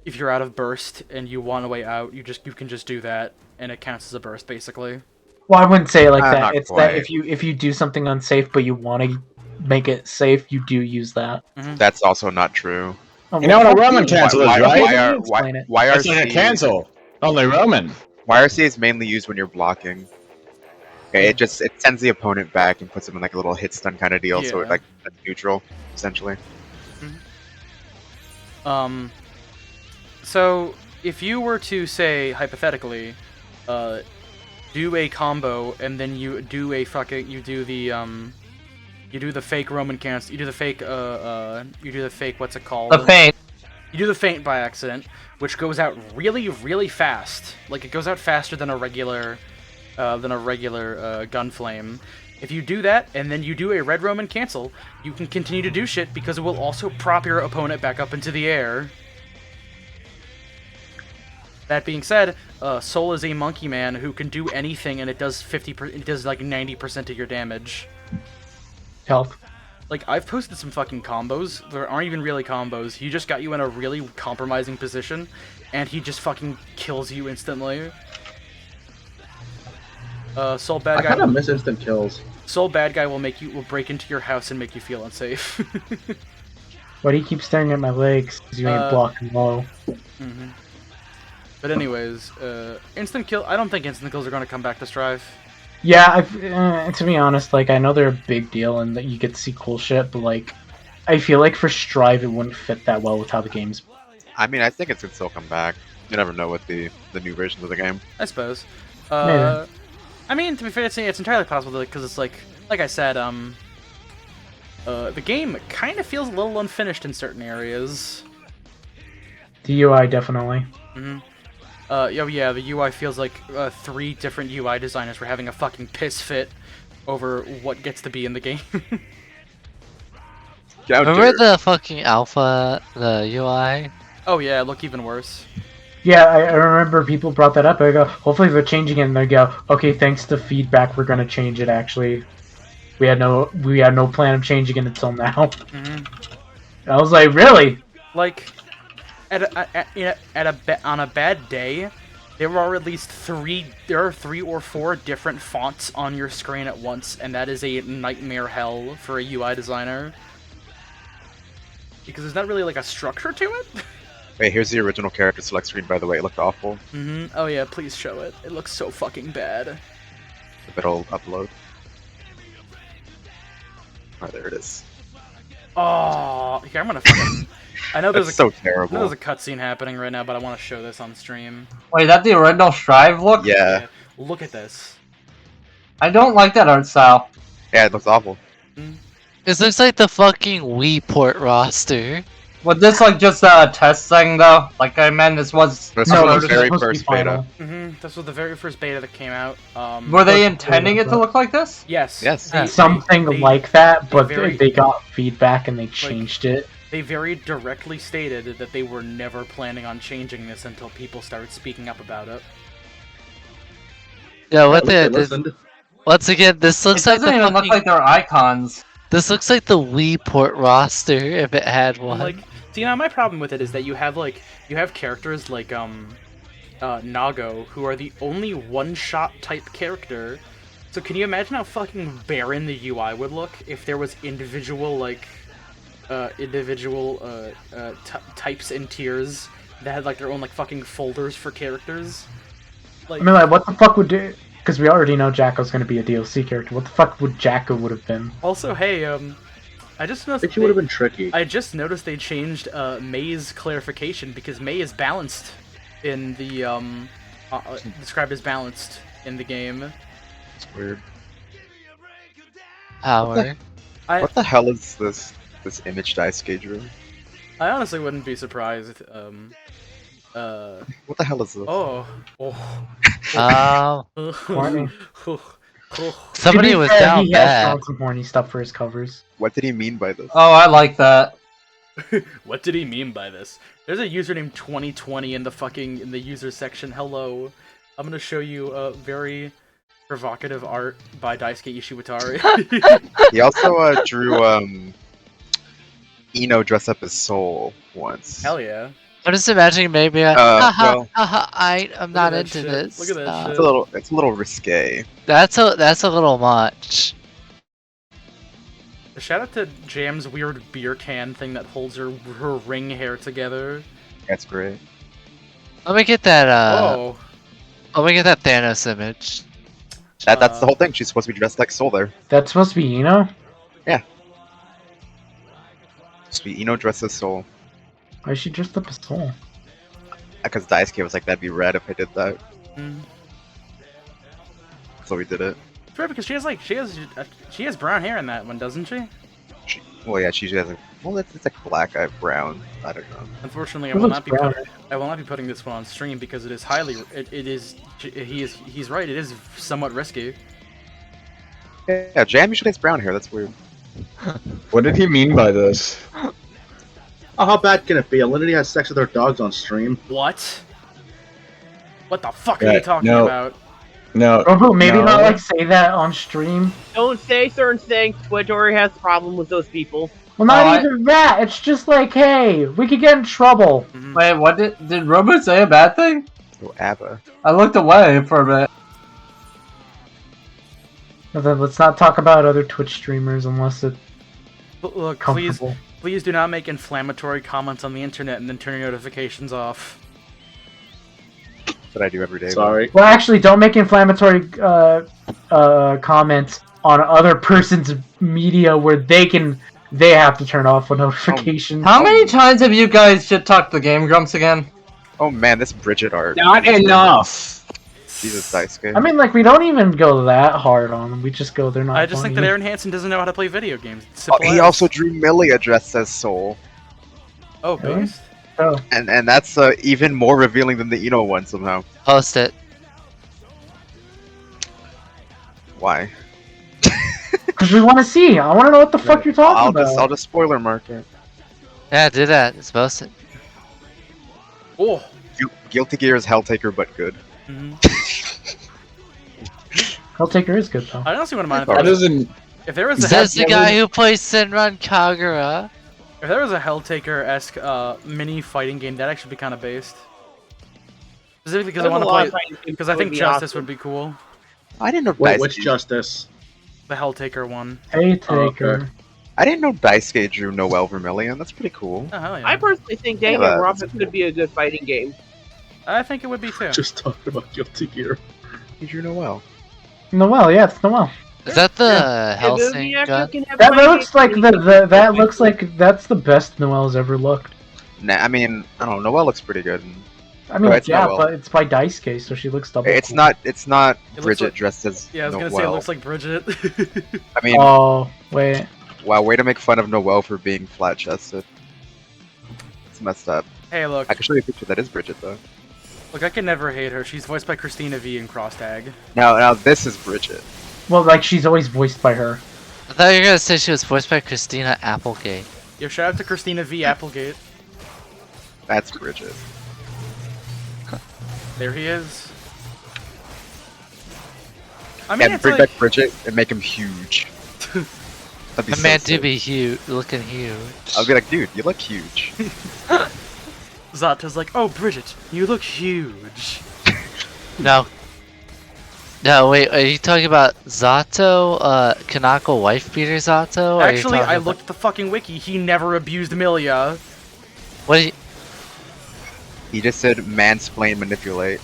if you're out of burst and you want a way out, you can just do that, and it counts as a burst basically. Well, I wouldn't say it like that. It's quite. that if you do something unsafe but you want to make it safe, you do use that. That's also not true. You know what a Roman cancel is, right? YRC, It's like a cancel. Only Roman. YRC is mainly used when you're blocking. Okay, it sends the opponent back and puts them in like a little hit stun kind of deal, so it like that's neutral essentially. So if you were to say hypothetically, do a combo and then you do the fake Roman cancel, you do the fake what's it called? The feint. You do the feint by accident, which goes out really, really fast. Like it goes out faster than a regular gun flame. If you do that and then you do a red Roman cancel, you can continue to do shit because it will also prop your opponent back up into the air. That being said, Soul is a monkey man who can do anything, and it does it does like 90% of your damage. Help. Like I've posted some fucking combos. There aren't even really combos. He just got you in a really compromising position, and he just fucking kills you instantly. Soul bad guy. I kind of miss instant kills. Soul bad guy will break into your house and make you feel unsafe. Why do you keep staring at my legs? 'Cause you ain't blocking low. But anyways, instant kill. I don't think instant kills are going to come back to Strive. Yeah, to be honest, like I know they're a big deal and that you get to see cool shit, but like, I feel like for Strive it wouldn't fit that well with how the game's. I mean, I think it could still come back. You never know with the new versions of the game. I suppose. Maybe. I mean, to be fair, it's entirely possible because it's like I said, the game kind of feels a little unfinished in certain areas. The UI definitely. Yeah, the UI feels like 3 different UI designers were having a fucking piss fit over what gets to be in the game. Remember the fucking alpha, the UI? Oh yeah, look even worse. Yeah, I remember people brought that up. I go, hopefully they're changing it, and they go, okay, thanks to feedback, we're gonna change it. Actually, we had no plan of changing it until now. I was like, really? Like, on a bad day, there are at least 3 or 4 different fonts on your screen at once, and that is a nightmare hell for a UI designer. Because there's not really like a structure to it. Wait, here's the original character select screen, by the way. It looked awful. Oh yeah, please show it. It looks so fucking bad. If it'll upload. Oh, there it is. Oh, here, I'm gonna fucking... I know there's so terrible. I know there's a cutscene happening right now, but I want to show this on stream. Wait, is that the original Strive look? Yeah. Look at this. I don't like that art style. Yeah, it looks awful. This looks like the fucking Wii port roster. Was this like just a test thing though? Like I meant this was the very first beta. This was the very first beta that came out. Were they intending it to look like this? Yes. Yes. Something like that, but they got feedback and they changed it. They very directly stated that they were never planning on changing this until people started speaking up about it. Yeah, once again, this looks like doesn't even look like they're icons. This looks like the Wii port roster if it had one. Like, so, you know, my problem with it is that you have characters like Nago, who are the only one-shot type character. So can you imagine how fucking barren the UI would look if there was individual types and tiers that had like their own like fucking folders for characters? Like, I mean, like, what the fuck would do? Because we already know Jacko's going to be a DLC character. What the fuck would Jacko would have been? Also, hey, I just noticed. I think she would have been tricky. I just noticed they changed May's clarification because May is balanced in the described as balanced in the game. It's weird. Power. What the hell is this? This image Daisuke drew. I honestly wouldn't be surprised. What the hell is this? Oh. Horny. Somebody was down He has bad. drawn some horny stuff for his covers. What did he mean by this? Oh, I like that. What did he mean by this? There's a username 2020 in the user section. Hello. I'm gonna show you a very provocative art by Daisuke Ishiwatari. He also drew Ino dressed up as Soul once. Hell yeah. I'm just imagining maybe I'm not that into shit. this. Look at that shit. It's a little risque. That's a little much. Shout out to Jam's weird beer can thing that holds her ring hair together. That's great. Let me get that. Whoa. Let me get that Thanos image. That's the whole thing. She's supposed to be dressed like Soul there. That's supposed to be Ino? Yeah. Supposed to be Ino dressed as Soul. Why is she dressed up as Soul? Because Daisuke was like, that'd be rad if I did that. Mm. So we did it. It's weird because she has brown hair in that one, doesn't she? Well, yeah, she has like, well, it's like black, brown. I don't know. Unfortunately, I Who will looks not be brown? I will not be putting this one on stream because it is he's right. It is somewhat risky. Yeah, Jam usually has brown hair. That's weird. What did he mean by this? Oh, how bad can it be? I literally had sex with her dogs on stream. What? What the fuck are Yeah, you talking no. about? No. Robo, maybe no. not like say that on stream. Don't say certain things. Twitch already has a problem with those people. Well, not even that. It's just like, hey, we could get in trouble. Wait, what did Robo say a bad thing? Oh, ABBA. I looked away for a bit. But then let's not talk about other Twitch streamers unless it's Look, comfortable. please do not make inflammatory comments on the internet and then turn your notifications off. That's what I do every day. Sorry. Well, actually, don't make inflammatory comments on other person's media where they have to turn off a notification. How many times have you guys shit talked the Game Grumps again? Oh man, this Bridget art. Not enough. Jesus, Daisuke. I mean, like, we don't even go that hard on them. We just go, they're not I just think that funny. Aaron Hansen doesn't know how to play video games. It's Oh, simple he as. also drew Millia dressed as Soul. Oh, Really? based? Oh. And that's even more revealing than the Ino one somehow. Post it. Why? Because we want to see. I want to know what the fuck you're talking about. I'll just spoiler mark it. Yeah, do that. It's posted. Oh. Guilty Gear is Helltaker, but good. Mm-hmm. Helltaker is good though. I honestly wouldn't mind That doesn't. if there was a That's the guy who plays Senran Kagura. If there was a Helltaker-esque mini fighting game, that'd actually be kind of based. Specifically because I There's want a lot of to play. fighting games Because I that think would be Justice awesome. would be cool. I didn't know Wait, Daisuke. which Justice? The Helltaker one. Hey, Oh, Taker. okay. I didn't know Daisuke drew Noel Vermilion. That's pretty cool. Oh hell yeah. I personally think Yeah, Danganronpa could be a good fighting game. I think it would be too. Just talking about Guilty Gear. He drew Noel. Noel, yeah, it's Noel. Is that the Yeah, Helsing Zodiac gun? can have That fighting looks like games. that looks like that's the best Noel's ever looked. Nah, I mean, I don't know. Noel looks pretty good. I mean, Oh, it's yeah, Noel. but it's by Daisuke, so she looks double. It's cool. not. It looks Bridget like- dressed as Yeah, I was Noel. gonna say it looks like Bridget. I mean, Oh wait. wow, way to make fun of Noel for being flat-chested. It's messed up. Hey, look. I can show you a picture that is Bridget though. Look, I can never hate her. She's voiced by Christina V in Cross Tag. Now this is Bridget. Well, like she's always voiced by her. I thought you were gonna say she was voiced by Christina Applegate. Yo, shout out to Christina V Applegate. That's Bridget. There he is. I mean, And it's bring like... back Bridget and make him huge. That'd be The so man do sick. be huge, looking huge. I'll be like, dude, you look huge. Zato's like, oh, Bridget, you look huge. No. No, wait, are you talking about Zato, Kanako wife beater Zato? Or are you Actually, talking I about- looked at the fucking wiki. He never abused Milia. What did you... He just said mansplain manipulate.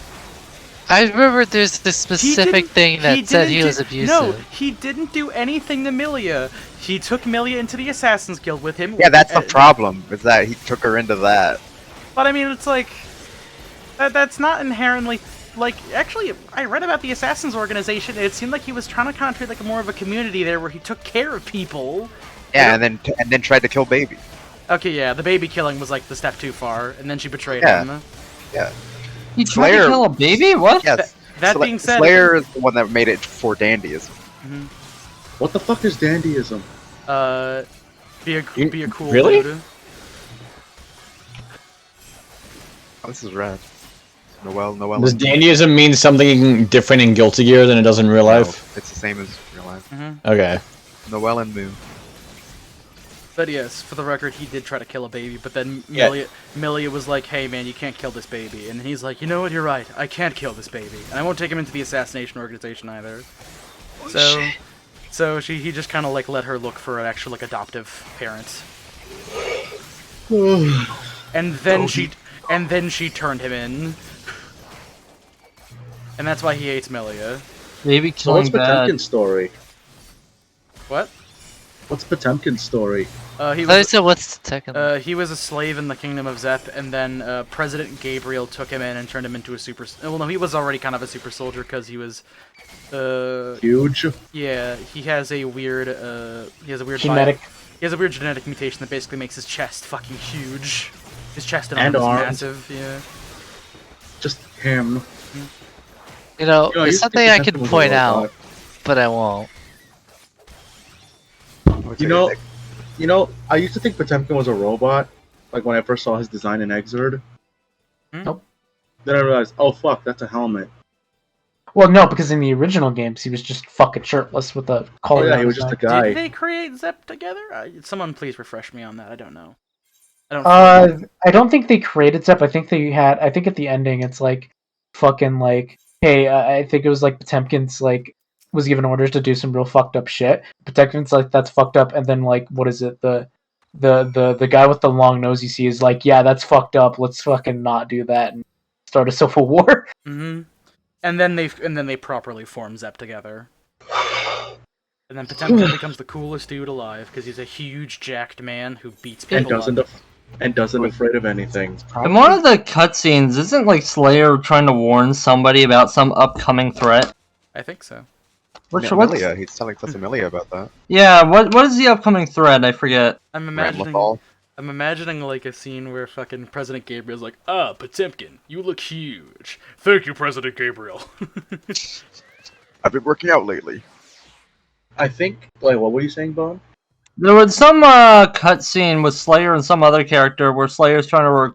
I remember there's this specific thing that said he didn't was do- abusive. No, he didn't do anything to Milia. He took Milia into the Assassin's Guild with him. Yeah, that's the problem. Is that he took her into that. But I mean, it's like... That's not inherently... Like, actually, I read about the Assassins organization, and it seemed like he was trying to kind of create like more of a community there where he took care of people. Yeah, and then tried to kill baby. Okay, yeah, the baby killing was like the step too far, and then she betrayed Yeah. him. Yeah. You tried to kill a baby? What? Yes. That being said, Slayer is the one that made it for dandyism. What the fuck is dandyism? Be a cool really? dude. Oh, this is red. Noel. Does dandyism mean something different in Guilty Gear than it does in real life? No, it's the same as real life. Okay. Noel and Moo. But yes, for the record, he did try to kill a baby, but then Yeah. Milia was like, hey man, you can't kill this baby. And he's like, you know what, you're right, I can't kill this baby. And I won't take him into the assassination organization either. So he just kind of like let her look for an actual like adoptive parent. and then she turned him in. And that's why he hates Milia. Baby So what's killing bad. Potemkin's story? What? What's Potemkin's story? He was a slave in the kingdom of Zep, and then President Gabriel took him in and turned him into a super. Well, no, he was already kind of a super soldier because he was huge. Yeah, he has a weird Genetic. He has a weird genetic mutation that basically makes his chest fucking huge. His chest and And arms arms. massive. Yeah. Just him. You know, I it's used to something think I Potemkin can was a point robot. out, but I won't. You know, I used to think Potemkin was a robot, like when I first saw his design in Exord. Nope. Then I realized, oh fuck, that's a helmet. Well, no, because in the original games he was just fucking shirtless with a collar. Oh, yeah, on he was his just neck. a guy. Did they create Zep together? Someone please refresh me on that. I don't know. I don't think they created Zep. I think at the ending it's like, fucking like, hey, I think it was like Potemkin's like was given orders to do some real fucked up shit. Potemkin's like, that's fucked up, and then like, what is it? The guy with the long nose you see is like, yeah, that's fucked up. Let's fucking not do that and start a civil war. Mm-hmm. And then they properly form Zep together. And then Potemkin becomes the coolest dude alive because he's a huge jacked man who beats people And doesn't afraid of anything. In one of the cutscenes, isn't like Slayer trying to warn somebody about some upcoming threat? I think so. What's He's telling Amelia about that. Yeah, what is the upcoming threat? I forget. I'm imagining like a scene where fucking President Gabriel's like, Potemkin, you look huge. Thank you, President Gabriel. I've been working out lately. I think. Wait, what were you saying, Bone? There was some cutscene with Slayer and some other character where Slayer's trying to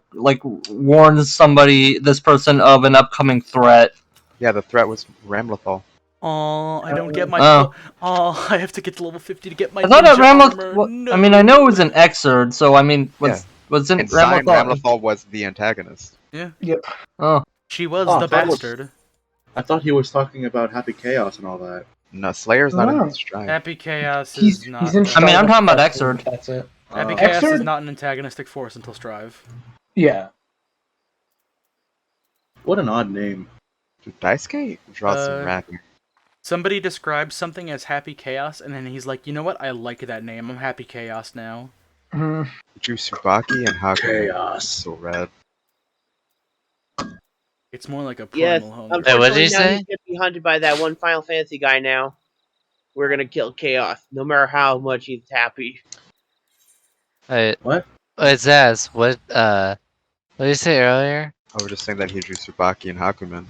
warn this person of an upcoming threat. Yeah, the threat was Ramlethal. Oh, I don't get my. I have to get to level 50 to get my. I thought that ninja armor. I mean, I know it was an Exord, so I mean, wasn't Inside, Ramlethal? Ramlethal was the antagonist. Yeah. Yep. Oh. She was Oh, the I thought it was- bastard. I thought he was talking about Happy Chaos and all that. No, Slayer's not No. in this strike. Happy Chaos He's is not. in I mean, I'm talking about That's Exord. That's it. Happy Chaos is Exord? not an antagonistic force until Strive. Yeah. What an odd name. Dude, Daisuke draws some rapping. Somebody describes something as Happy Chaos, and then he's like, you know what? I like that name. I'm Happy Chaos now. Mhm. Drew Tsubaki and Haku. Chaos. So red. It's more like a Yes, primal home. unfortunately, what did you now say? he's gonna be hunted by that one Final Fantasy guy now. We're gonna kill Chaos, no matter how much he's happy. Wait, What? Wait, Zaz, what did you say earlier? I was just saying that he drew Tsubaki and Hakumen.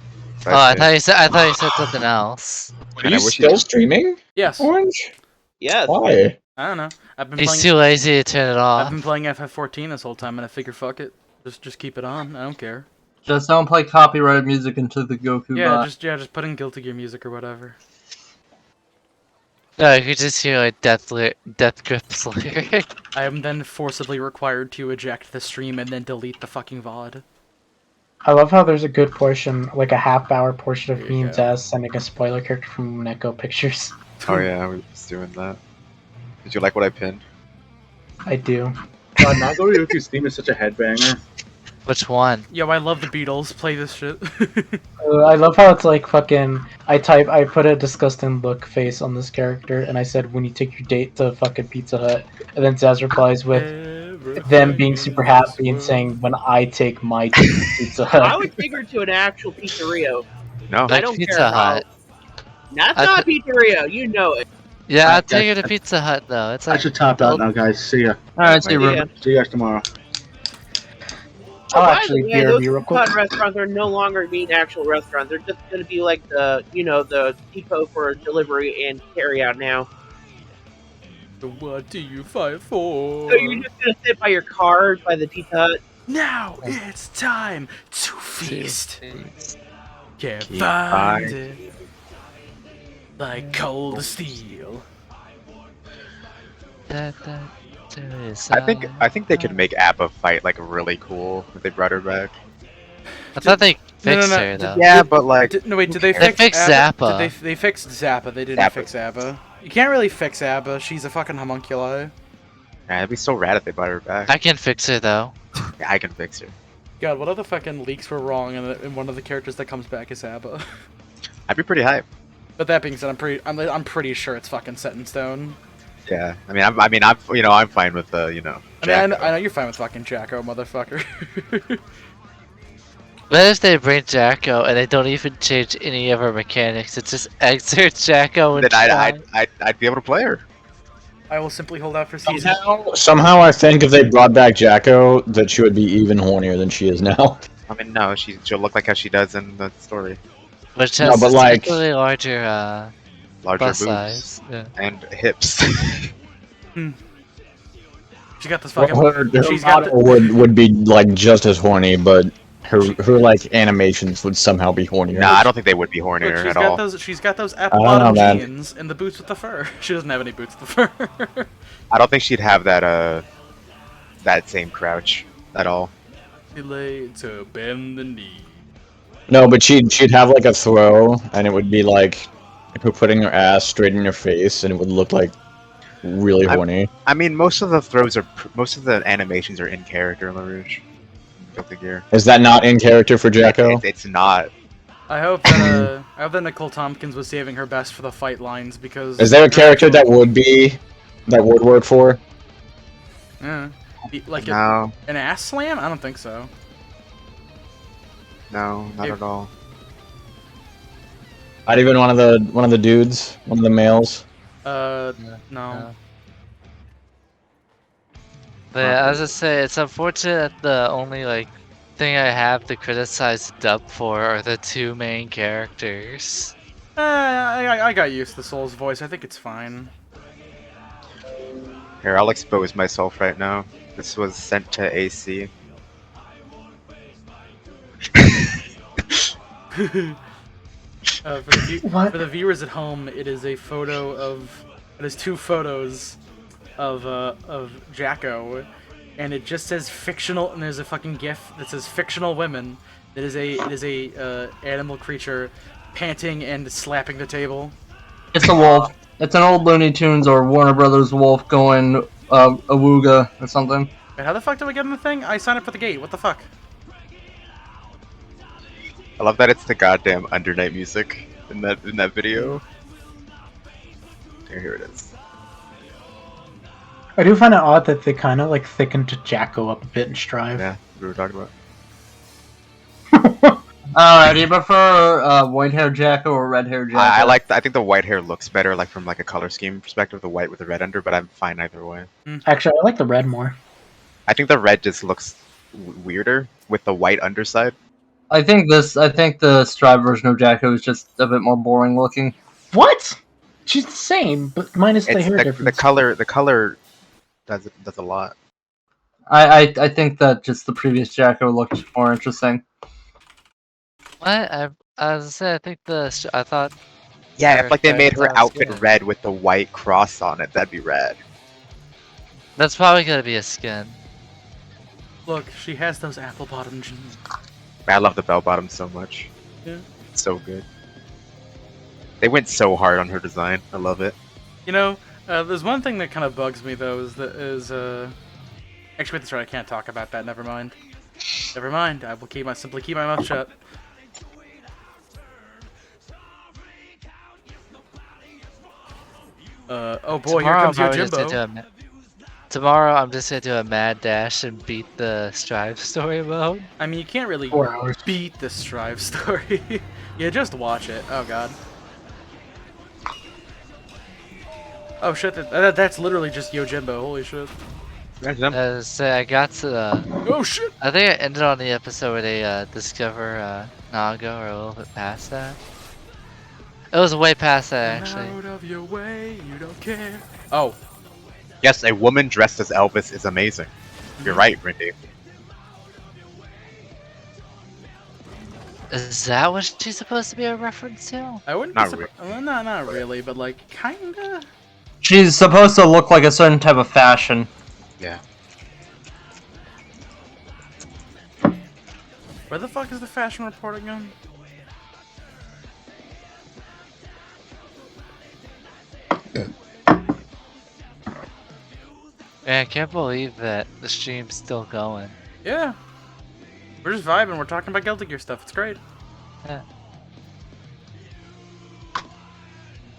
Oh, I thought you said something else. Are you still streaming? Yes. Orange? Yes. Why? I don't know. I've been He's playing. too lazy to turn it off. I've been playing FF14 this whole time, and I figure, fuck it, just keep it on. I don't care. Just don't play copyrighted music into the Goku Yeah, bot. just put in Guilty Gear music or whatever. No, you could just hear like Death Grip's lyric. I am then forcibly required to eject the stream and then delete the fucking VOD. I love how there's a good portion, like a half-hour portion of me and Zaz sending a spoiler character from Umineko pictures. Oh yeah, we were just doing that. Did you like what I pinned? I do. God, Nagoriyuki's theme is such a headbanger. Which one? Yo, I love the Beatles. Play this shit. I love how it's like fucking. I put a disgusting look face on this character, and I said, "When you take your date to fucking Pizza Hut," and then Zaz replies with them being super happy and saying, "When I take my date to Pizza Hut." I would take her to an actual pizzeria. No. I don't Pizza care Hut. how. That's not a pizzeria. You know it. Yeah, Alright, I'll take her guys, to Pizza Hut though. It's I like should top out now, guys. See ya. Alright, see you, Yeah. Ruben. See you guys tomorrow. Oh, I'll by actually the way, BRB those real Pizza quick. Hut restaurants are no longer being actual restaurants. They're just going to be like the, the depot for delivery and carry out now. What do you fight for? So you're just going to sit by your car by the Pizza Hut. Now it's time to feast. Can't Keep find by. it like cold steel. I think they could make Appa fight like really cool if they brought her back. I thought they fixed her though. Yeah, but like No, wait, did they They fix fixed Appa? Zappa. They fixed Zappa. They didn't Zappa. fix Appa. You can't really fix Appa. She's a fucking homunculi. Yeah, it'd be so rad if they brought her back. I can fix her though. Yeah, I can fix her. God, what other fucking leaks were wrong and one of the characters that comes back is Appa? I'd be pretty hype. But that being said, I'm pretty sure it's fucking set in stone. Yeah, I'm fine with I mean, Jacko. I know you're fine with fucking Jacko, motherfucker. What if they bring Jacko and they don't even change any of her mechanics? It's just exert Jacko and Then Tron? I'd be able to play her. I will simply hold out for season. Somehow I think if they brought back Jacko, that she would be even hornier than she is now. I mean, no, she'll look like how she does in the story. Which No, has but, like- significantly larger, Larger bust boobs size. Yeah. and hips. She got this fucking. Her She's got model would be like just as horny, but her like animations would somehow be hornier. Nah, I don't think they would be Look, hornier she's at got all. those. She's got those I apple don't know, bottom man. jeans and the boots with the fur. She doesn't have any boots with the fur. I don't think she'd have that same crouch at all. Delayed to bend the knee. No, but she'd have like a throw, and it would be like her putting her ass straight in your face, and it would look like really horny. I mean, most of the animations are in character in LaRouche. Guilty Gear. Is that not in character for Jacko? It's not. I hope that Nicole Tompkins was saving her best for the fight lines because. Is there a character that would work for? Yeah. Like No. an ass slam? I don't think so. No, not at all. Not even one of the dudes, one of the males. No. But yeah, as I say, it's unfortunate that the only thing I have to criticize Dub for are the two main characters. I got used to Soul's voice. I think it's fine. Here, I'll expose myself right now. This was sent to AC. For the viewers at home, it is a photo of. It is two photos of Jacko, and it just says fictional. And there's a fucking GIF that says fictional women. It is a animal creature panting and slapping the table. It's a wolf. It's an old Looney Tunes or Warner Brothers wolf going awooga or something. Wait, how the fuck do I get in the thing? I signed up for the gate. What the fuck? I love that it's the goddamn Undernight music in that video. Here it is. I do find it odd that they kind of like thickened Jacko up a bit in Strive. Yeah, we were talking about. Do you prefer white hair Jacko or red hair Jacko? I think the white hair looks better, like from like a color scheme perspective, the white with the red under. But I'm fine either way. Actually, I like the red more. I think the red just looks weirder with the white underside. I think the Strive version of Jacko is just a bit more boring looking. What? She's the same, but minus the hair difference. The color does a lot. I think that just the previous Jacko looked more interesting. What? As I said, I thought. Yeah, if like they made her design was outfit good. red with the white cross on it, that'd be rad. That's probably gonna be a skin. Look, she has those apple bottom jeans. I love the bell bottom so much. Yeah. It's so good. They went so hard on her design. I love it. You know, there's one thing that kind of bugs me though. Actually, that's right. I can't talk about that. Never mind. Never mind. I will simply keep my mouth shut. Oh boy, Tomorrow, here comes Tomorrow I'm just gonna do a mad dash and beat the Strive story mode. I mean, you can't really 4 hours. beat the Strive story. You just watch it. Oh god. Oh shit, that's literally just Yojimbo, holy shit. I got to oh shit! I think I ended on the episode where they discover Nago, or a little bit past that. It was way past that, actually. Out of your way, you don't care. Oh. Yes, a woman dressed as Elvis is amazing. You're right, Brindy. Is that what she's supposed to be a reference to? I wouldn't Not be really. well, not really, but like kinda. She's supposed to look like a certain type of fashion. Yeah. Where the fuck is the fashion report again? Man, I can't believe that the stream's still going. Yeah. We're just vibing, we're talking about Guilty Gear stuff, it's great. Yeah.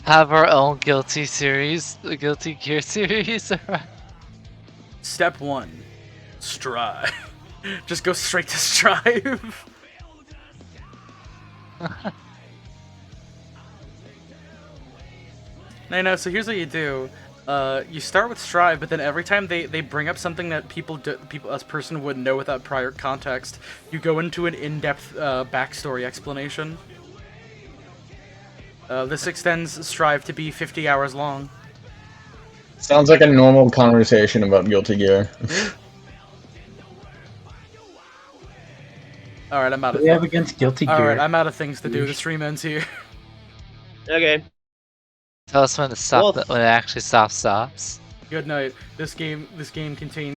Have our own Guilty series, the Guilty Gear series. Step 1. Strive. Just go straight to strive. No, so here's what you do. You start with strive, but then every time they bring up something that us person wouldn't know without prior context, you go into an in-depth backstory explanation. This extends strive to be 50 hours long. Sounds like a normal conversation about Guilty Gear. Alright, I'm out of What do we have against Guilty Gear? Alright, I'm out of things to do. The stream ends here. Okay. Tell us when to stop. When it actually stops. Good night. This game contains